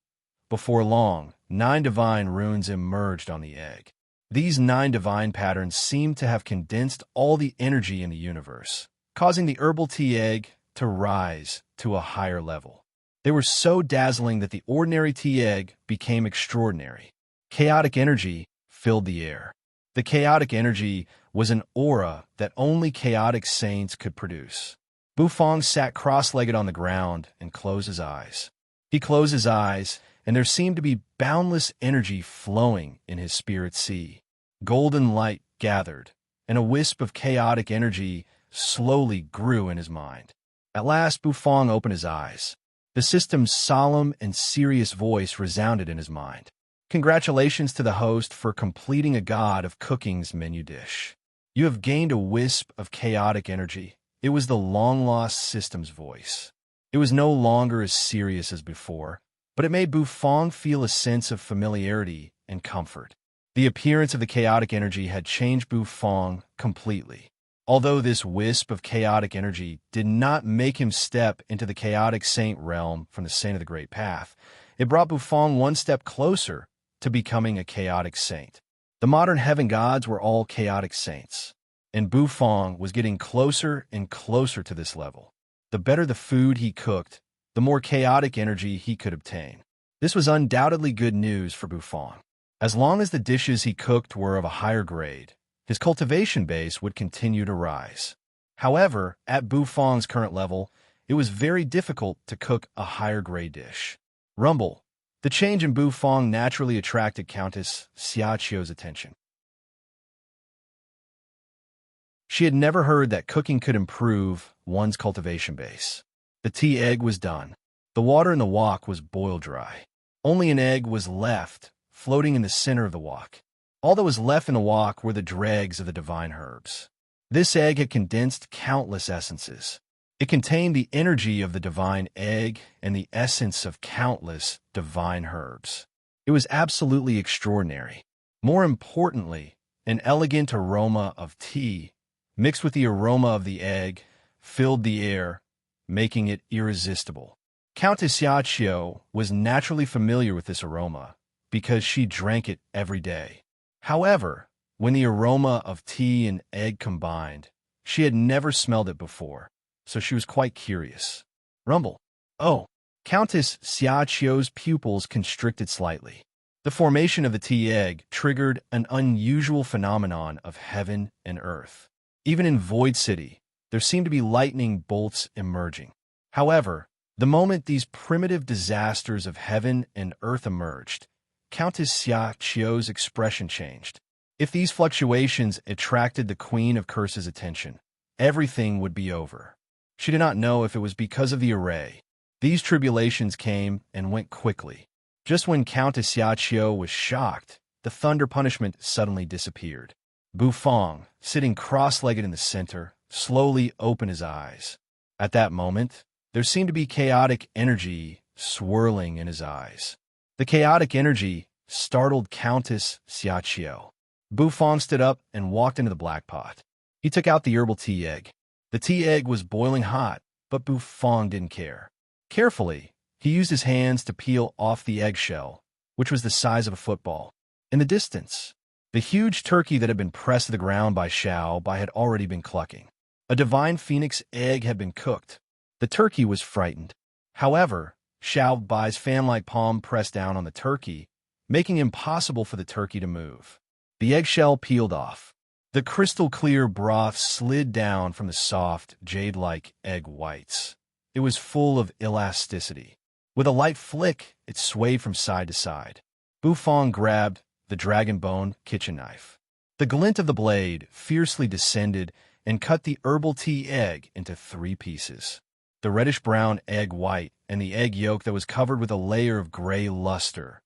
Before long, 9 divine runes emerged on the egg. These 9 divine patterns seemed to have condensed all the energy in the universe, causing the herbal tea egg to rise to a higher level. They were so dazzling that the ordinary tea egg became extraordinary. Chaotic energy filled the air. The chaotic energy was an aura that only chaotic saints could produce. Bufong sat cross-legged on the ground and closed his eyes. He closed his eyes, and there seemed to be boundless energy flowing in his spirit sea. Golden light gathered, and a wisp of chaotic energy slowly grew in his mind. At last, Bufong opened his eyes. The system's solemn and serious voice resounded in his mind. Congratulations to the host for completing a God of Cooking's menu dish. You have gained a wisp of chaotic energy. It was the long-lost system's voice. It was no longer as serious as before, but it made Bufong feel a sense of familiarity and comfort. The appearance of the chaotic energy had changed Bufong completely. Although this wisp of chaotic energy did not make him step into the chaotic saint realm from the Saint of the Great Path, it brought Bufong one step closer to becoming a chaotic saint. The modern heaven gods were all chaotic saints, and Bufong was getting closer and closer to this level. The better the food he cooked, the more chaotic energy he could obtain. This was undoubtedly good news for Bufong. As long as the dishes he cooked were of a higher grade, his cultivation base would continue to rise. However, at Bufong's current level, it was very difficult to cook a higher grade dish. Rumble. The change in Bufong naturally attracted Countess Xiaqiu's attention. She had never heard that cooking could improve one's cultivation base. The tea egg was done. The water in the wok was boiled dry. Only an egg was left, floating in the center of the wok. All that was left in the wok were the dregs of the divine herbs. This egg had condensed countless essences. It contained the energy of the divine egg and the essence of countless divine herbs. It was absolutely extraordinary. More importantly, an elegant aroma of tea, mixed with the aroma of the egg, filled the air, making it irresistible. Countess Xiaqiu was naturally familiar with this aroma because she drank it every day. However, when the aroma of tea and egg combined, she had never smelled it before, so she was quite curious. Rumble. Oh, Countess Xiaqiu's pupils constricted slightly. The formation of the tea egg triggered an unusual phenomenon of heaven and earth. Even in Void City, there seemed to be lightning bolts emerging. However, the moment these primitive disasters of heaven and earth emerged, Countess Xiaqiu's expression changed. If these fluctuations attracted the Queen of Curses' attention, everything would be over. She did not know if it was because of the array. These tribulations came and went quickly. Just when Countess Xiaqiu was shocked, the thunder punishment suddenly disappeared. Bufong, sitting cross-legged in the center, slowly opened his eyes. At that moment, there seemed to be chaotic energy swirling in his eyes. The chaotic energy startled Countess Xiaqiu. Bufong stood up and walked into the black pot. He took out the herbal tea egg. The tea egg was boiling hot, but Bufong didn't care. Carefully, he used his hands to peel off the eggshell, which was the size of a football. In the distance, the huge turkey that had been pressed to the ground by Xiao Bai had already been clucking. A divine phoenix egg had been cooked. The turkey was frightened. However, Xiao Bai's fan-like palm pressed down on the turkey, making it impossible for the turkey to move. The eggshell peeled off. The crystal-clear broth slid down from the soft, jade-like egg whites. It was full of elasticity. With a light flick, it swayed from side to side. Bufang grabbed the dragon bone kitchen knife. The glint of the blade fiercely descended and cut the herbal tea egg into 3 pieces. The reddish-brown egg white and the egg yolk that was covered with a layer of gray luster.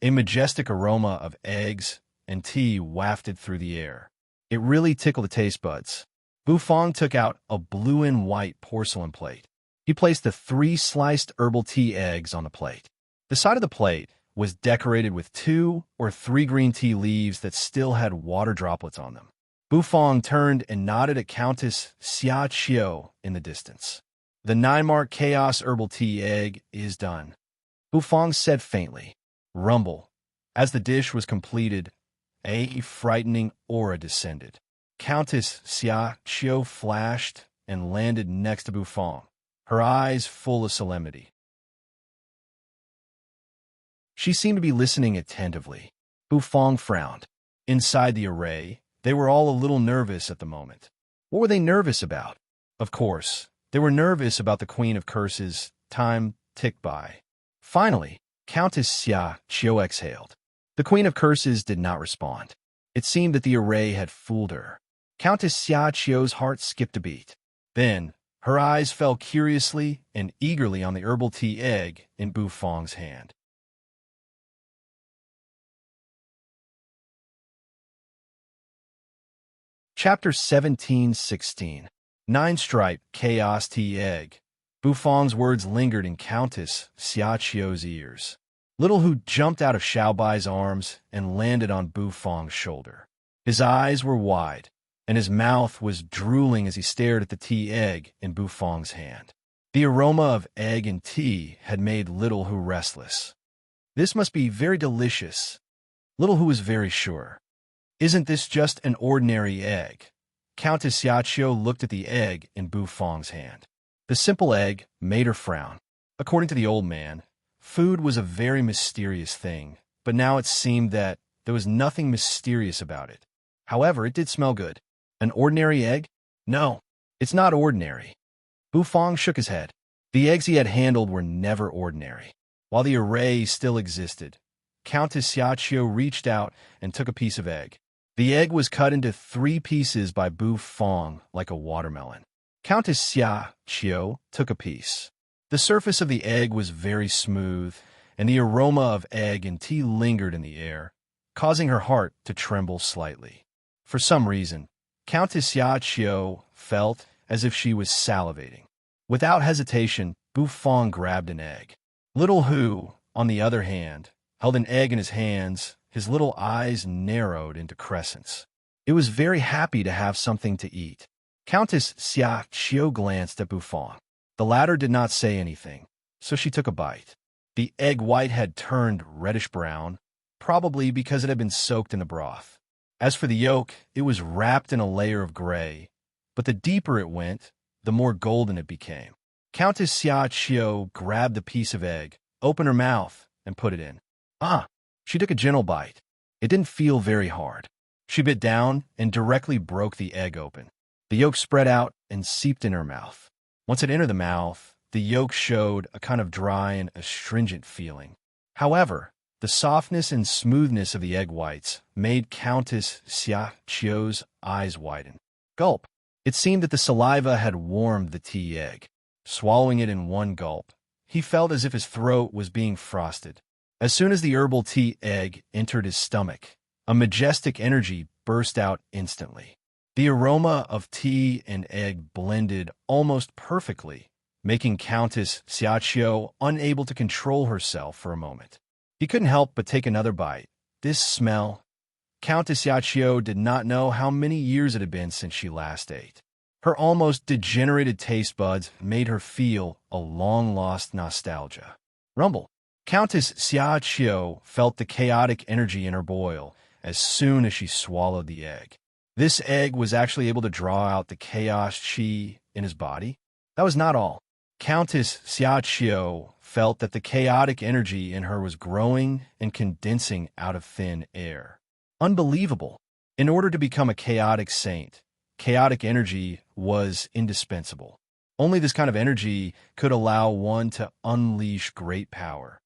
A majestic aroma of eggs and tea wafted through the air. It really tickled the taste buds. Bufang took out a blue and white porcelain plate. He placed the 3 sliced herbal tea eggs on the plate. The side of the plate was decorated with 2 or 3 green tea leaves that still had water droplets on them. Bufang turned and nodded at Countess Xia Qiu in the distance. The 9-mark chaos herbal tea egg is done. Bufang said faintly. Rumble. As the dish was completed, a frightening aura descended. Countess Xia Qiu flashed and landed next to Bufang, her eyes full of solemnity. She seemed to be listening attentively. Bufang frowned. Inside the array, they were all a little nervous at the moment. What were they nervous about? Of course, they were nervous about the Queen of Curses. Time ticked by. Finally, Countess Xia Qiu exhaled. The Queen of Curses did not respond. It seemed that the array had fooled her. Countess Xia Qiu's heart skipped a beat. Then, her eyes fell curiously and eagerly on the herbal tea egg in Bufang's hand. Chapter 17:16. 9-striped chaos tea egg. Bufang's words lingered in Countess Xia Qiu's ears. Little Hu jumped out of Xiao Bai's arms and landed on Bufang's shoulder. His eyes were wide, and his mouth was drooling as he stared at the tea egg in Bufang's hand. The aroma of egg and tea had made Little Hu restless. This must be very delicious. Little Hu was very sure. Isn't this just an ordinary egg? Countess Xia Qiu looked at the egg in Bufang's hand. The simple egg made her frown. According to the old man, food was a very mysterious thing, but now it seemed that there was nothing mysterious about it. However, it did smell good. An ordinary egg? No, it's not ordinary. Bufang shook his head. The eggs he had handled were never ordinary. While the array still existed, Countess Xia Qiu reached out and took a piece of egg. The egg was cut into 3 pieces by Bufang like a watermelon. Countess Xia Qiu took a piece. The surface of the egg was very smooth, and the aroma of egg and tea lingered in the air, causing her heart to tremble slightly. For some reason, Countess Xia Qiu felt as if she was salivating. Without hesitation, Bufang grabbed an egg. Little Hu, on the other hand, held an egg in his hands, his little eyes narrowed into crescents. It was very happy to have something to eat. Countess Xia Qiu glanced at Bufang. The latter did not say anything, so she took a bite. The egg white had turned reddish-brown, probably because it had been soaked in the broth. As for the yolk, it was wrapped in a layer of gray, but the deeper it went, the more golden it became. Countess Xia Qiu grabbed the piece of egg, opened her mouth, and put it in. She took a gentle bite. It didn't feel very hard. She bit down and directly broke the egg open. The yolk spread out and seeped in her mouth. Once it entered the mouth, the yolk showed a kind of dry and astringent feeling. However, the softness and smoothness of the egg whites made Countess Xia Qiu's eyes widen. Gulp. It seemed that the saliva had warmed the tea egg. Swallowing it in one gulp, he felt as if his throat was being frosted. As soon as the herbal tea egg entered his stomach, a majestic energy burst out instantly. The aroma of tea and egg blended almost perfectly, making Countess Xia Qiu unable to control herself for a moment. He couldn't help but take another bite. This smell. Countess Xia Qiu did not know how many years it had been since she last ate. Her almost degenerated taste buds made her feel a long-lost nostalgia. Rumble. Countess Xia Qiu felt the chaotic energy in her boil as soon as she swallowed the egg. This egg was actually able to draw out the chaos chi in his body. That was not all. Countess Xiaoqiu felt that the chaotic energy in her was growing and condensing out of thin air. Unbelievable. In order to become a chaotic saint, chaotic energy was indispensable. Only this kind of energy could allow one to unleash great power.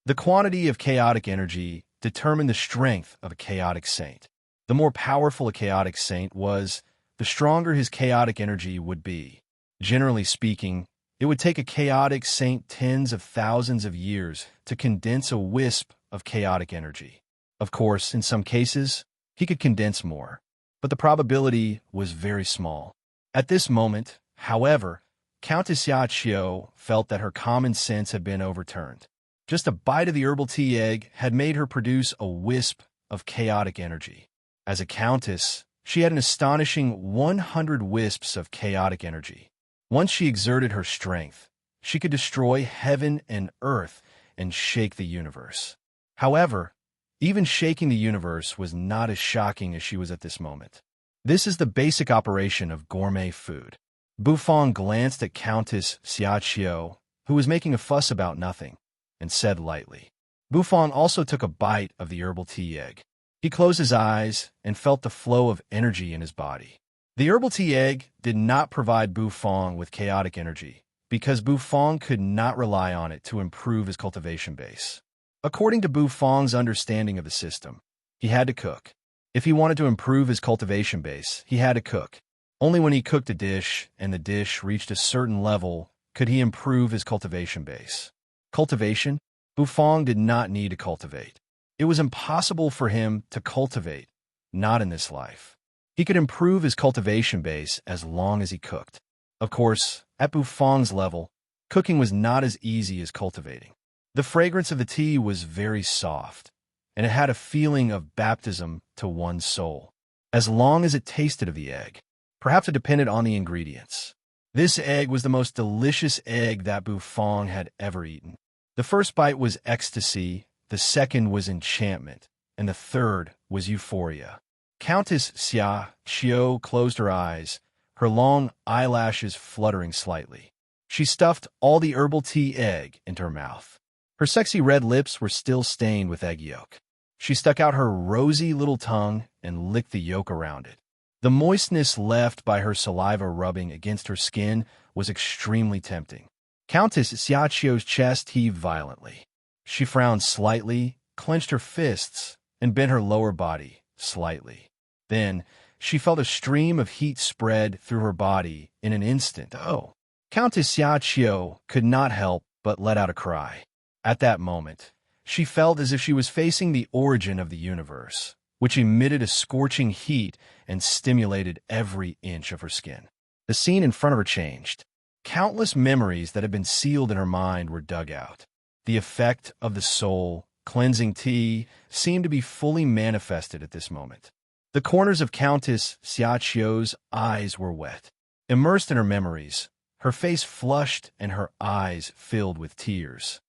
The quantity of chaotic energy determined the strength of a chaotic saint. The more powerful a chaotic saint was, the stronger his chaotic energy would be. Generally speaking, it would take a chaotic saint tens of thousands of years to condense a wisp of chaotic energy. Of course, in some cases, he could condense more, but the probability was very small. At this moment, however, Countess Xiaoqiu felt that her common sense had been overturned. Just a bite of the herbal tea egg had made her produce a wisp of chaotic energy. As a countess, she had an astonishing 100 wisps of chaotic energy. Once she exerted her strength, she could destroy heaven and earth and shake the universe. However, even shaking the universe was not as shocking as she was at this moment. This is the basic operation of gourmet food. Bufang glanced at Countess Xiaoqiu, who was making a fuss about nothing, and said lightly. Bufang also took a bite of the herbal tea egg. He closed his eyes and felt the flow of energy in his body. The herbal tea egg did not provide Bufang with chaotic energy, because Bufang could not rely on it to improve his cultivation base. According to Bufang's understanding of the system, he had to cook. If he wanted to improve his cultivation base, he had to cook. Only when he cooked a dish and the dish reached a certain level could he improve his cultivation base. Cultivation? Bufang did not need to cultivate. It was impossible for him to cultivate, not in this life. He could improve his cultivation base as long as he cooked. Of course, at Bufang's level, cooking was not as easy as cultivating. The fragrance of the tea was very soft, and it had a feeling of baptism to one's soul, as long as it tasted of the egg. Perhaps it depended on the ingredients. This egg was the most delicious egg that Bufang had ever eaten. The first bite was ecstasy, the second was enchantment, and the third was euphoria. Countess Xiaoqiu closed her eyes, her long eyelashes fluttering slightly. She stuffed all the herbal tea egg into her mouth. Her sexy red lips were still stained with egg yolk. She stuck out her rosy little tongue and licked the yolk around it. The moistness left by her saliva rubbing against her skin was extremely tempting. Countess Xiaoqiu's chest heaved violently. She frowned slightly, clenched her fists, and bent her lower body slightly. Then, she felt a stream of heat spread through her body in an instant. Oh! Countess Xiaoqiu could not help but let out a cry. At that moment, she felt as if she was facing the origin of the universe, which emitted a scorching heat and stimulated every inch of her skin. The scene in front of her changed. Countless memories that had been sealed in her mind were dug out. The effect of the soul, cleansing tea, seemed to be fully manifested at this moment. The corners of Countess Xiaoqiu's eyes were wet. Immersed in her memories, her face flushed and her eyes filled with tears.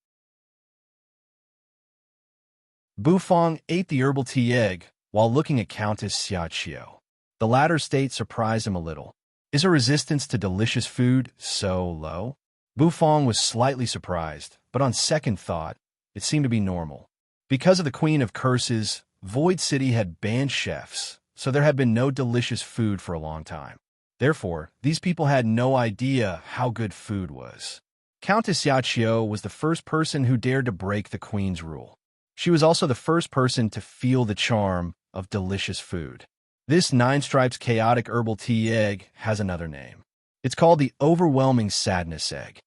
Bufang ate the herbal tea egg while looking at Countess Xiaoqiu. The latter state surprised him a little. Is her resistance to delicious food so low? Bufang was slightly surprised, but on second thought, it seemed to be normal. Because of the Queen of Curses, Void City had banned chefs, so there had been no delicious food for a long time. Therefore, these people had no idea how good food was. Countess Xiaoqiu was the first person who dared to break the Queen's rule. She was also the first person to feel the charm of delicious food. This 9 stripes chaotic herbal tea egg has another name. It's called the overwhelming sadness egg.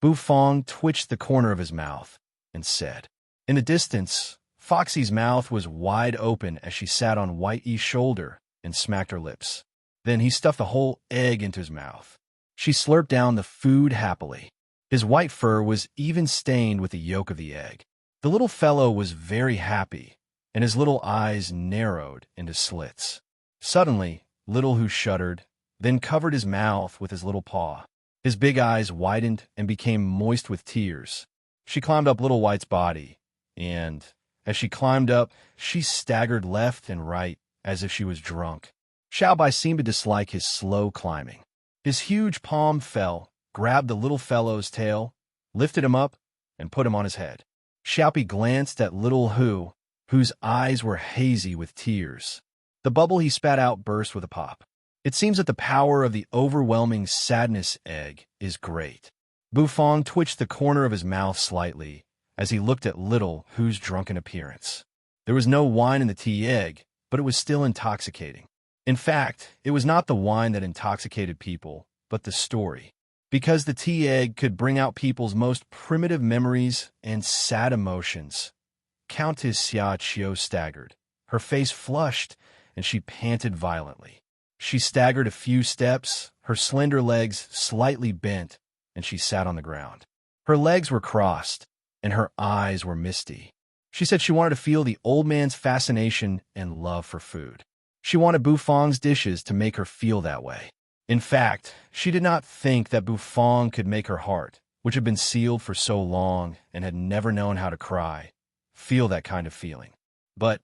Bufang twitched the corner of his mouth and said. In the distance, Foxy's mouth was wide open as she sat on White E's shoulder and smacked her lips. Then he stuffed the whole egg into his mouth. She slurped down the food happily. His white fur was even stained with the yolk of the egg. The little fellow was very happy, and his little eyes narrowed into slits. Suddenly, Little Who shuddered, then covered his mouth with his little paw. His big eyes widened and became moist with tears. She climbed up Little White's body, and, As she climbed up, she staggered left and right as if she was drunk. Xiaobai seemed to dislike his slow climbing. His huge palm fell, grabbed the little fellow's tail, lifted him up, and put him on his head. Xiaobai glanced at little Hu, whose eyes were hazy with tears. The bubble he spat out burst with a pop. It seems that the power of the overwhelming sadness egg is great. Bufang twitched the corner of his mouth slightly as he looked at little Hu's drunken appearance. There was no wine in the tea egg, but it was still intoxicating. In fact, it was not the wine that intoxicated people, but the story. Because the tea egg could bring out people's most primitive memories and sad emotions. Countess Xia Qiu staggered. Her face flushed, and she panted violently. She staggered a few steps, her slender legs slightly bent, and she sat on the ground. Her legs were crossed, and her eyes were misty. She said she wanted to feel the old man's fascination and love for food. She wanted Bufang's dishes to make her feel that way. In fact, she did not think that Bufang could make her heart, which had been sealed for so long and had never known how to cry, feel that kind of feeling. But,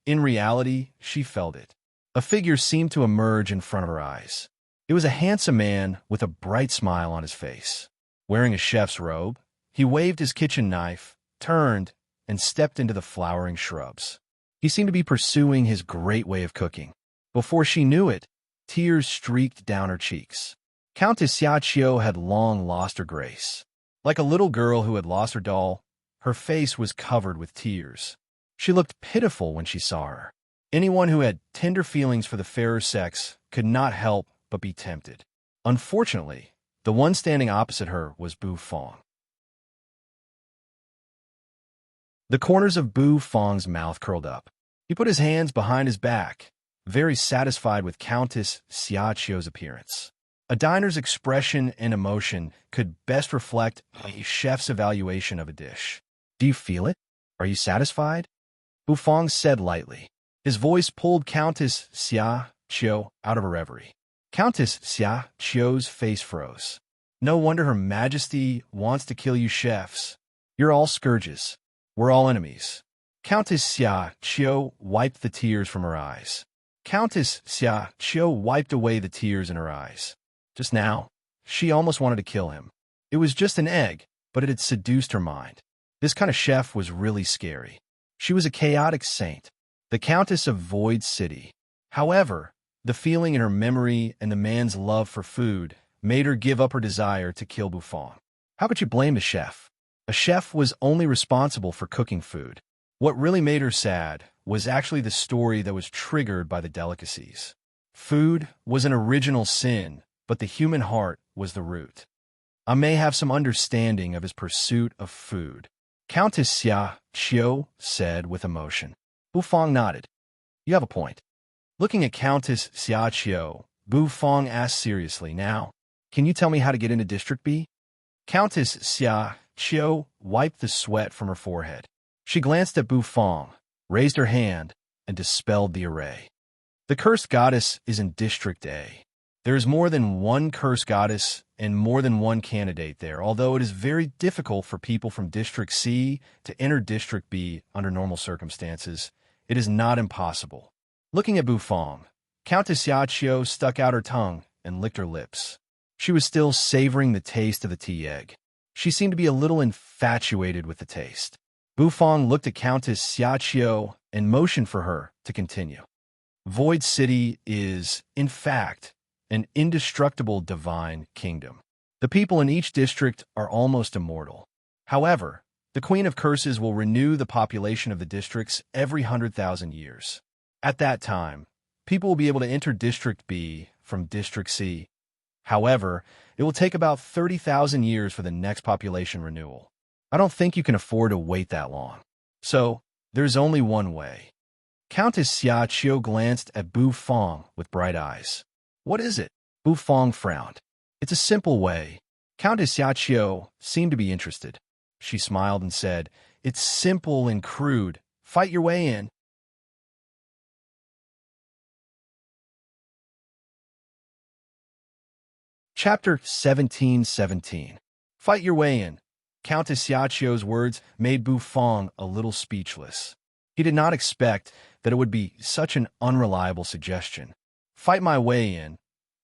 in reality, she felt it. A figure seemed to emerge in front of her eyes. It was a handsome man with a bright smile on his face. Wearing a chef's robe, he waved his kitchen knife, turned, and stepped into the flowering shrubs. He seemed to be pursuing his great way of cooking. Before she knew it, tears streaked down her cheeks. Countess Xia Qiu had long lost her grace. Like a little girl who had lost her doll, her face was covered with tears. She looked pitiful when she saw her. Anyone who had tender feelings for the fairer sex could not help but be tempted. Unfortunately, the one standing opposite her was Bufang. The corners of Bufang's mouth curled up. He put his hands behind his back, very satisfied with Countess Xia Qiu's appearance. A diner's expression and emotion could best reflect a chef's evaluation of a dish. Do you feel it? Are you satisfied? Bufang said lightly. His voice pulled Countess Xia Qiu out of her reverie. Countess Xia Qiu's face froze. No wonder Her Majesty wants to kill you chefs. You're all scourges. We're all enemies. Countess Xia Qiu wiped the tears from her eyes. Countess Xia Qiu wiped away the tears in her eyes. Just now, she almost wanted to kill him. It was just an egg, but it had seduced her mind. This kind of chef was really scary. She was a chaotic saint, the Countess of Void City. However, the feeling in her memory and the man's love for food made her give up her desire to kill Bufang. How could you blame the chef? A chef was only responsible for cooking food. What really made her sad was actually the story that was triggered by the delicacies. Food was an original sin, but the human heart was the root. I may have some understanding of his pursuit of food, Countess Xia Qiu said with emotion. Bufang nodded. You have a point. Looking at Countess Xia Qiu, Bufang asked seriously, now, can you tell me how to get into District B? Countess Xia Qiu wiped the sweat from her forehead. She glanced at Bufang, raised her hand, and dispelled the array. The cursed goddess is in District A. There is more than one cursed goddess and more than one candidate there, although it is very difficult for people from District C to enter District B under normal circumstances. It is not impossible. Looking at Bufang, Countess Xia Qiu stuck out her tongue and licked her lips. She was still savoring the taste of the tea egg. She seemed to be a little infatuated with the taste. Bufang looked at Countess Xia Qiu and motioned for her to continue. Void City is, in fact, an indestructible divine kingdom. The people in each district are almost immortal. However, the Queen of Curses will renew the population of the districts every 100,000 years. At that time, people will be able to enter District B from District C. However, it will take about 30,000 years for the next population renewal. I don't think you can afford to wait that long. So, there's only one way. Countess Xia Qiu glanced at Bufang with bright eyes. What is it? Bufang frowned. It's a simple way. Countess Xia Qiu seemed to be interested. She smiled and said, it's simple and crude. Fight your way in. Chapter 1717. Fight your way in. Countess Xia Qiu's words made Bufang a little speechless. He did not expect that it would be such an unreliable suggestion. Fight my way in.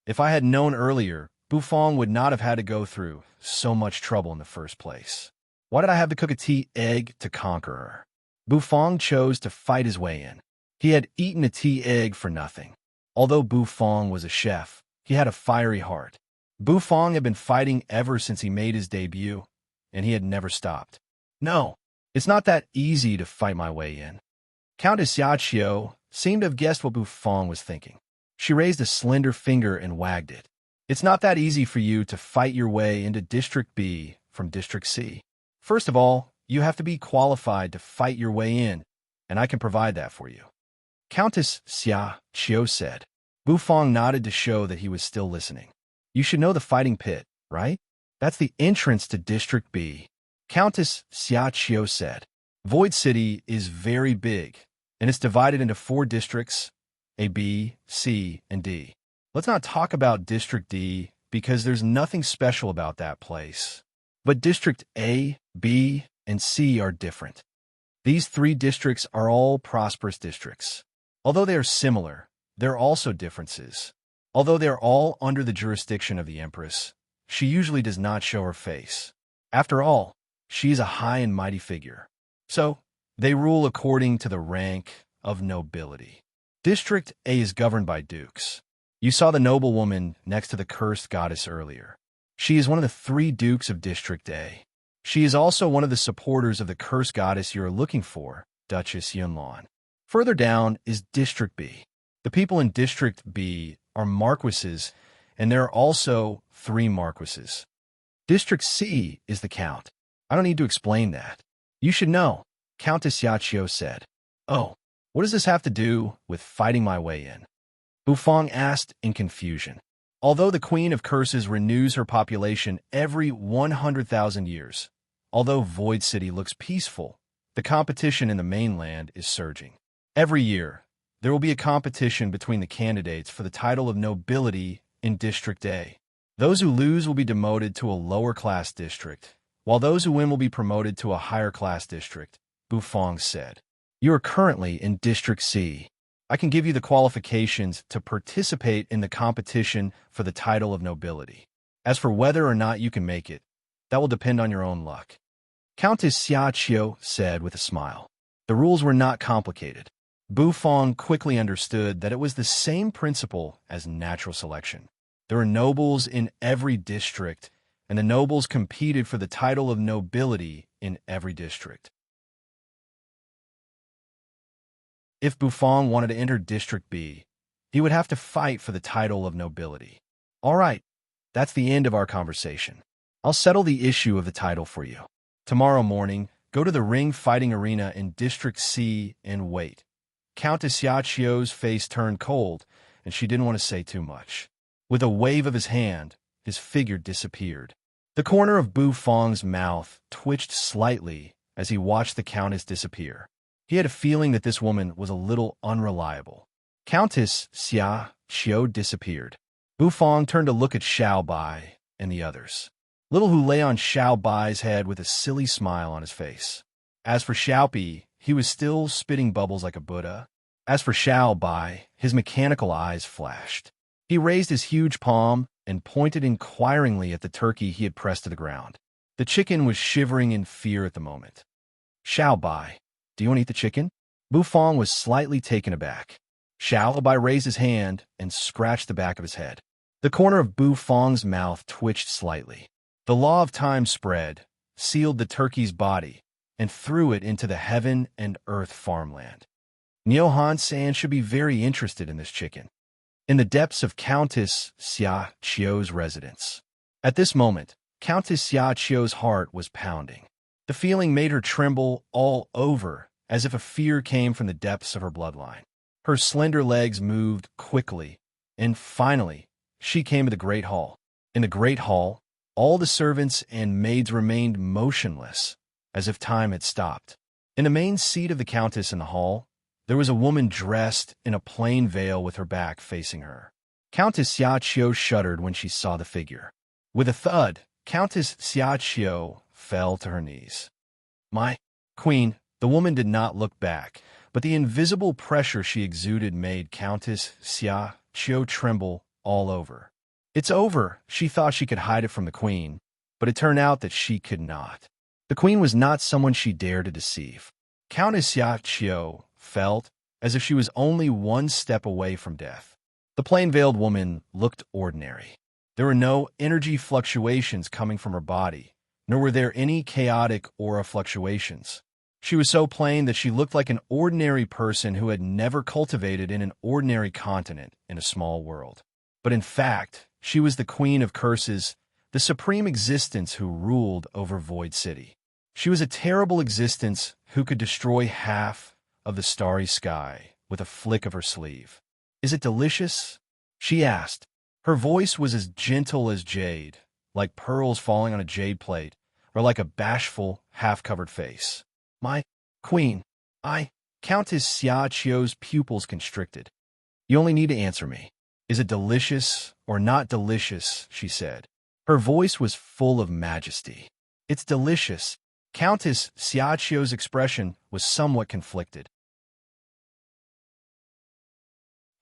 If I had known earlier, Bufong would not have had to go through so much trouble in the first place. Why did I have to cook a tea egg to conquer her? Bufong chose to fight his way in. He had eaten a tea egg for nothing. Although Bufong was a chef, he had a fiery heart. Bufong had been fighting ever since he made his debut, and he had never stopped. No, it's not that easy to fight my way in. Countess Xiaqiu seemed to have guessed what Bufong was thinking. She raised a slender finger and wagged it. It's not that easy for you to fight your way into District B from District C. First of all, you have to be qualified to fight your way in, and I can provide that for you. Countess Xiaqiu said. Bufong nodded to show that he was still listening. You should know the fighting pit, right? That's the entrance to District B. Countess Xiaqiu said. Void City is very big, and it's divided into 4 districts, A, B, C, and D. Let's not talk about District D, because there's nothing special about that place. But District A, B, and C are different. These 3 districts are all prosperous districts. Although they are similar, there are also differences. Although they are all under the jurisdiction of the Empress, she usually does not show her face. After all, she is a high and mighty figure. So, they rule according to the rank of nobility. District A is governed by dukes. You saw the noblewoman next to the cursed goddess earlier. She is one of the 3 dukes of District A. She is also one of the supporters of the cursed goddess you are looking for, Duchess Yunlan. Further down is District B. The people in District B are marquises, and there are also 3 marquises. District C is the count. I don't need to explain that. You should know, Countess Xiaqiu said. Oh, what does this have to do with fighting my way in? Bufong asked in confusion. Although the Queen of Curses renews her population every 100,000 years, although Void City looks peaceful, the competition in the mainland is surging. Every year, there will be a competition between the candidates for the title of nobility in District A. Those who lose will be demoted to a lower-class district, while those who win will be promoted to a higher-class district, Bufong said. You are currently in District C. I can give you the qualifications to participate in the competition for the title of nobility. As for whether or not you can make it, that will depend on your own luck. Countess Xiaqiu said with a smile. The rules were not complicated. Bufong quickly understood that it was the same principle as natural selection. There were nobles in every district, and the nobles competed for the title of nobility in every district. If Bufong wanted to enter District B, he would have to fight for the title of nobility. All right, that's the end of our conversation. I'll settle the issue of the title for you. Tomorrow morning, go to the ring fighting arena in District C and wait. Countess Xiaqiu's face turned cold, and she didn't want to say too much. With a wave of his hand, his figure disappeared. The corner of Bufong's mouth twitched slightly as he watched the Countess disappear. He had a feeling that this woman was a little unreliable. Countess Xiaqiu disappeared. Bufong turned to look at Xiao Bai and the others. Little Hu lay on Xiao Bai's head with a silly smile on his face. As for Xiaopi, he was still spitting bubbles like a Buddha. As for Xiao Bai, his mechanical eyes flashed. He raised his huge palm and pointed inquiringly at the turkey he had pressed to the ground. The chicken was shivering in fear at the moment. Xiao Bai, do you want to eat the chicken? Bufong was slightly taken aback. Xiao Bai raised his hand and scratched the back of his head. The corner of Bufong's mouth twitched slightly. The law of time spread, sealed the turkey's body, and threw it into the heaven and earth farmland. Niu Han-san should be very interested in this chicken. In the depths of Countess Xiaqiu's residence. At this moment, Countess Xiaqiu's heart was pounding. The feeling made her tremble all over, as if a fear came from the depths of her bloodline. Her slender legs moved quickly, and finally, she came to the great hall. In the great hall, all the servants and maids remained motionless, as if time had stopped. In the main seat of the Countess in the hall, there was a woman dressed in a plain veil with her back facing her. Countess Xiaqiu shuddered when she saw the figure. With a thud, Countess Xiaqiu fell to her knees. My queen, the woman did not look back, but the invisible pressure she exuded made Countess Xia Qiu tremble all over. It's over, she thought she could hide it from the queen, but it turned out that she could not. The queen was not someone she dared to deceive. Countess Xia Qiu felt as if she was only one step away from death. The plain-veiled woman looked ordinary. There were no energy fluctuations coming from her body, nor were there any chaotic aura fluctuations. She was so plain that she looked like an ordinary person who had never cultivated in an ordinary continent in a small world. But in fact, she was the queen of curses, the supreme existence who ruled over Void City. She was a terrible existence who could destroy half of the starry sky with a flick of her sleeve. "Is it delicious?" she asked. Her voice was as gentle as jade, like pearls falling on a jade plate, or like a bashful, half-covered face. "My queen, Countess Xia Qiu's pupils constricted. "You only need to answer me. Is it delicious or not delicious?" she said. Her voice was full of majesty. "It's delicious." Countess Xia Qiu's expression was somewhat conflicted.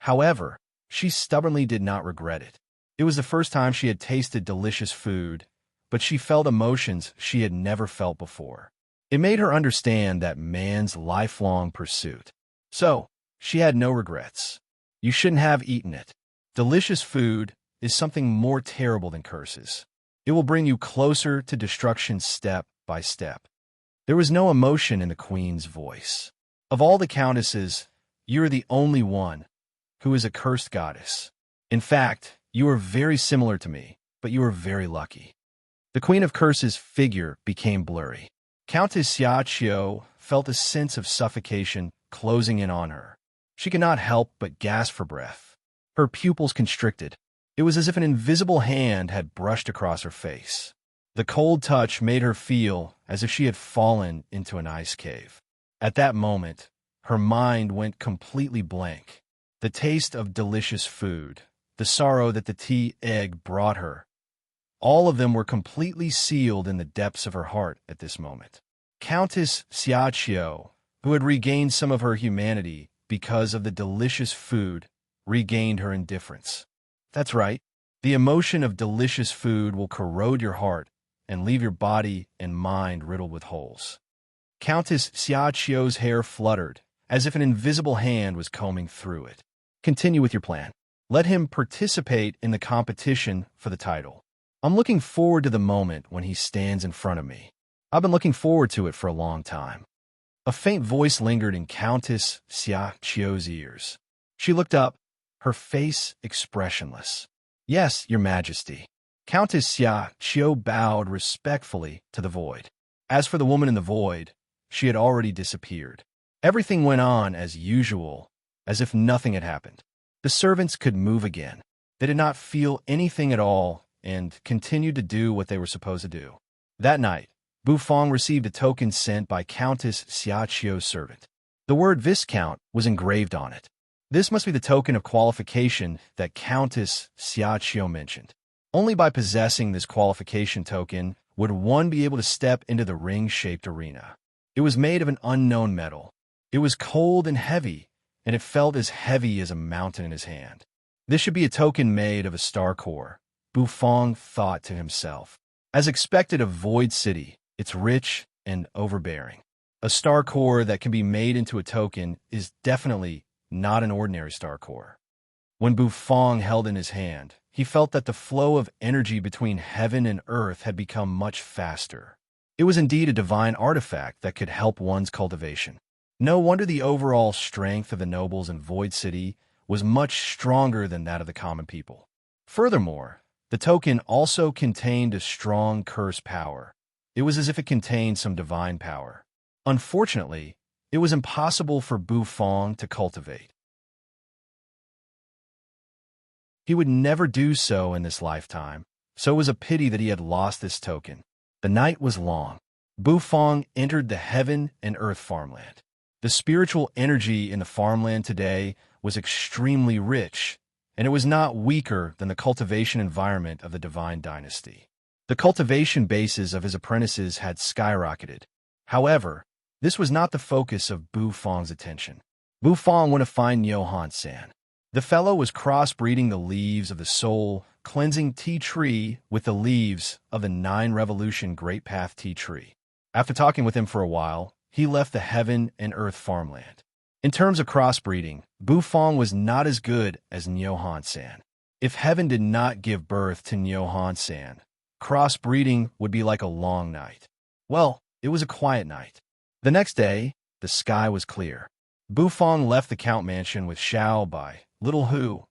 However, she stubbornly did not regret it. It was the first time she had tasted delicious food, but she felt emotions she had never felt before. It made her understand that man's lifelong pursuit. So, she had no regrets. You shouldn't have eaten it. Delicious food is something more terrible than curses. It will bring you closer to destruction step by step. There was no emotion in the queen's voice. "Of all the countesses, you are the only one who is a cursed goddess. In fact, you are very similar to me, but you are very lucky." The Queen of Curses' figure became blurry. Countess Xia Qiu felt a sense of suffocation closing in on her. She could not help but gasp for breath. Her pupils constricted. It was as if an invisible hand had brushed across her face. The cold touch made her feel as if she had fallen into an ice cave. At that moment, her mind went completely blank. The taste of delicious food, the sorrow that the tea egg brought her, all of them were completely sealed in the depths of her heart at this moment. Countess Xia Qiu, who had regained some of her humanity because of the delicious food, regained her indifference. That's right. The emotion of delicious food will corrode your heart and leave your body and mind riddled with holes. Countess Xia Qiu's hair fluttered, as if an invisible hand was combing through it. Continue with your plan. Let him participate in the competition for the title. I'm looking forward to the moment when he stands in front of me. I've been looking forward to it for a long time. A faint voice lingered in Countess Xia Qiu's ears. She looked up, her face expressionless. "Yes, Your Majesty." Countess Xia Qiu bowed respectfully to the void. As for the woman in the void, she had already disappeared. Everything went on as usual, as if nothing had happened. The servants could move again. They did not feel anything at all and continued to do what they were supposed to do. That night, Bufang received a token sent by Countess Xia Qiu's servant. The word Viscount was engraved on it. This must be the token of qualification that Countess Xia Qiu mentioned. Only by possessing this qualification token would one be able to step into the ring-shaped arena. It was made of an unknown metal. It was cold and heavy, and it felt as heavy as a mountain in his hand. This should be a token made of a star core, Bufang thought to himself. As expected of Void City, it's rich and overbearing. A star core that can be made into a token is definitely not an ordinary star core. When Bufang held in his hand, he felt that the flow of energy between heaven and earth had become much faster. It was indeed a divine artifact that could help one's cultivation. No wonder the overall strength of the nobles in Void City was much stronger than that of the common people. Furthermore, the token also contained a strong curse power. It was as if it contained some divine power. Unfortunately, it was impossible for Bufang to cultivate. He would never do so in this lifetime, so it was a pity that he had lost this token. The night was long. Bufang entered the heaven and earth farmland. The spiritual energy in the farmland today was extremely rich, and it was not weaker than the cultivation environment of the divine dynasty. The cultivation bases of his apprentices had skyrocketed. However, This was not the focus of Bu Fang's attention. Bu Fang went to find Johan San. The fellow was crossbreeding the leaves of the soul, cleansing tea tree with the leaves of the 9 Revolution Great Path tea tree. After talking with him for a while, he left the heaven and earth farmland. In terms of crossbreeding, Bu Fang was not as good as Johan San. If heaven did not give birth to Johan San, crossbreeding would be like a long night. Well, it was a quiet night. The next day, the sky was clear. Bu Fang left the Count Mansion with Xiao Bai, Little Hu,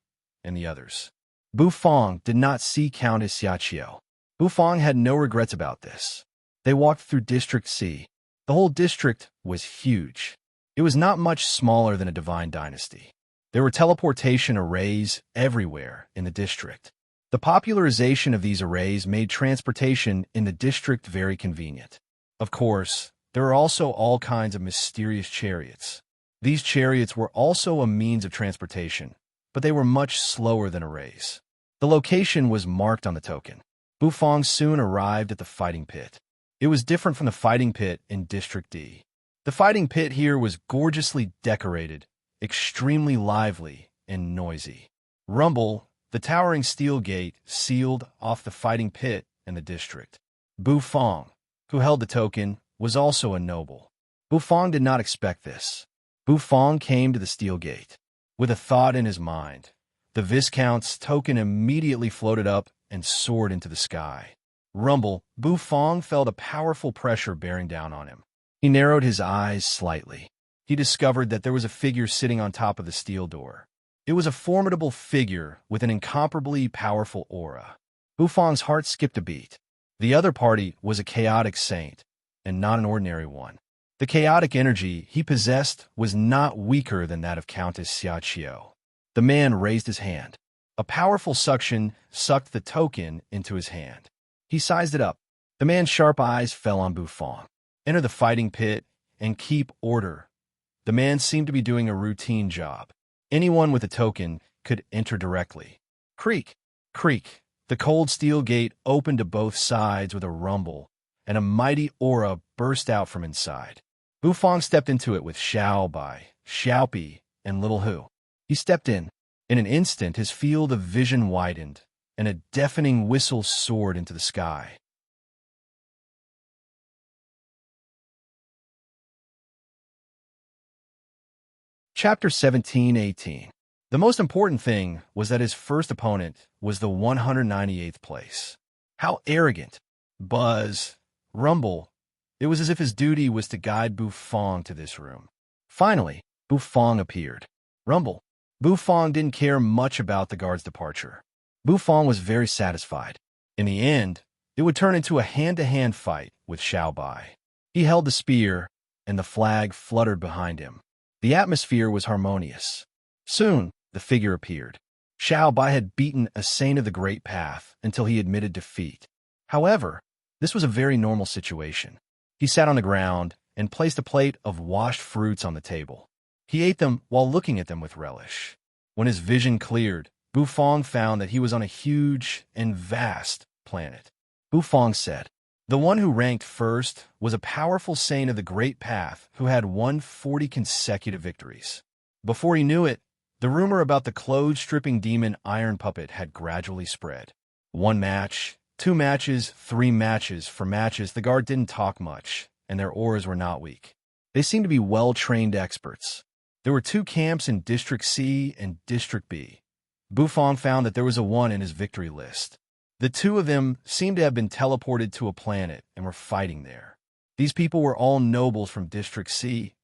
and the others. Bu Fang did not see Countess Yaqiu. Bu Fang had no regrets about this. They walked through District C. The whole district was huge. It was not much smaller than a divine dynasty. There were teleportation arrays everywhere in the district. The popularization of these arrays made transportation in the district very convenient. Of course, there are also all kinds of mysterious chariots. These chariots were also a means of transportation, but they were much slower than arrays. The location was marked on the token. Bu Fang soon arrived at the fighting pit. It was different from the fighting pit in District D. The fighting pit here was gorgeously decorated, extremely lively and noisy. Rumble, the towering steel gate, sealed off the fighting pit in the district. Bu Fang, who held the token, was also a noble. Bu Fang did not expect this. Bu Fang came to the steel gate. With a thought in his mind, the Viscount's token immediately floated up and soared into the sky. Rumble, Bu Fang felt a powerful pressure bearing down on him. He narrowed his eyes slightly. He discovered that there was a figure sitting on top of the steel door. It was a formidable figure with an incomparably powerful aura. Bu Fang's heart skipped a beat. The other party was a chaotic saint, and not an ordinary one. The chaotic energy he possessed was not weaker than that of Countess Xiaqiu. The man raised his hand. A powerful suction sucked the token into his hand. He sized it up. The man's sharp eyes fell on Bu Fang. Enter the fighting pit and keep order. The man seemed to be doing a routine job. Anyone with a token could enter directly. Creak, creak. The cold steel gate opened to both sides with a rumble, and a mighty aura burst out from inside. Bu Fang stepped into it with Xiao Bai, Xiaopi, and Little Hu. He stepped in. In an instant, his field of vision widened, and a deafening whistle soared into the sky. Chapter 17:18. The most important thing was that his first opponent was the 198th place. How arrogant! Buzz, rumble. It was as if his duty was to guide Bu Fang to this room. Finally, Bu Fang appeared. Rumble. Bu Fang didn't care much about the guard's departure. Bu Fang was very satisfied. In the end, it would turn into a hand-to-hand fight with Xiao Bai. He held the spear, and the flag fluttered behind him. The atmosphere was harmonious. Soon, the figure appeared. Xiao Bai had beaten a saint of the Great Path until he admitted defeat. However, this was a very normal situation. He sat on the ground and placed a plate of washed fruits on the table. He ate them while looking at them with relish. When his vision cleared, Bu Fang found that he was on a huge and vast planet. Bu Fang said, "The one who ranked first was a powerful saint of the Great Path who had won 40 consecutive victories. Before he knew it, the rumor about the clothes-stripping demon Iron Puppet had gradually spread. 1 match, 2 matches, 3 matches. For matches, the guard didn't talk much, and their auras were not weak. They seemed to be well-trained experts. There were 2 camps in District C and District B. Bu Fang found that there was a 1 in his victory list. The 2 of them seemed to have been teleported to a planet and were fighting there. These people were all nobles from District C.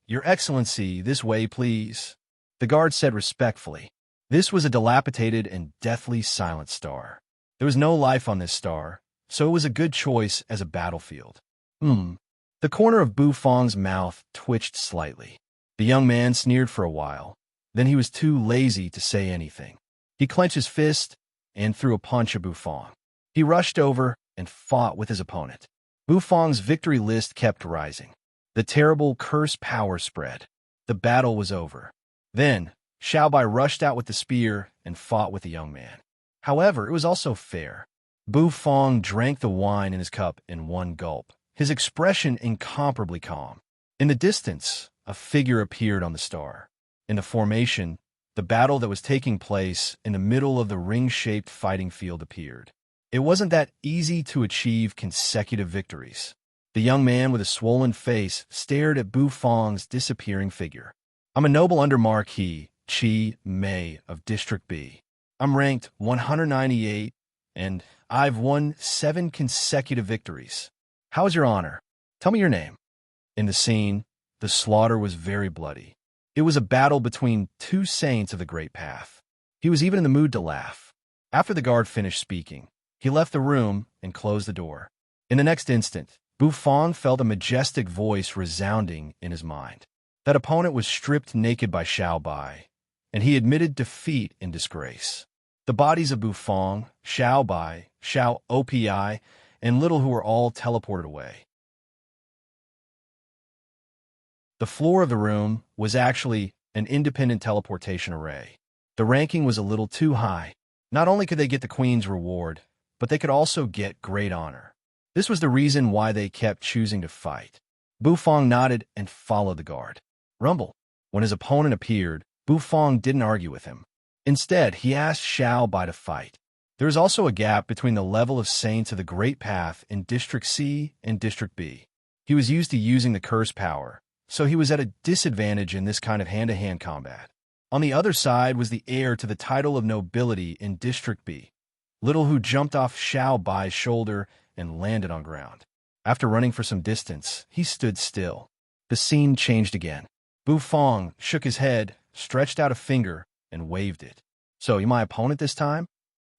"Your Excellency, this way, please," the guard said respectfully. This was a dilapidated and deathly silent star. There was no life on this star, so it was a good choice as a battlefield. The corner of Bu Fang's mouth twitched slightly. The young man sneered for a while. Then he was too lazy to say anything. He clenched his fist and threw a punch at Bu Fang. He rushed over and fought with his opponent. Bu Fang's victory list kept rising. The terrible curse power spread. The battle was over. Then, Xiao Bai rushed out with the spear and fought with the young man. However, it was also fair. Bu Fang drank the wine in his cup in one gulp, his expression incomparably calm. In the distance, a figure appeared on the star. In the formation, the battle that was taking place in the middle of the ring-shaped fighting field appeared. It wasn't that easy to achieve consecutive victories. The young man with a swollen face stared at Bu Fang's disappearing figure. I'm a noble under Marquis Chi Mei of District B. I'm ranked 198, and I've won 7 consecutive victories. How is your honor? Tell me your name. In the scene, the slaughter was very bloody. It was a battle between 2 saints of the Great Path. He was even in the mood to laugh. After the guard finished speaking, he left the room and closed the door. In the next instant, Bu Fang felt a majestic voice resounding in his mind. That opponent was stripped naked by Xiao Bai, and he admitted defeat in disgrace. The bodies of Bu Fang, Xiao Bai, Xiao Opi, and Little Hu were all teleported away. The floor of the room was actually an independent teleportation array. The ranking was a little too high. Not only could they get the Queen's reward, but they could also get great honor. This was the reason why they kept choosing to fight. Bu Fang nodded and followed the guard. Rumble. When his opponent appeared, Bu Fang didn't argue with him. Instead, he asked Xiao Bai to fight. There is also a gap between the level of Saints of the Great Path in District C and District B. He was used to using the curse power, so he was at a disadvantage in this kind of hand-to-hand combat. On the other side was the heir to the title of nobility in District B. Little Hu jumped off Xiao Bai's shoulder and landed on ground. After running for some distance, he stood still. The scene changed again. Bu Fang shook his head, stretched out a finger, and waved it. So, you my opponent this time?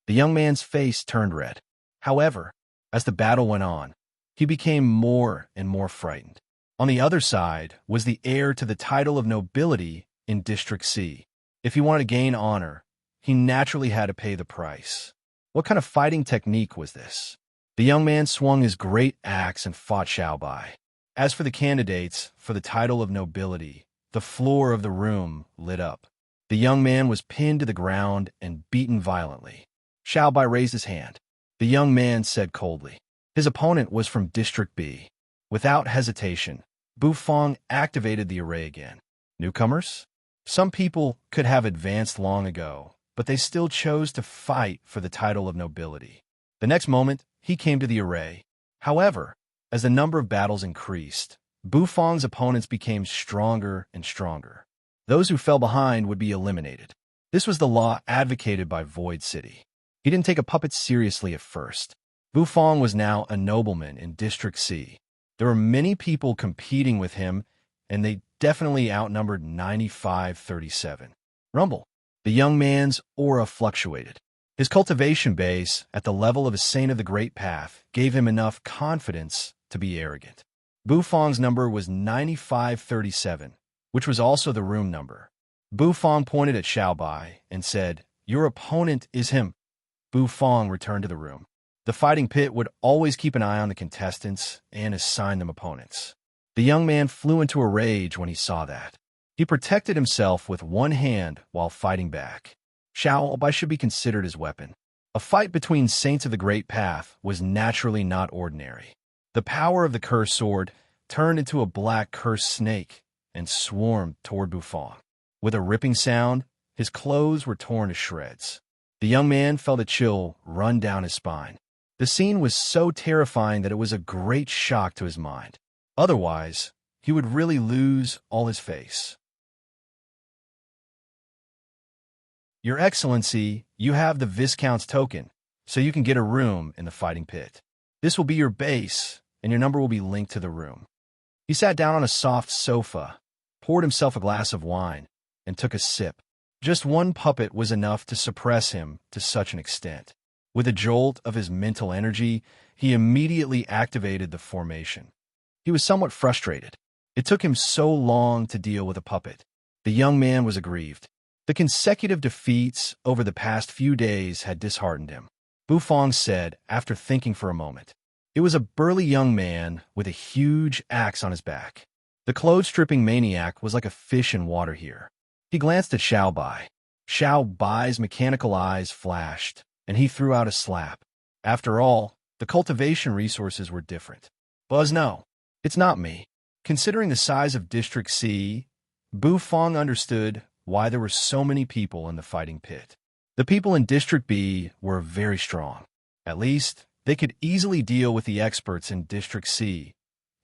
The young man's face turned red. However, as the battle went on, he became more and more frightened. On the other side was the heir to the title of nobility in District C. If he wanted to gain honor, he naturally had to pay the price. What kind of fighting technique was this? The young man swung his great axe and fought Xiao Bai. As for the candidates for the title of nobility, the floor of the room lit up. The young man was pinned to the ground and beaten violently. Xiao Bai raised his hand. The young man said coldly. His opponent was from District B. Without hesitation, Bu Fang activated the array again. Newcomers? Some people could have advanced long ago, but they still chose to fight for the title of nobility. The next moment, he came to the array. However, as the number of battles increased, Bu Fang's opponents became stronger and stronger. Those who fell behind would be eliminated. This was the law advocated by Void City. He didn't take a puppet seriously at first. Bu Fang was now a nobleman in District C. There were many people competing with him, and they definitely outnumbered 95-37. Rumble. The young man's aura fluctuated. His cultivation base, at the level of a Saint of the Great Path, gave him enough confidence to be arrogant. Bu Fang's number was 95-37, which was also the room number. Bu Fang pointed at Xiao Bai and said, "Your opponent is him." Bu Fang returned to the room. The fighting pit would always keep an eye on the contestants and assign them opponents. The young man flew into a rage when he saw that. He protected himself with one hand while fighting back. Xiao Bai should be considered his weapon. A fight between Saints of the Great Path was naturally not ordinary. The power of the cursed sword turned into a black cursed snake and swarmed toward Bu Fang. With a ripping sound, his clothes were torn to shreds. The young man felt a chill run down his spine. The scene was so terrifying that it was a great shock to his mind. Otherwise, he would really lose all his face. Your Excellency, you have the Viscount's token, so you can get a room in the fighting pit. This will be your base, and your number will be linked to the room. He sat down on a soft sofa, poured himself a glass of wine, and took a sip. Just one puppet was enough to suppress him to such an extent. With a jolt of his mental energy, he immediately activated the formation. He was somewhat frustrated. It took him so long to deal with a puppet. The young man was aggrieved. The consecutive defeats over the past few days had disheartened him. Bu Fang said, after thinking for a moment. It was a burly young man with a huge axe on his back. The clothes-stripping maniac was like a fish in water here. He glanced at Xiao Bai. Xiao Bai's mechanical eyes flashed, and he threw out a slap. After all, the cultivation resources were different. Buzz, no. It's not me. Considering the size of District C, Bu Fong understood why there were so many people in the fighting pit. The people in District B were very strong. At least, they could easily deal with the experts in District C.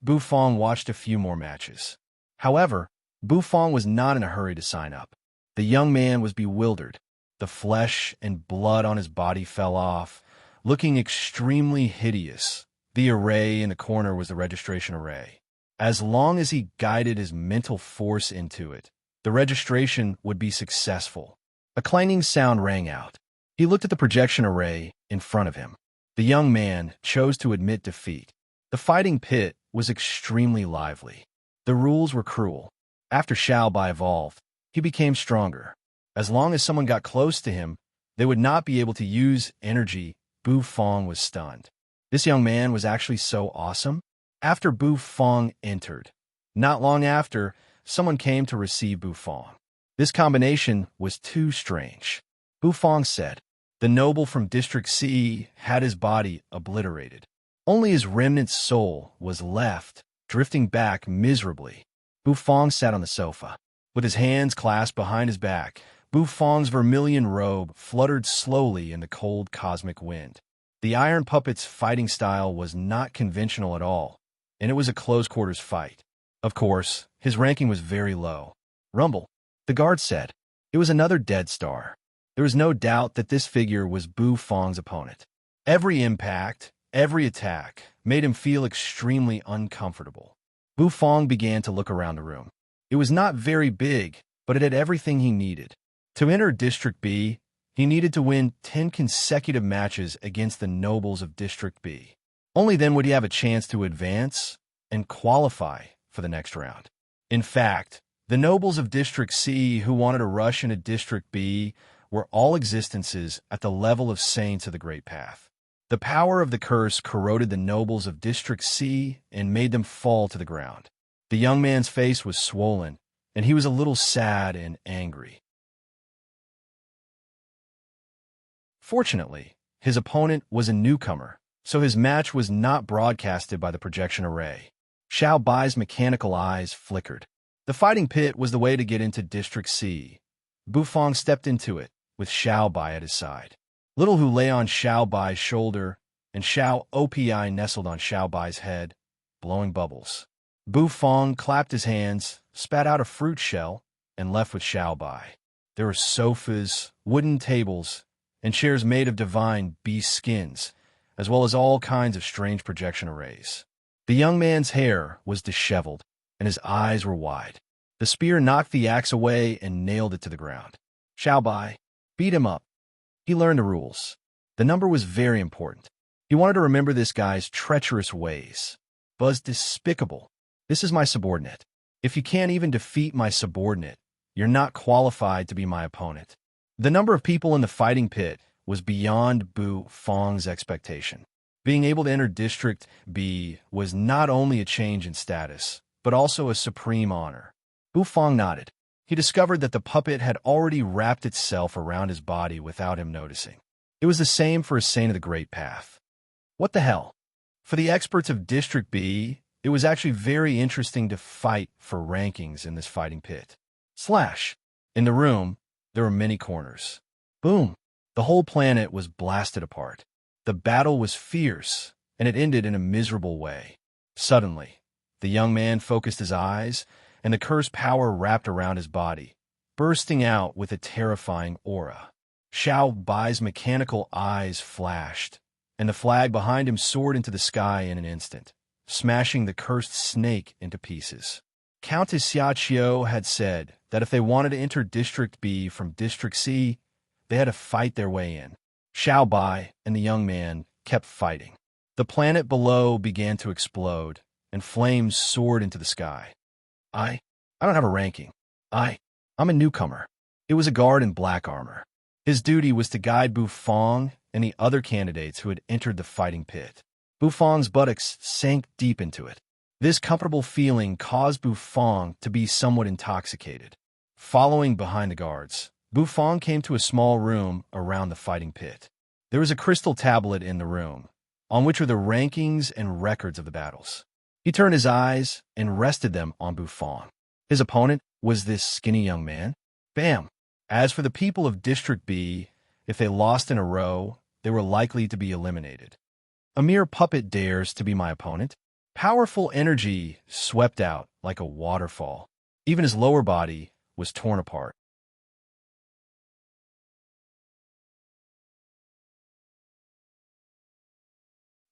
Bu Fong watched a few more matches. However, Bu Fong was not in a hurry to sign up. The young man was bewildered. The flesh and blood on his body fell off, looking extremely hideous. The array in the corner was the registration array. As long as he guided his mental force into it, the registration would be successful. A clanging sound rang out. He looked at the projection array in front of him. The young man chose to admit defeat. The fighting pit was extremely lively. The rules were cruel. After Xiao Bai evolved, he became stronger. As long as someone got close to him, they would not be able to use energy. Bu Fong was stunned. This young man was actually so awesome. After Bu Fong entered, not long after, someone came to receive Bu Fong. This combination was too strange. Bu Fong said, the noble from District C had his body obliterated. Only his remnant soul was left, drifting back miserably. Bu Fong sat on the sofa. With his hands clasped behind his back, Bu Fong's vermilion robe fluttered slowly in the cold cosmic wind. The Iron Puppet's fighting style was not conventional at all, and it was a close-quarters fight. Of course, his ranking was very low. Rumble, the guard said. It was another dead star. There was no doubt that this figure was Bu Fong's opponent. Every impact, every attack, made him feel extremely uncomfortable. Bu Fong began to look around the room. It was not very big, but it had everything he needed. To enter District B, he needed to win 10 consecutive matches against the nobles of District B. Only then would he have a chance to advance and qualify for the next round. In fact, the nobles of District C who wanted to rush into District B were all existences at the level of saints of the Great Path. The power of the curse corroded the nobles of District C and made them fall to the ground. The young man's face was swollen, and he was a little sad and angry. Fortunately, his opponent was a newcomer, so his match was not broadcasted by the projection array. Xiao Bai's mechanical eyes flickered. The fighting pit was the way to get into District C. Bu Fong stepped into it, with Xiao Bai at his side. Little Hu lay on Xiao Bai's shoulder, and Xiao Opi nestled on Xiao Bai's head, blowing bubbles. Bu Fong clapped his hands, spat out a fruit shell, and left with Xiao Bai. There were sofas, wooden tables, and chairs made of divine beast skins, as well as all kinds of strange projection arrays. The young man's hair was disheveled, and his eyes were wide. The spear knocked the axe away and nailed it to the ground. Xiao Bai, beat him up. He learned the rules. The number was very important. He wanted to remember this guy's treacherous ways. Buzz despicable. This is my subordinate. If you can't even defeat my subordinate, you're not qualified to be my opponent. The number of people in the fighting pit was beyond Bu Fong's expectation. Being able to enter District B was not only a change in status, but also a supreme honor. Bu Fong nodded. He discovered that the puppet had already wrapped itself around his body without him noticing. It was the same for a saint of the Great Path. What the hell? For the experts of District B, it was actually very interesting to fight for rankings in this fighting pit. Slash. In the room, there were many corners. Boom. The whole planet was blasted apart. The battle was fierce, and it ended in a miserable way. Suddenly, the young man focused his eyes, and the cursed power wrapped around his body, bursting out with a terrifying aura. Xiao Bai's mechanical eyes flashed, and the flag behind him soared into the sky in an instant, smashing the cursed snake into pieces. Countess Xiaqiu had said that if they wanted to enter District B from District C, they had to fight their way in. Xiao Bai and the young man kept fighting. The planet below began to explode, and flames soared into the sky. I don't have a ranking. I'm a newcomer. It was a guard in black armor. His duty was to guide Bu Fong and the other candidates who had entered the fighting pit. Bu Fong's buttocks sank deep into it. This comfortable feeling caused Bu Fong to be somewhat intoxicated. Following behind the guards, Bu Fong came to a small room around the fighting pit. There was a crystal tablet in the room, on which were the rankings and records of the battles. He turned his eyes and rested them on Bufong. His opponent was this skinny young man. Bam! As for the people of District B, if they lost in a row, they were likely to be eliminated. A mere puppet dares to be my opponent. Powerful energy swept out like a waterfall. Even his lower body was torn apart.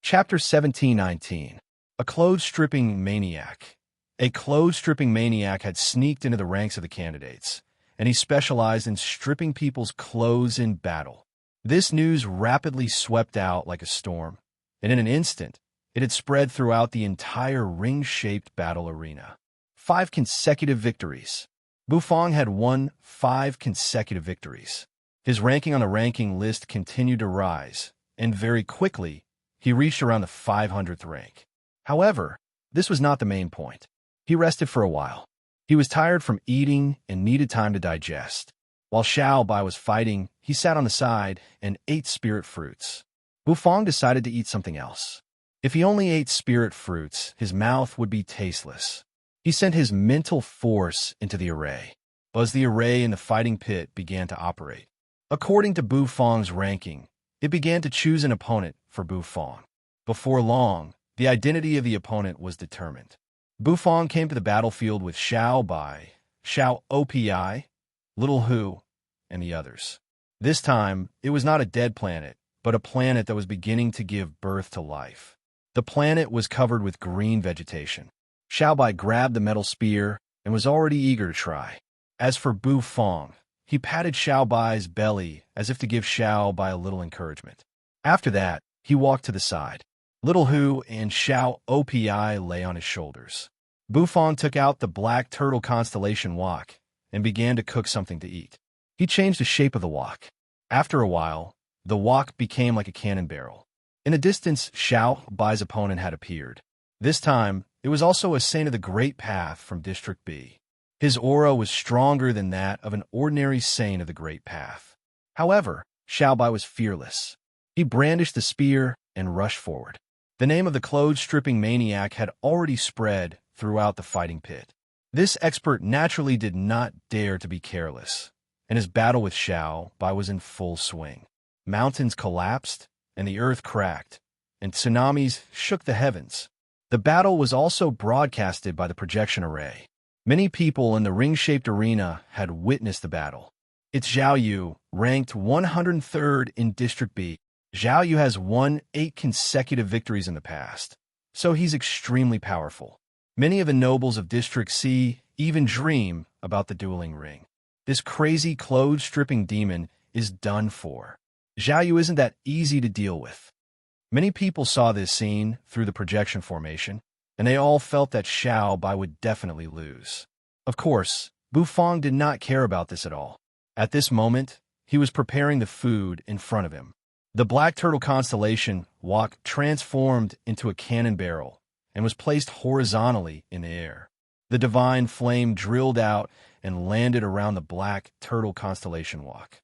Chapter 1719. A Clothes-Stripping Maniac. A clothes-stripping maniac had sneaked into the ranks of the candidates, and he specialized in stripping people's clothes in battle. This news rapidly swept out like a storm, and in an instant, it had spread throughout the entire ring-shaped battle arena. 5 consecutive victories. Bufong had won 5 consecutive victories. His ranking on the ranking list continued to rise, and very quickly, he reached around the 500th rank. However, this was not the main point. He rested for a while. He was tired from eating and needed time to digest. While Xiao Bai was fighting, he sat on the side and ate spirit fruits. Bufong decided to eat something else. If he only ate spirit fruits, his mouth would be tasteless. He sent his mental force into the array. As the array in the fighting pit began to operate, according to Bufong's ranking, it began to choose an opponent for Bufong. Before long, the identity of the opponent was determined. Bufong came to the battlefield with Xiao Bai, Xiao Opi, Little Hu, and the others. This time, it was not a dead planet, but a planet that was beginning to give birth to life. The planet was covered with green vegetation. Xiao Bai grabbed the metal spear and was already eager to try. As for Bufong, he patted Xiao Bai's belly as if to give Xiao Bai a little encouragement. After that, he walked to the side. Little Hu and Xiao Opi lay on his shoulders. Bufong took out the black turtle constellation wok and began to cook something to eat. He changed the shape of the wok. After a while, the wok became like a cannon barrel. In the distance, Xiao Bai's opponent had appeared. This time, it was also a saint of the Great Path from District B. His aura was stronger than that of an ordinary saint of the Great Path. However, Xiao Bai was fearless. He brandished the spear and rushed forward. The name of the clothes-stripping maniac had already spread throughout the fighting pit. This expert naturally did not dare to be careless, and his battle with Xiao Bai was in full swing. Mountains collapsed, and the earth cracked, and tsunamis shook the heavens. The battle was also broadcasted by the projection array. Many people in the ring-shaped arena had witnessed the battle. It's Zhao Yu, ranked 103rd in District B. Zhao Yu has won 8 consecutive victories in the past, so he's extremely powerful. Many of the nobles of District C even dream about the dueling ring. This crazy clothes-stripping demon is done for. Zhao Yu isn't that easy to deal with. Many people saw this scene through the projection formation, and they all felt that Xiao Bai would definitely lose. Of course, Bufong did not care about this at all. At this moment, he was preparing the food in front of him. The black turtle constellation wok transformed into a cannon barrel and was placed horizontally in the air. The divine flame drilled out and landed around the black turtle constellation wok.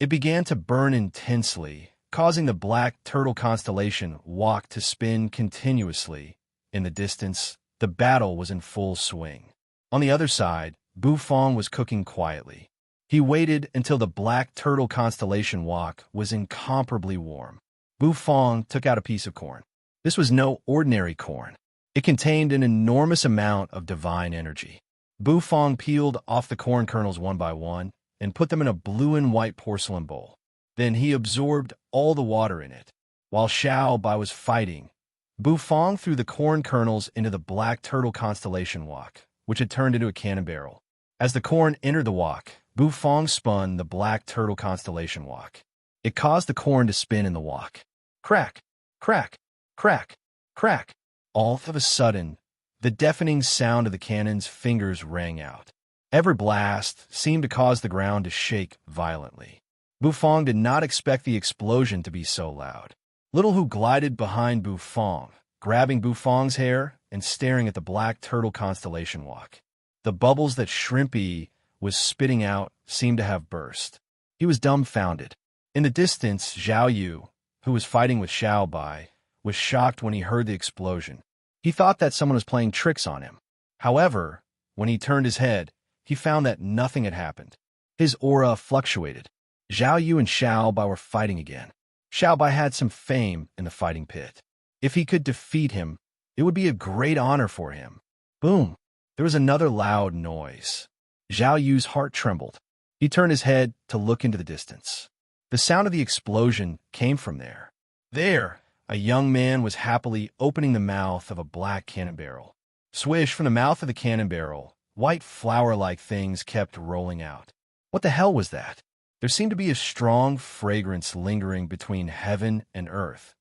It began to burn intensely, causing the black turtle constellation wok to spin continuously. In the distance, the battle was in full swing. On the other side, Bufong was cooking quietly. He waited until the black turtle constellation wok was incomparably warm. Bufong took out a piece of corn. This was no ordinary corn. It contained an enormous amount of divine energy. Bufong peeled off the corn kernels one by one and put them in a blue and white porcelain bowl. Then he absorbed all the water in it. While Xiao Bai was fighting, Bufong threw the corn kernels into the black turtle constellation wok, which had turned into a cannon barrel. As the corn entered the wok, Bufong spun the black turtle constellation wok. It caused the corn to spin in the wok. Crack, crack, crack, crack. All of a sudden, the deafening sound of the cannon's fingers rang out. Every blast seemed to cause the ground to shake violently. Bufong did not expect the explosion to be so loud. Little Hu glided behind Bufong, grabbing Bufong's hair and staring at the black turtle constellation wok. The bubbles that Shrimpy was spitting out seemed to have burst. He was dumbfounded. In the distance, Zhao Yu, who was fighting with Xiao Bai, was shocked when he heard the explosion. He thought that someone was playing tricks on him. However, when he turned his head, he found that nothing had happened. His aura fluctuated. Zhao Yu and Xiao Bai were fighting again. Xiao Bai had some fame in the fighting pit. If he could defeat him, it would be a great honor for him. Boom! There was another loud noise. Zhao Yu's heart trembled. He turned his head to look into the distance. The sound of the explosion came from there. There, a young man was happily opening the mouth of a black cannon barrel. Swish, from the mouth of the cannon barrel, white flower-like things kept rolling out. What the hell was that? There seemed to be a strong fragrance lingering between heaven and earth.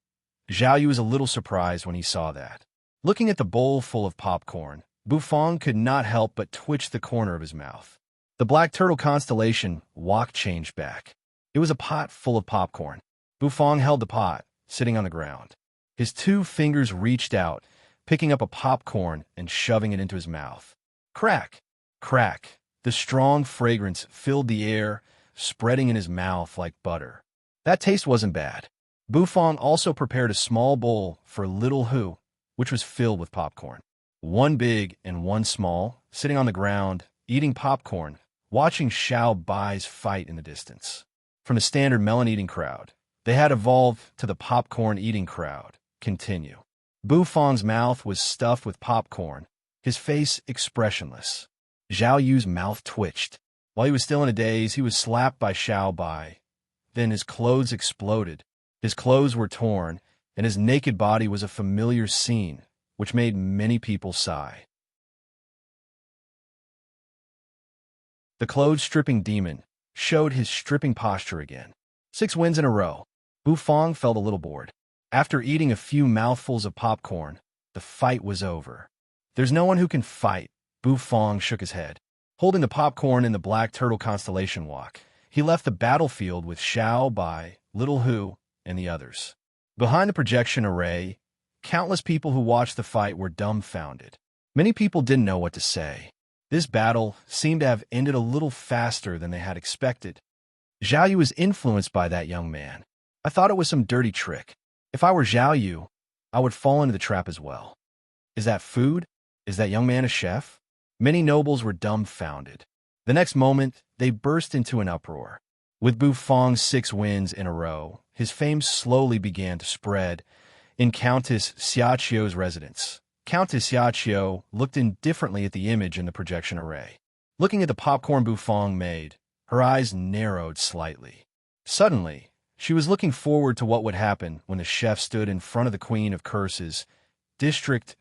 Zhao Yu was a little surprised when he saw that. Looking at the bowl full of popcorn, Bufang could not help but twitch the corner of his mouth. The black turtle constellation walk changed back. It was a pot full of popcorn. Bufang held the pot, sitting on the ground. His 2 fingers reached out, picking up a popcorn and shoving it into his mouth. Crack! Crack! The strong fragrance filled the air, spreading in his mouth like butter. That taste wasn't bad. Bufang also prepared a small bowl for little Hu, which was filled with popcorn. One big and one small, sitting on the ground, eating popcorn, watching Xiao Bai's fight in the distance. From the standard melon-eating crowd, they had evolved to the popcorn-eating crowd. Continue. Bufang's mouth was stuffed with popcorn, his face expressionless. Zhao Yu's mouth twitched. While he was still in a daze, he was slapped by Xiao Bai. Then his clothes exploded. His clothes were torn, and his naked body was a familiar scene, which made many people sigh. The clothes-stripping demon showed his stripping posture again. 6 wins in a row. Bufang felt a little bored. After eating a few mouthfuls of popcorn, the fight was over. There's no one who can fight. Bufang shook his head. Holding the popcorn in the black turtle constellation walk, he left the battlefield with Xiao Bai, Little Hu, and the others. Behind the projection array, countless people who watched the fight were dumbfounded. Many people didn't know what to say. This battle seemed to have ended a little faster than they had expected. Zhao Yu was influenced by that young man. I thought it was some dirty trick. If I were Zhao Yu, I would fall into the trap as well. Is that food? Is that young man a chef? Many nobles were dumbfounded. The next moment, they burst into an uproar. With Bufang's 6 wins in a row, his fame slowly began to spread in Countess Xiaoqiu's residence. Countess Xiaoqiu looked indifferently at the image in the projection array. Looking at the popcorn Bufang made, her eyes narrowed slightly. Suddenly, she was looking forward to what would happen when the chef stood in front of the Queen of Curses district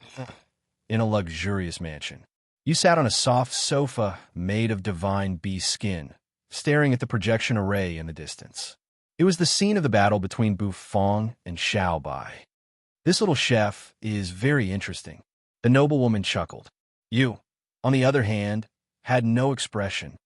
in a luxurious mansion. You sat on a soft sofa made of divine bee skin, staring at the projection array in the distance. It was the scene of the battle between Bufang and Xiao Bai. This little chef is very interesting. The noblewoman chuckled. You, on the other hand, had no expression.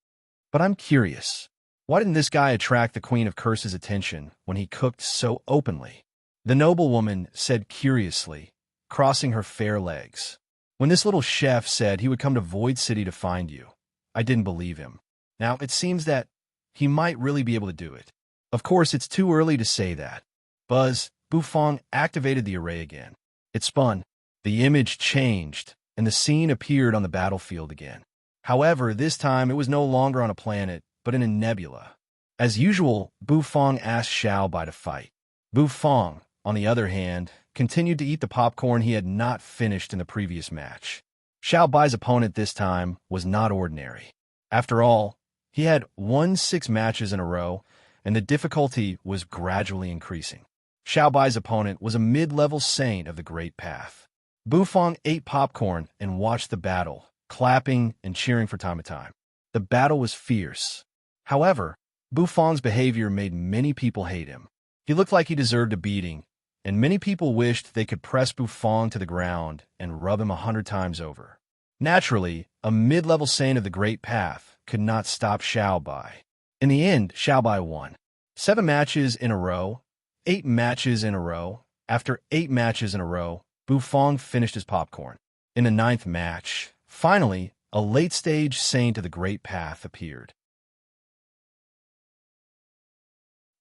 But I'm curious. Why didn't this guy attract the Queen of Curses' attention when he cooked so openly? The noblewoman said curiously, crossing her fair legs. When this little chef said he would come to Void City to find you, I didn't believe him. Now, it seems that he might really be able to do it. Of course, it's too early to say that. Buzz, Bufang activated the array again. It spun. The image changed, and the scene appeared on the battlefield again. However, this time it was no longer on a planet, but in a nebula. As usual, Bufang asked Xiao Bai to fight. Bufang, on the other hand, continued to eat the popcorn he had not finished in the previous match. Xiao Bai's opponent this time was not ordinary. After all, he had won 6 matches in a row, and the difficulty was gradually increasing. Xiao Bai's opponent was a mid-level saint of the Great Path. Bufang ate popcorn and watched the battle, clapping and cheering from time to time. The battle was fierce. However, Bufang's behavior made many people hate him. He looked like he deserved a beating, and many people wished they could press Bufang to the ground and rub him 100 times over. Naturally, a mid-level saint of the Great Path could not stop Xiao Bai. In the end, Xiao Bai won. 7 matches in a row, 8 matches in a row. After 8 matches in a row, Bufang finished his popcorn. In the 9th match, finally, a late-stage saint of the Great Path appeared.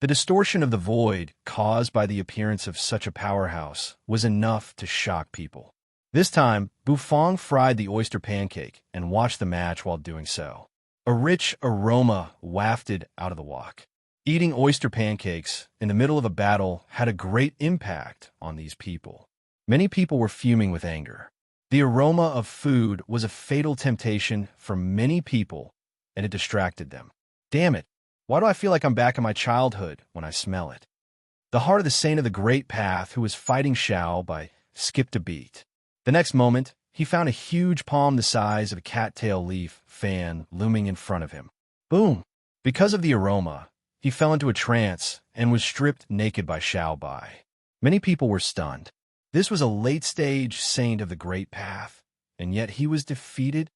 The distortion of the void caused by the appearance of such a powerhouse was enough to shock people. This time, Bufong fried the oyster pancake and watched the match while doing so. A rich aroma wafted out of the wok. Eating oyster pancakes in the middle of a battle had a great impact on these people. Many people were fuming with anger. The aroma of food was a fatal temptation for many people, and it distracted them. Damn it, why do I feel like I'm back in my childhood when I smell it? The heart of the saint of the Great Path who was fighting Xiao by skipped a beat. The next moment, he found a huge palm the size of a cattail leaf fan looming in front of him. Boom! Because of the aroma, he fell into a trance and was stripped naked by Xiao Bai. Many people were stunned. This was a late-stage saint of the Great Path, and yet he was defeated?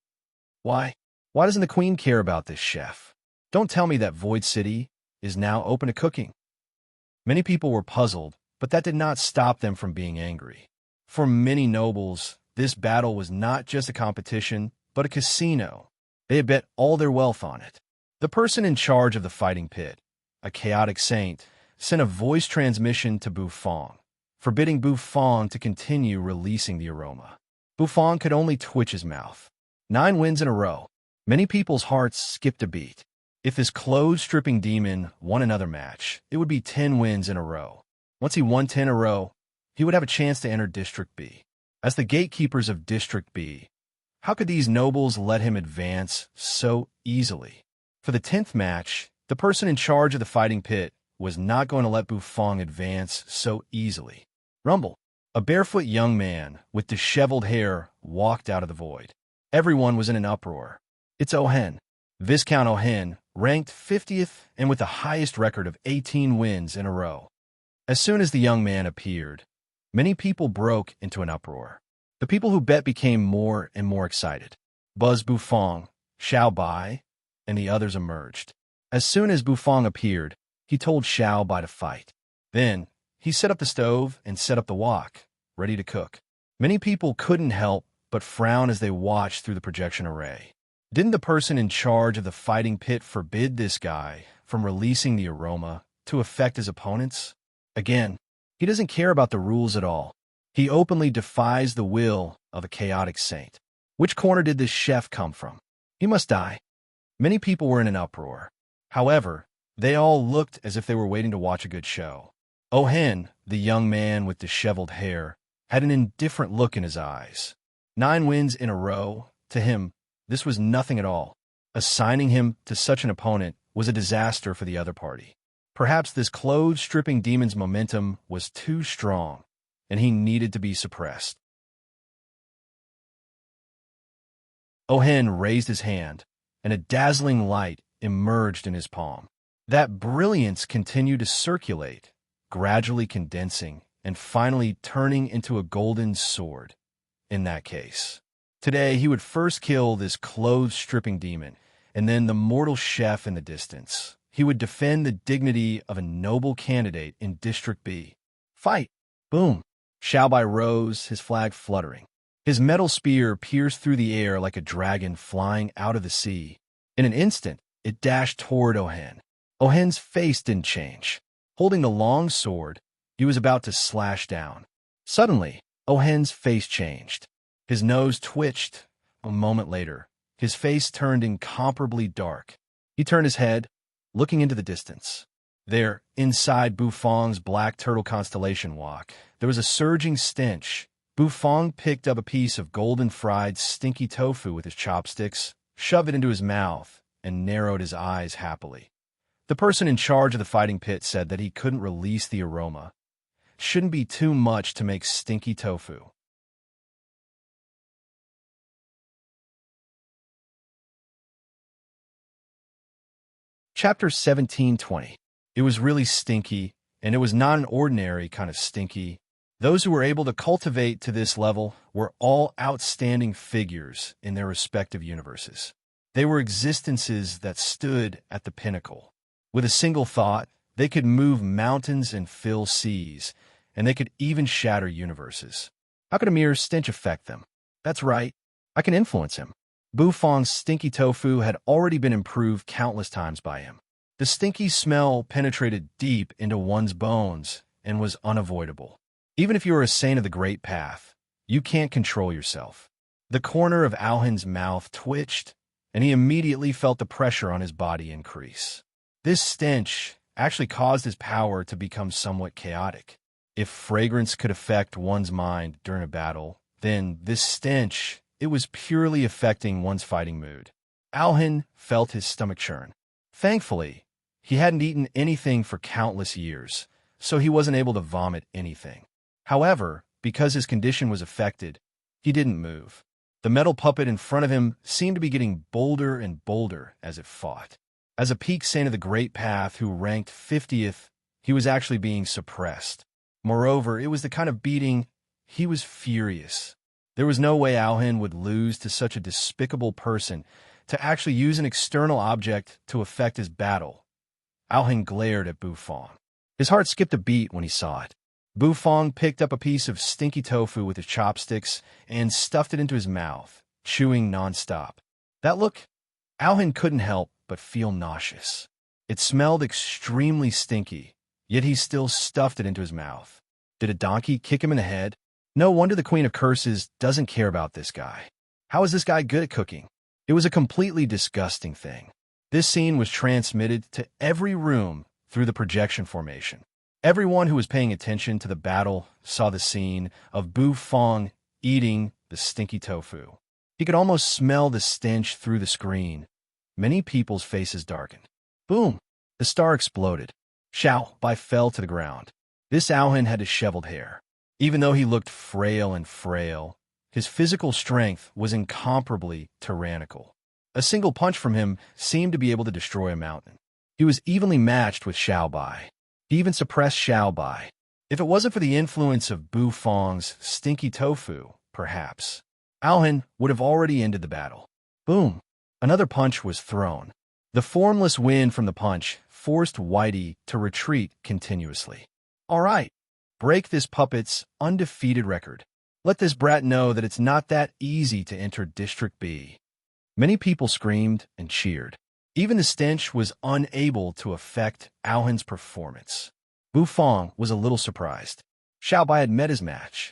Why? Why doesn't the queen care about this chef? Don't tell me that Void City is now open to cooking. Many people were puzzled, but that did not stop them from being angry. For many nobles, this battle was not just a competition, but a casino. They had bet all their wealth on it. The person in charge of the fighting pit, a chaotic saint, sent a voice transmission to Bufong, forbidding Bufong to continue releasing the aroma. Bufong could only twitch his mouth. 9 wins in a row. Many people's hearts skipped a beat. If this clothes-stripping demon won another match, it would be 10 wins in a row. Once he won 10 in a row, he would have a chance to enter District B. As the gatekeepers of District B, how could these nobles let him advance so easily? For the 10th match, the person in charge of the fighting pit was not going to let Bufong advance so easily. Rumble. A barefoot young man with disheveled hair walked out of the void. Everyone was in an uproar. It's Ohen. Viscount Ohen, ranked 50th and with the highest record of 18 wins in a row. As soon as the young man appeared, many people broke into an uproar. The people who bet became more and more excited. Buzz Bufong, Xiao Bai, and the others emerged. As soon as Bufong appeared, he told Xiao Bai to fight. Then, he set up the stove and set up the wok, ready to cook. Many people couldn't help but frown as they watched through the projection array. Didn't the person in charge of the fighting pit forbid this guy from releasing the aroma to affect his opponents? Again, he doesn't care about the rules at all. He openly defies the will of a chaotic saint. Which corner did this chef come from? He must die. Many people were in an uproar. However, they all looked as if they were waiting to watch a good show. Ohen, the young man with disheveled hair, had an indifferent look in his eyes. 9 wins in a row, to him, this was nothing at all. Assigning him to such an opponent was a disaster for the other party. Perhaps this clothes-stripping demon's momentum was too strong, and he needed to be suppressed. Ohen raised his hand, and a dazzling light emerged in his palm. That brilliance continued to circulate, gradually condensing, and finally turning into a golden sword. In that case, today he would first kill this clothes-stripping demon, and then the mortal chef in the distance. He would defend the dignity of a noble candidate in District B. Fight! Boom! Xiao Bai rose, his flag fluttering. His metal spear pierced through the air like a dragon flying out of the sea. In an instant, it dashed toward Ohen. Ohen's face didn't change. Holding the long sword, he was about to slash down. Suddenly, Ohen's face changed. His nose twitched. A moment later, his face turned incomparably dark. He turned his head, looking into the distance. There, inside Bufong's black turtle constellation wok, there was a surging stench. Bufong picked up a piece of golden fried stinky tofu with his chopsticks, shoved it into his mouth, and narrowed his eyes happily. The person in charge of the fighting pit said that he couldn't release the aroma. It shouldn't be too much to make stinky tofu. Chapter 17:20. It was really stinky, and it was not an ordinary kind of stinky. Those who were able to cultivate to this level were all outstanding figures in their respective universes. They were existences that stood at the pinnacle. With a single thought, they could move mountains and fill seas, and they could even shatter universes. How could a mere stench affect them? That's right, I can influence him. Bufong's stinky tofu had already been improved countless times by him. The stinky smell penetrated deep into one's bones and was unavoidable. Even if you are a saint of the Great Path, you can't control yourself. The corner of Alhin's mouth twitched, and he immediately felt the pressure on his body increase. This stench actually caused his power to become somewhat chaotic. If fragrance could affect one's mind during a battle, then this stench, it was purely affecting one's fighting mood. Alhin felt his stomach churn. Thankfully, he hadn't eaten anything for countless years, so he wasn't able to vomit anything. However, because his condition was affected, he didn't move. The metal puppet in front of him seemed to be getting bolder and bolder as it fought. As a peak saint of the Great Path who ranked 50th, he was actually being suppressed. Moreover, it was the kind of beating he was furious. There was no way Alhin would lose to such a despicable person to actually use an external object to affect his battle. Alhin glared at Bufong. His heart skipped a beat when he saw it. Bufong picked up a piece of stinky tofu with his chopsticks and stuffed it into his mouth, chewing nonstop. That look, Alhin couldn't help but feel nauseous. It smelled extremely stinky, yet he still stuffed it into his mouth. Did a donkey kick him in the head? No wonder the Queen of Curses doesn't care about this guy. How is this guy good at cooking? It was a completely disgusting thing. This scene was transmitted to every room through the projection formation. Everyone who was paying attention to the battle saw the scene of Bufong eating the stinky tofu. He could almost smell the stench through the screen. Many people's faces darkened. Boom! The star exploded. Xiao Bai fell to the ground. This Alhin had disheveled hair. Even though he looked frail and frail, his physical strength was incomparably tyrannical. A single punch from him seemed to be able to destroy a mountain. He was evenly matched with Xiao Bai. He even suppressed Xiao Bai. If it wasn't for the influence of Bufong's stinky tofu, perhaps, Alhin would have already ended the battle. Boom! Another punch was thrown. The formless wind from the punch forced Whitey to retreat continuously. All right, break this puppet's undefeated record. Let this brat know that it's not that easy to enter District B. Many people screamed and cheered. Even the stench was unable to affect Alhin's performance. Bufong was a little surprised. Xiao Bai had met his match.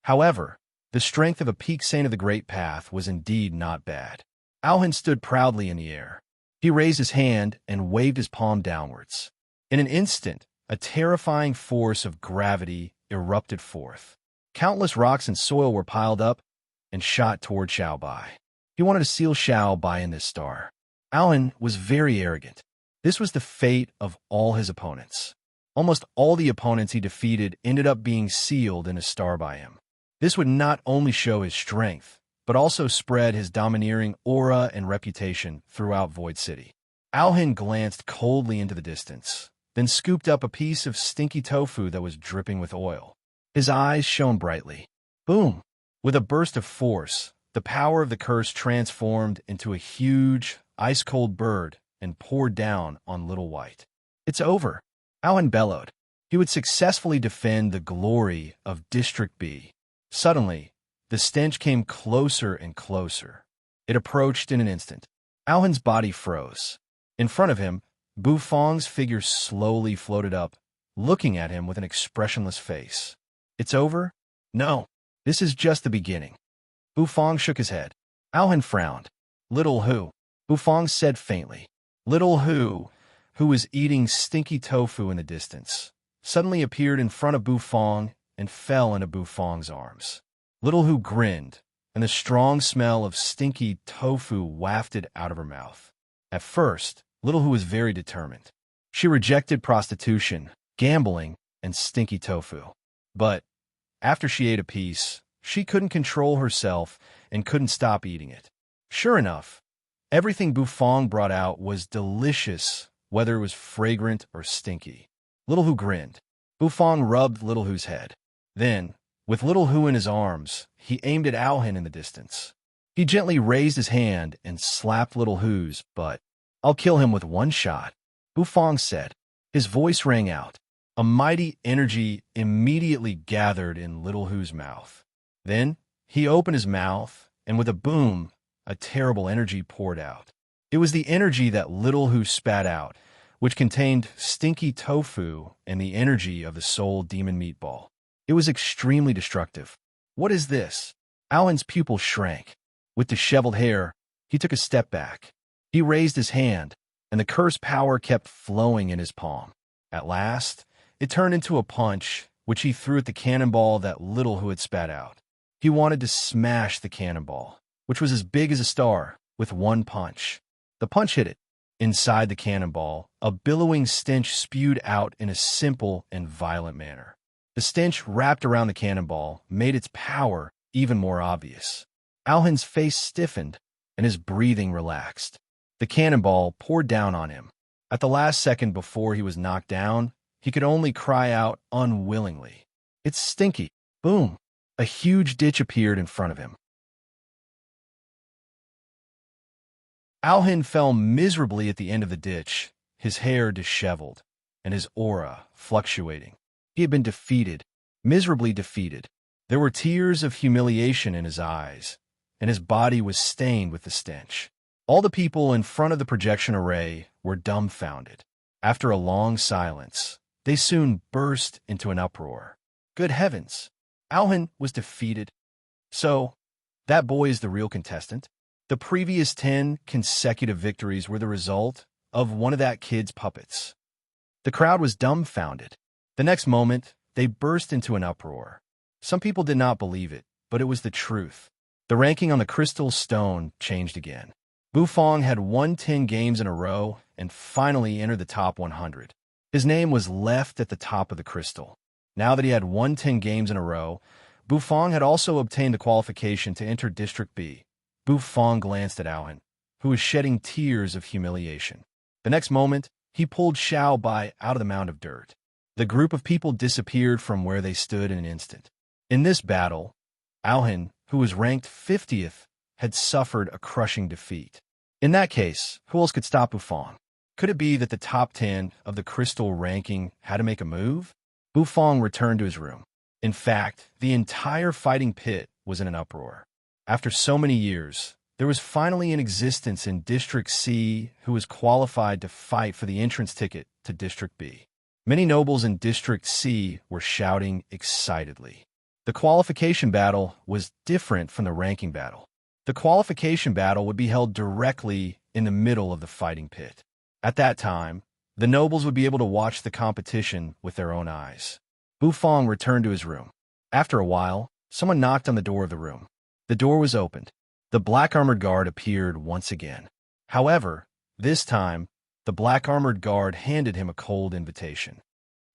However, the strength of a peak saint of the Great Path was indeed not bad. Alhin stood proudly in the air. He raised his hand and waved his palm downwards. In an instant, a terrifying force of gravity erupted forth. Countless rocks and soil were piled up and shot toward Xiao Bai. He wanted to seal Xiao Bai in this star. Alhin was very arrogant. This was the fate of all his opponents. Almost all the opponents he defeated ended up being sealed in a star by him. This would not only show his strength, but also spread his domineering aura and reputation throughout Void City. Alhin glanced coldly into the distance, then scooped up a piece of stinky tofu that was dripping with oil. His eyes shone brightly. Boom! With a burst of force, the power of the curse transformed into a huge, ice-cold bird and poured down on Little White. It's over, Alhin bellowed. He would successfully defend the glory of District B. Suddenly, the stench came closer and closer. It approached in an instant. Alhin's body froze. In front of him, Bufong's figure slowly floated up, looking at him with an expressionless face. It's over? No, this is just the beginning. Bufong shook his head. Alhin frowned. Little Hu, Bufong said faintly. Little Hu, who was eating stinky tofu in the distance, suddenly appeared in front of Bufong and fell into Bufong's arms. Little Hu grinned, and the strong smell of stinky tofu wafted out of her mouth. At first, Little Hu was very determined. She rejected prostitution, gambling, and stinky tofu. But after she ate a piece, she couldn't control herself and couldn't stop eating it. Sure enough, everything Bufong brought out was delicious, whether it was fragrant or stinky. Little Hu grinned. Bufong rubbed Little Hu's head. Then, with Little Hu in his arms, he aimed at Alhin in the distance. He gently raised his hand and slapped Little Hu's butt. I'll kill him with one shot, Bufong said. His voice rang out. A mighty energy immediately gathered in Little Hu's mouth. Then, he opened his mouth, and with a boom, a terrible energy poured out. It was the energy that Little Who spat out, which contained stinky tofu and the energy of the soul demon meatball. It was extremely destructive. What is this? Alan's pupils shrank. With disheveled hair, he took a step back. He raised his hand, and the cursed power kept flowing in his palm. At last, it turned into a punch, which he threw at the cannonball that Little Who had spat out. He wanted to smash the cannonball, which was as big as a star, with one punch. The punch hit it. Inside the cannonball, a billowing stench spewed out in a simple and violent manner. The stench wrapped around the cannonball made its power even more obvious. Alhin's face stiffened, and his breathing relaxed. The cannonball poured down on him. At the last second before he was knocked down, he could only cry out unwillingly. "It's stinky." Boom! A huge ditch appeared in front of him. Alhin fell miserably at the end of the ditch, his hair disheveled, and his aura fluctuating. He had been defeated, miserably defeated. There were tears of humiliation in his eyes, and his body was stained with the stench. All the people in front of the projection array were dumbfounded. After a long silence, they soon burst into an uproar. Good heavens! Alhin was defeated. So, that boy is the real contestant? The previous 10 consecutive victories were the result of one of that kid's puppets. The crowd was dumbfounded. The next moment, they burst into an uproar. Some people did not believe it, but it was the truth. The ranking on the crystal stone changed again. Bufong had won 10 games in a row and finally entered the top 100. His name was left at the top of the crystal. Now that he had won 10 games in a row, Bufong had also obtained the qualification to enter District B. Bufong glanced at Alhin, who was shedding tears of humiliation. The next moment, he pulled Xiao Bai out of the mound of dirt. The group of people disappeared from where they stood in an instant. In this battle, Alhin, who was ranked 50th, had suffered a crushing defeat. In that case, who else could stop Bufong? Could it be that the top 10 of the crystal ranking had to make a move? Bufong returned to his room. In fact, the entire fighting pit was in an uproar. After so many years, there was finally an existence in District C who was qualified to fight for the entrance ticket to District B. Many nobles in District C were shouting excitedly. The qualification battle was different from the ranking battle. The qualification battle would be held directly in the middle of the fighting pit. At that time, the nobles would be able to watch the competition with their own eyes. Bufong returned to his room. After a while, someone knocked on the door of the room. The door was opened. The black-armored guard appeared once again. However, this time, the black-armored guard handed him a cold invitation.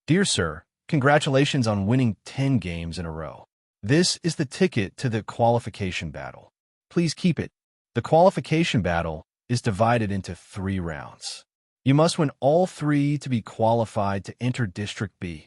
"Dear sir, congratulations on winning 10 games in a row. This is the ticket to the qualification battle. Please keep it. The qualification battle is divided into 3 rounds. You must win all 3 to be qualified to enter District B,"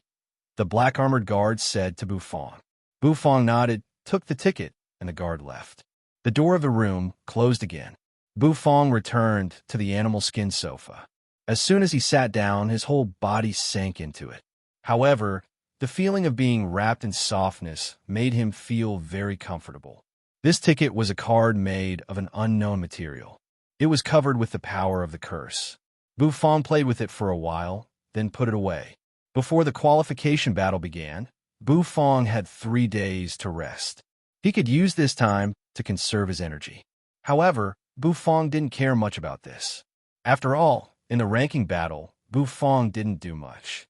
the black-armored guard said to Bufong. Bufong nodded, took the ticket, and the guard left. The door of the room closed again. Bufong returned to the animal skin sofa. As soon as he sat down, his whole body sank into it. However, the feeling of being wrapped in softness made him feel very comfortable. This ticket was a card made of an unknown material. It was covered with the power of the curse. Bufong played with it for a while, then put it away. Before the qualification battle began, Bufong had 3 days to rest. He could use this time to conserve his energy. However, Bufong didn't care much about this. After all, in the ranking battle, Bufong didn't do much.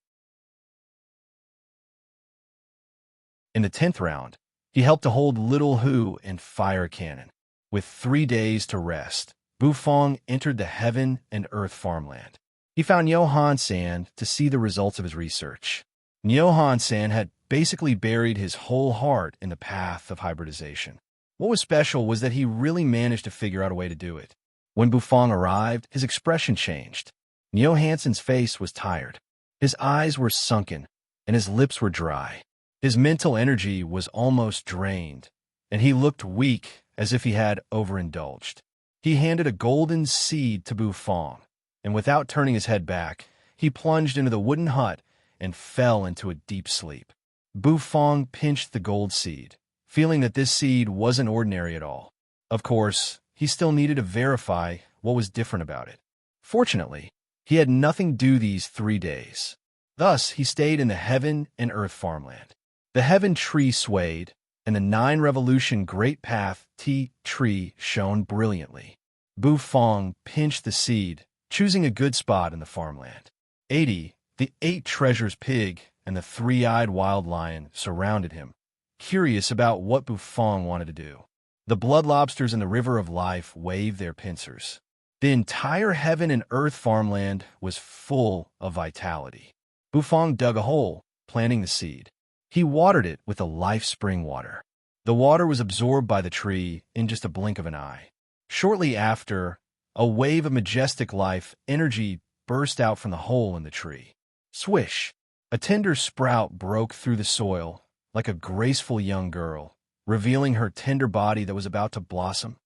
In the 10th round, he helped to hold Little Who and fire a cannon. With 3 days to rest, Bufong entered the Heaven and Earth farmland. He found Johan San to see the results of his research. Johan San had basically buried his whole heart in the path of hybridization. What was special was that he really managed to figure out a way to do it. When Bufong arrived, his expression changed. Johansen's face was tired. His eyes were sunken, and his lips were dry. His mental energy was almost drained, and he looked weak as if he had overindulged. He handed a golden seed to Bufong, and without turning his head back, he plunged into the wooden hut and fell into a deep sleep. Bufong pinched the gold seed, feeling that this seed wasn't ordinary at all. Of course, he still needed to verify what was different about it. Fortunately, he had nothing due these 3 days. Thus, he stayed in the heaven and earth farmland. The heaven tree swayed, and the 9-revolution great path tea tree shone brilliantly. Bu Fong pinched the seed, choosing a good spot in the farmland. 80, the 8 treasures pig, and the 3-eyed wild lion surrounded him, curious about what Bu Fong wanted to do. The blood lobsters in the river of life waved their pincers. The entire heaven and earth farmland was full of vitality. Bu Fong dug a hole, planting the seed. He watered it with a life spring water. The water was absorbed by the tree in just a blink of an eye. Shortly after, a wave of majestic life energy burst out from the hole in the tree. Swish! A tender sprout broke through the soil, like a graceful young girl, revealing her tender body that was about to blossom.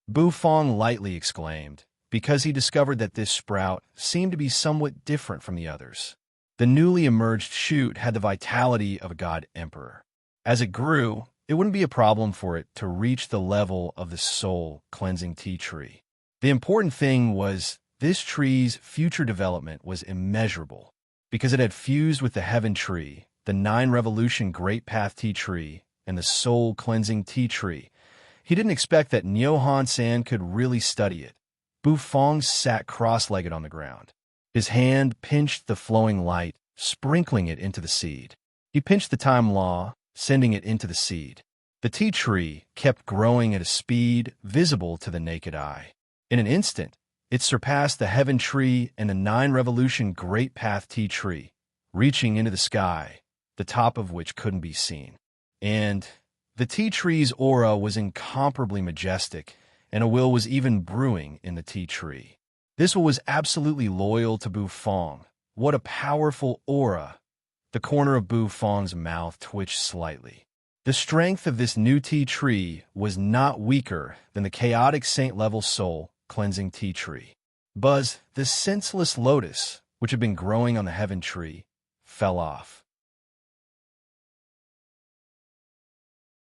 Bu Fong lightly exclaimed, because he discovered that this sprout seemed to be somewhat different from the others. The newly emerged shoot had the vitality of a god emperor. As it grew, it wouldn't be a problem for it to reach the level of the soul-cleansing tea tree. The important thing was this tree's future development was immeasurable, because it had fused with the heaven tree, the 9-revolution great path tea tree, and the soul-cleansing tea tree. He didn't expect that Niu Han San could really study it. Bu Fong sat cross-legged on the ground. His hand pinched the flowing light, sprinkling it into the seed. He pinched the time law, sending it into the seed. The tea tree kept growing at a speed visible to the naked eye. In an instant, it surpassed the heaven tree and the 9-revolution great path tea tree, reaching into the sky, the top of which couldn't be seen. And the tea tree's aura was incomparably majestic, and a will was even brewing in the tea tree. This will was absolutely loyal to Bu Fong. What a powerful aura! The corner of Bu Fong's mouth twitched slightly. The strength of this new tea tree was not weaker than the chaotic saint-level soul-cleansing tea tree. Buzz, the senseless lotus, which had been growing on the heaven tree, fell off.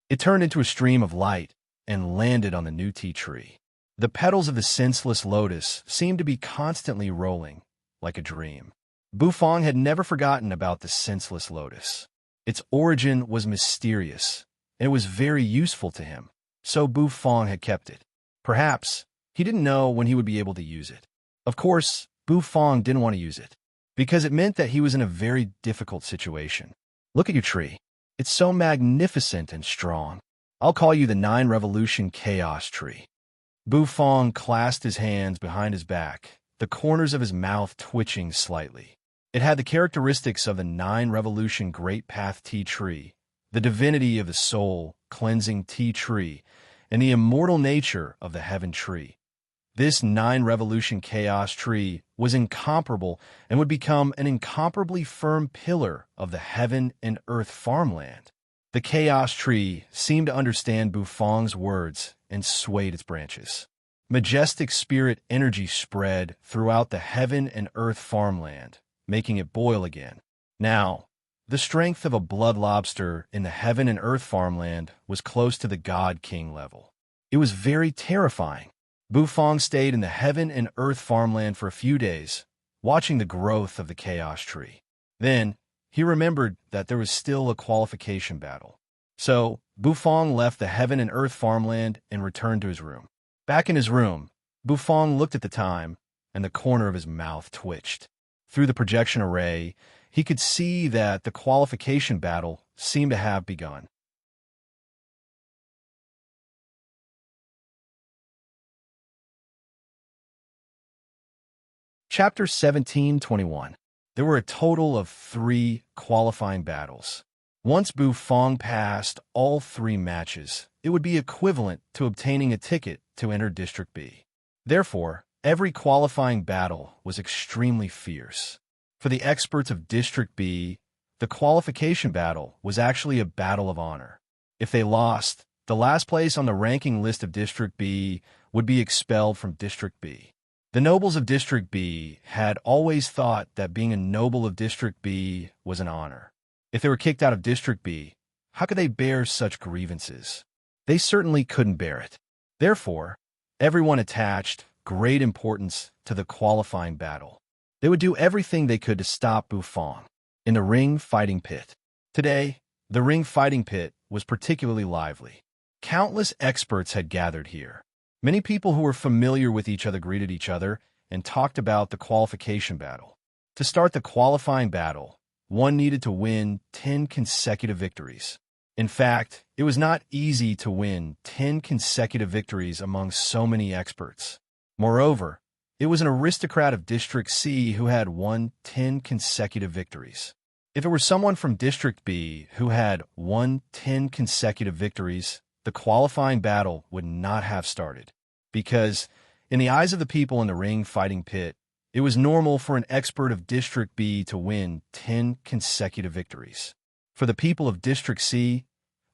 It turned into a stream of light and landed on the new tea tree. The petals of the senseless lotus seemed to be constantly rolling, like a dream. Bu Fong had never forgotten about the senseless lotus. Its origin was mysterious, and it was very useful to him, so Bu Fong had kept it. Perhaps he didn't know when he would be able to use it. Of course, Bu Fong didn't want to use it, because it meant that he was in a very difficult situation. Look at your tree. It's so magnificent and strong. I'll call you the 9-revolution chaos tree. Bu Fong clasped his hands behind his back, the corners of his mouth twitching slightly. It had the characteristics of the 9-revolution great path tea tree, the divinity of the soul-cleansing tea tree, and the immortal nature of the heaven tree. This 9-revolution chaos tree was incomparable and would become an incomparably firm pillar of the heaven and earth farmland. The chaos tree seemed to understand Bu Fong's words and swayed its branches. Majestic spirit energy spread throughout the heaven and earth farmland, making it boil again. Now, the strength of a blood lobster in the heaven and earth farmland was close to the God King level. It was very terrifying. Bu Fong stayed in the heaven and earth farmland for a few days, watching the growth of the chaos tree. Then, he remembered that there was still a qualification battle. So, Bu Fong left the heaven and earth farmland and returned to his room. Back in his room, Bu Fong looked at the time, and the corner of his mouth twitched. Through the projection array, he could see that the qualification battle seemed to have begun. Chapter 17:21. There were a total of 3 qualifying battles. Once Bu Fong passed all 3 matches, it would be equivalent to obtaining a ticket to enter District B. Therefore, every qualifying battle was extremely fierce. For the experts of District B, the qualification battle was actually a battle of honor. If they lost, the last place on the ranking list of District B would be expelled from District B. The nobles of District B had always thought that being a noble of District B was an honor. If they were kicked out of District B, how could they bear such grievances? They certainly couldn't bear it. Therefore, everyone attached great importance to the qualifying battle. They would do everything they could to stop Bufang in the ring fighting pit. Today, the ring fighting pit was particularly lively. Countless experts had gathered here. Many people who were familiar with each other greeted each other and talked about the qualification battle. To start the qualifying battle, one needed to win 10 consecutive victories. In fact, it was not easy to win 10 consecutive victories among so many experts. Moreover, it was an aristocrat of District C who had won 10 consecutive victories. If it were someone from District B who had won 10 consecutive victories, the qualifying battle would not have started. Because, in the eyes of the people in the ring fighting pit, it was normal for an expert of District B to win 10 consecutive victories. For the people of District C,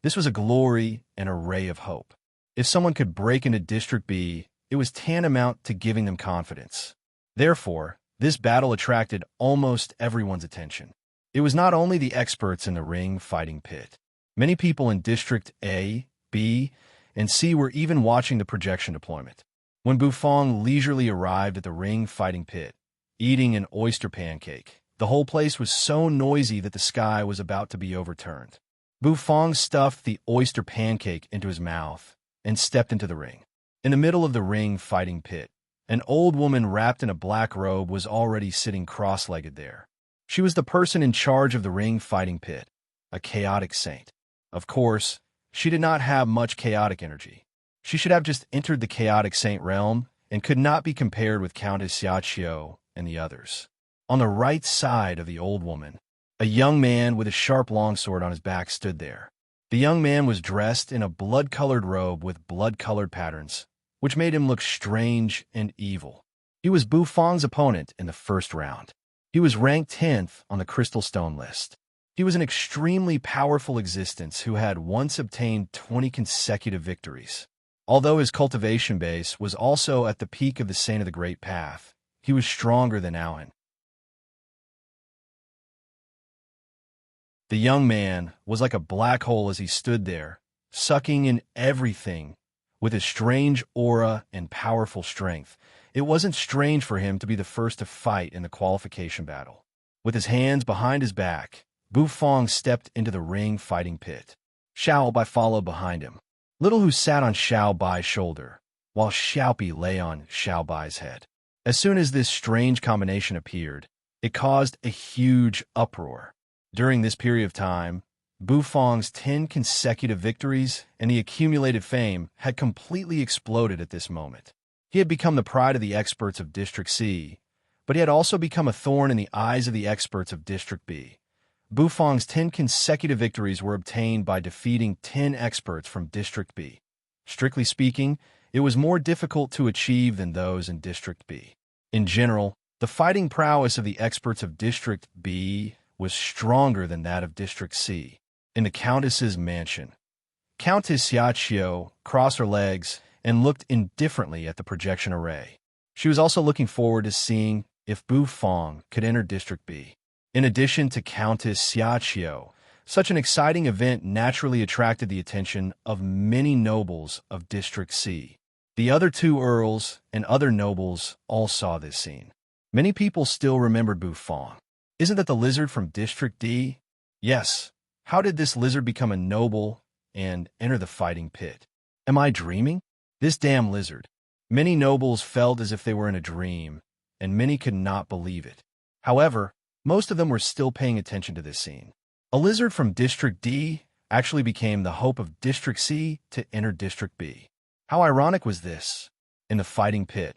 this was a glory and a ray of hope. If someone could break into District B, it was tantamount to giving them confidence. Therefore, this battle attracted almost everyone's attention. It was not only the experts in the ring fighting pit. Many people in District A, B, and C were even watching the projection deployment. When Bufang leisurely arrived at the ring fighting pit, eating an oyster pancake, the whole place was so noisy that the sky was about to be overturned. Bufang stuffed the oyster pancake into his mouth and stepped into the ring. In the middle of the ring fighting pit, an old woman wrapped in a black robe was already sitting cross-legged there. She was the person in charge of the ring fighting pit, a chaotic saint. Of course, she did not have much chaotic energy. She should have just entered the chaotic saint realm and could not be compared with Countess Xiaoqiu and the others. On the right side of the old woman, a young man with a sharp longsword on his back stood there. The young man was dressed in a blood-colored robe with blood-colored patterns, which made him look strange and evil. He was Bufang's opponent in the first round. He was ranked 10th on the Crystal Stone list. He was an extremely powerful existence who had once obtained 20 consecutive victories. Although his cultivation base was also at the peak of the Saint of the Great Path, he was stronger than Aohan. The young man was like a black hole as he stood there, sucking in everything. With his strange aura and powerful strength, it wasn't strange for him to be the first to fight in the qualification battle. With his hands behind his back, Bufang stepped into the ring fighting pit. Xiao Bai followed behind him. Little Hu sat on Xiao Bai's shoulder, while Xiaopi lay on Xiao Bai's head. As soon as this strange combination appeared, it caused a huge uproar. During this period of time, Bufang's 10 consecutive victories and the accumulated fame had completely exploded at this moment. He had become the pride of the experts of District C, but he had also become a thorn in the eyes of the experts of District B. Bufang's 10 consecutive victories were obtained by defeating 10 experts from District B. Strictly speaking, it was more difficult to achieve than those in District B. In general, the fighting prowess of the experts of District B was stronger than that of District C. In the Countess's mansion, Countess Xiaoqiu crossed her legs and looked indifferently at the projection array. She was also looking forward to seeing if Bufang could enter District B. In addition to Countess Xiaoqiu, such an exciting event naturally attracted the attention of many nobles of District C. The other two earls and other nobles all saw this scene. Many people still remembered Bufang. Isn't that the lizard from District D? Yes. How did this lizard become a noble and enter the fighting pit? Am I dreaming? This damn lizard. Many nobles felt as if they were in a dream, and many could not believe it. However, most of them were still paying attention to this scene. A lizard from District D actually became the hope of District C to enter District B. How ironic was this? In the fighting pit,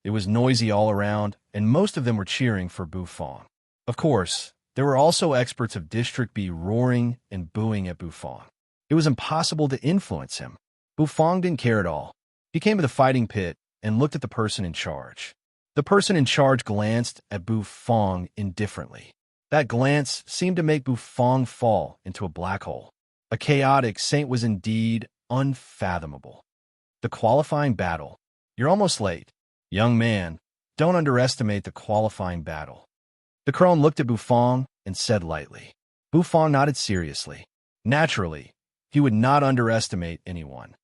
it was noisy all around, and most of them were cheering for Bufang. Of course, there were also experts of District B roaring and booing at Bufang. It was impossible to influence him. Bufang didn't care at all. He came to the fighting pit and looked at the person in charge. The person in charge glanced at Bufang indifferently. That glance seemed to make Bufang fall into a black hole. A chaotic saint was indeed unfathomable. The qualifying battle. You're almost late. Young man, don't underestimate the qualifying battle. The crone looked at Bufang and said lightly. Bufang nodded seriously. Naturally, he would not underestimate anyone.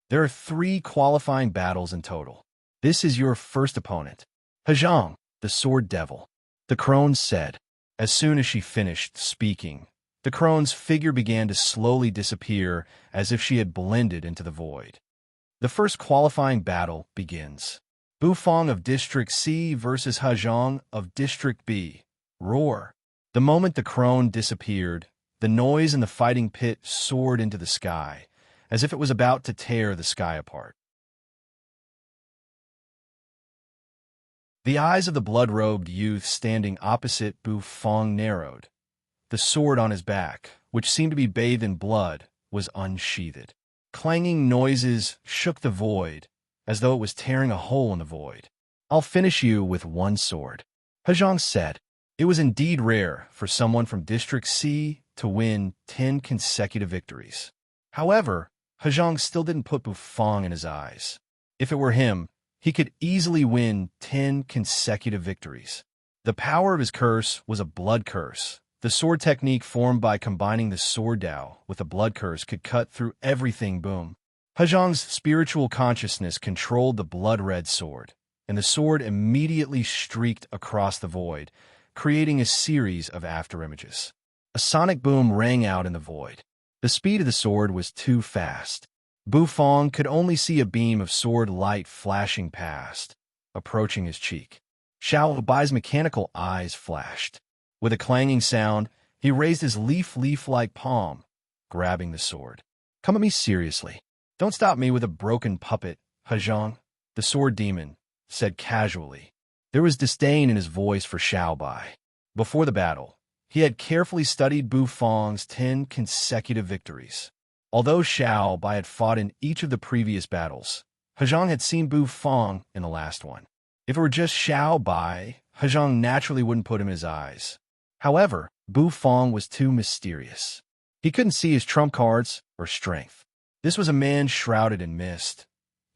There are 3 qualifying battles in total. This is your first opponent. Hajong, the sword devil. The crone said. As soon as she finished speaking, the crone's figure began to slowly disappear as if she had blended into the void. The first qualifying battle begins. Bufong of District C versus Hajong of District B. Roar. The moment the crone disappeared, the noise in the fighting pit soared into the sky, as if it was about to tear the sky apart. The eyes of the blood-robed youth standing opposite Bufong narrowed. The sword on his back, which seemed to be bathed in blood, was unsheathed. Clanging noises shook the void, as though it was tearing a hole in the void. I'll finish you with one sword, Hajong said. It was indeed rare for someone from District C to win 10 consecutive victories. However, Hajong still didn't put Bufong in his eyes. If it were him, he could easily win 10 consecutive victories. The power of his curse was a blood curse. The sword technique formed by combining the sword Dao with a blood curse could cut through everything. Boom. Hajong's spiritual consciousness controlled the blood-red sword, and the sword immediately streaked across the void, creating a series of afterimages. A sonic boom rang out in the void. The speed of the sword was too fast. Bufong could only see a beam of sword light flashing past, approaching his cheek. Xiao Bai's mechanical eyes flashed. With a clanging sound, he raised his leaf-like palm, grabbing the sword. Come at me seriously. Don't stop me with a broken puppet, Hajong, the sword demon said casually. There was disdain in his voice for Xiao Bai. Before the battle, he had carefully studied Bufong's 10 consecutive victories. Although Xiao Bai had fought in each of the previous battles, Hajong had seen Bufong in the last one. If it were just Xiao Bai, Hajong naturally wouldn't put him in his eyes. However, Bufong was too mysterious. He couldn't see his trump cards or strength. This was a man shrouded in mist.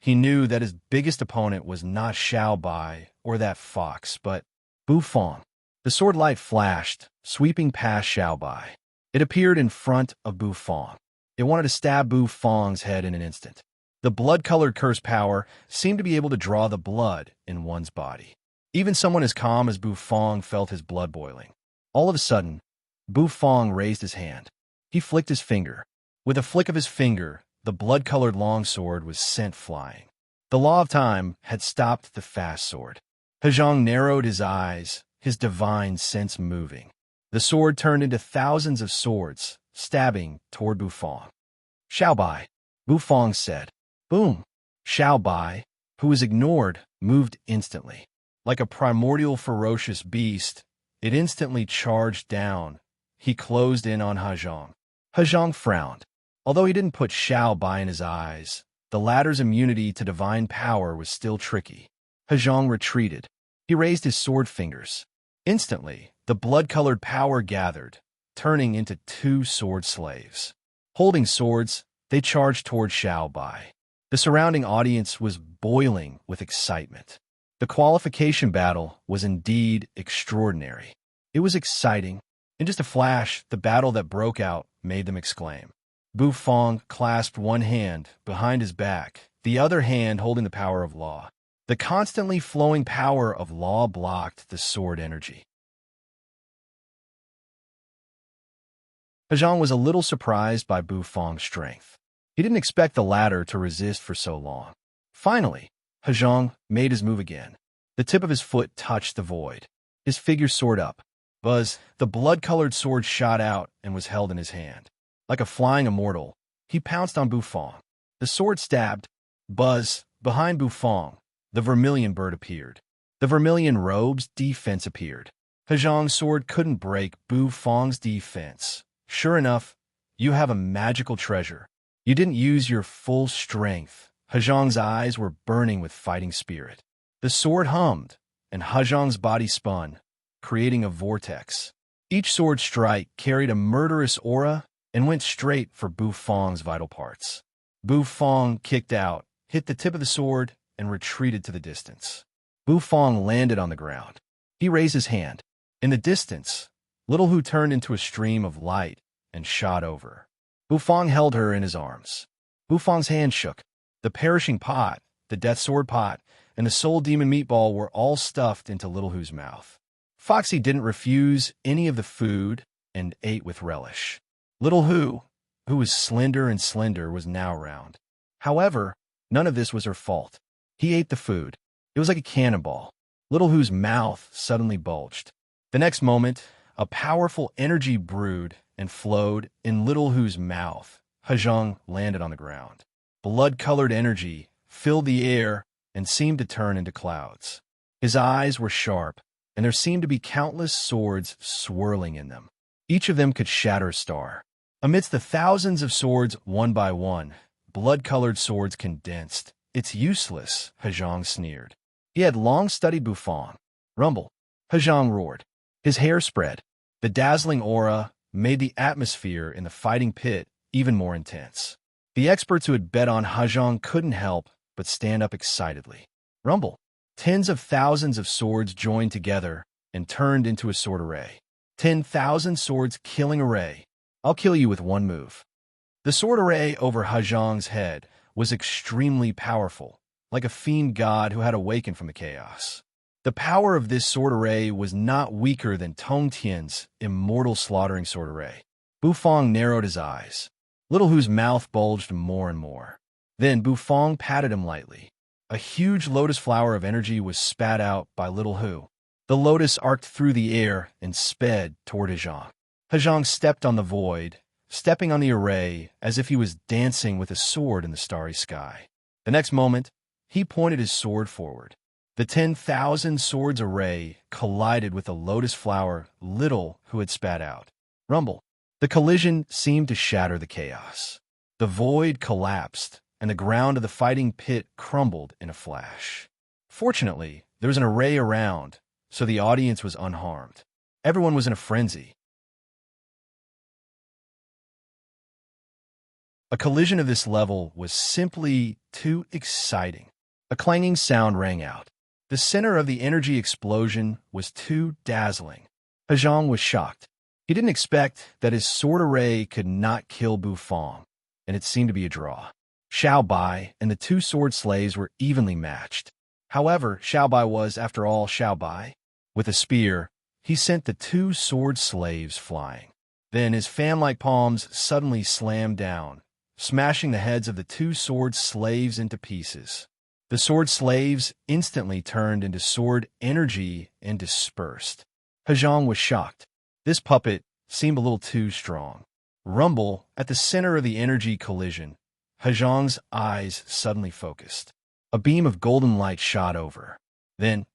He knew that his biggest opponent was not Xiao Bai or that fox, but Bufong. The sword light flashed, sweeping past Xiao Bai. It appeared in front of Bufong. It wanted to stab Bufong's head in an instant. The blood-colored curse power seemed to be able to draw the blood in one's body. Even someone as calm as Bufong felt his blood boiling. All of a sudden, Bufong raised his hand. He flicked his finger. With a flick of his finger, the blood-colored longsword was sent flying. The law of time had stopped the fast sword. Hajong narrowed his eyes, his divine sense moving. The sword turned into thousands of swords, stabbing toward Bufong. Xiao Bai, Bufong said. Boom. Xiao Bai, who was ignored, moved instantly. Like a primordial ferocious beast, it instantly charged down. He closed in on Hajong. Hajong frowned. Although he didn't put Xiao Bai in his eyes, the latter's immunity to divine power was still tricky. Hajong retreated. He raised his sword fingers. Instantly, the blood-colored power gathered, turning into 2 sword slaves. Holding swords, they charged toward Xiao Bai. The surrounding audience was boiling with excitement. The qualification battle was indeed extraordinary. It was exciting. In just a flash, the battle that broke out made them exclaim. Bufong clasped one hand behind his back, the other hand holding the power of law. The constantly flowing power of law blocked the sword energy. Hajong was a little surprised by Bufong's strength. He didn't expect the latter to resist for so long. Finally, Hajong made his move again. The tip of his foot touched the void. His figure soared up. Buzz, the blood-colored sword shot out and was held in his hand. Like a flying immortal, he pounced on Bufong. The sword stabbed. Buzz, behind Bufong, the vermilion bird appeared. The vermilion robe's defense appeared. Hajong's sword couldn't break Bufong's defense. Sure enough, you have a magical treasure. You didn't use your full strength. Hajong's eyes were burning with fighting spirit. The sword hummed, and Hajong's body spun, creating a vortex. Each sword strike carried a murderous aura and went straight for Bufong's vital parts. Bufong kicked out, hit the tip of the sword, and retreated to the distance. Bufong landed on the ground. He raised his hand. In the distance, Little Hu turned into a stream of light and shot over. Bufong held her in his arms. Bufong's hand shook. The perishing pot, the death sword pot, and the soul demon meatball were all stuffed into Little Who's mouth. Foxy didn't refuse any of the food and ate with relish. Little who was slender and slender, was now round. However, none of this was her fault. He ate the food. It was like a cannonball. Little Who's mouth suddenly bulged. The next moment, a powerful energy brewed and flowed in Little Who's mouth. Hajong landed on the ground. Blood-colored energy filled the air and seemed to turn into clouds. His eyes were sharp, and there seemed to be countless swords swirling in them. Each of them could shatter a star. Amidst the thousands of swords, one by one, blood-colored swords condensed. "It's useless," Hajong sneered. He had long studied Bufong. "Rumble," Hajong roared. His hair spread. The dazzling aura made the atmosphere in the fighting pit even more intense. The experts who had bet on Hajong couldn't help but stand up excitedly. "Rumble." Tens of thousands of swords joined together and turned into a sword array. 10,000 swords killing array. "I'll kill you with one move." The sword array over Hajong's head was extremely powerful, like a fiend god who had awakened from the chaos. The power of this sword array was not weaker than Tong Tian's immortal slaughtering sword array. Bufong narrowed his eyes. Little Who's mouth bulged more and more. Then Bufong patted him lightly. A huge lotus flower of energy was spat out by Little Who. The lotus arced through the air and sped toward Hajong. Hajong stepped on the void, stepping on the array as if he was dancing with a sword in the starry sky. The next moment, he pointed his sword forward. The 10,000 swords array collided with the lotus flower Little Who had spat out. Rumble. The collision seemed to shatter the chaos. The void collapsed, and the ground of the fighting pit crumbled in a flash. Fortunately, there was an array around, so the audience was unharmed. Everyone was in a frenzy. A collision of this level was simply too exciting. A clanging sound rang out. The center of the energy explosion was too dazzling. Hajong was shocked. He didn't expect that his sword array could not kill Bufong, and it seemed to be a draw. Xiao Bai and the two sword slaves were evenly matched. However, Xiao Bai was, after all, Xiao Bai. With a spear, he sent the two sword slaves flying. Then his fan-like palms suddenly slammed down, smashing the heads of the two sword slaves into pieces. The sword slaves instantly turned into sword energy and dispersed. Hajong was shocked. This puppet seemed a little too strong. Rumble, at the center of the energy collision, Hajong's eyes suddenly focused. A beam of golden light shot over. Then,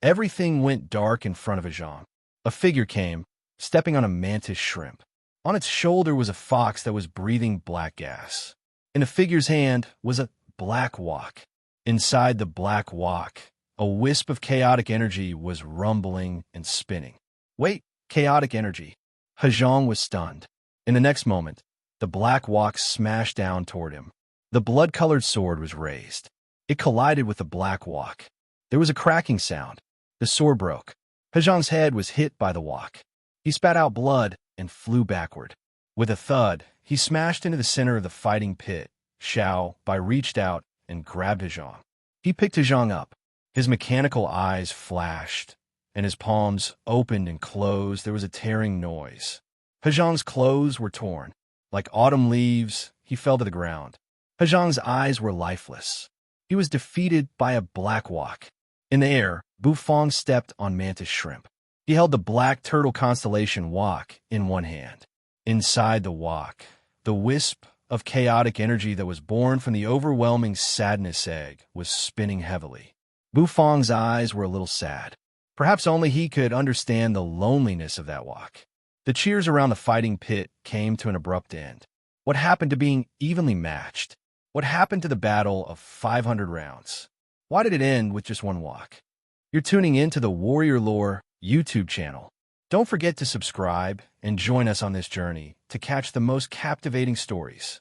everything went dark in front of Hajong. A figure came, stepping on a mantis shrimp. On its shoulder was a fox that was breathing black gas. In the figure's hand was a black wok. Inside the black wok, a wisp of chaotic energy was rumbling and spinning. "Wait, chaotic energy." Hajong was stunned. In the next moment, the black wok smashed down toward him. The blood-colored sword was raised. It collided with the black wok. There was a cracking sound. The sword broke. Hajong's head was hit by the wok. He spat out blood and flew backward. With a thud, he smashed into the center of the fighting pit. Xiao Bai reached out and grabbed Hajong. He picked Hajong up. His mechanical eyes flashed, and his palms opened and closed. There was a tearing noise. Hajong's clothes were torn. Like autumn leaves, he fell to the ground. Hajong's eyes were lifeless. He was defeated by a black wok. In the air, Bufong stepped on mantis shrimp. He held the black turtle constellation wok in one hand. Inside the wok, the wisp of chaotic energy that was born from the overwhelming sadness egg was spinning heavily. Bufong's eyes were a little sad. Perhaps only he could understand the loneliness of that wok. The cheers around the fighting pit came to an abrupt end. What happened to being evenly matched? What happened to the battle of 500 rounds? Why did it end with just one wok? You're tuning in to the Warrior Lore YouTube channel. Don't forget to subscribe and join us on this journey to catch the most captivating stories.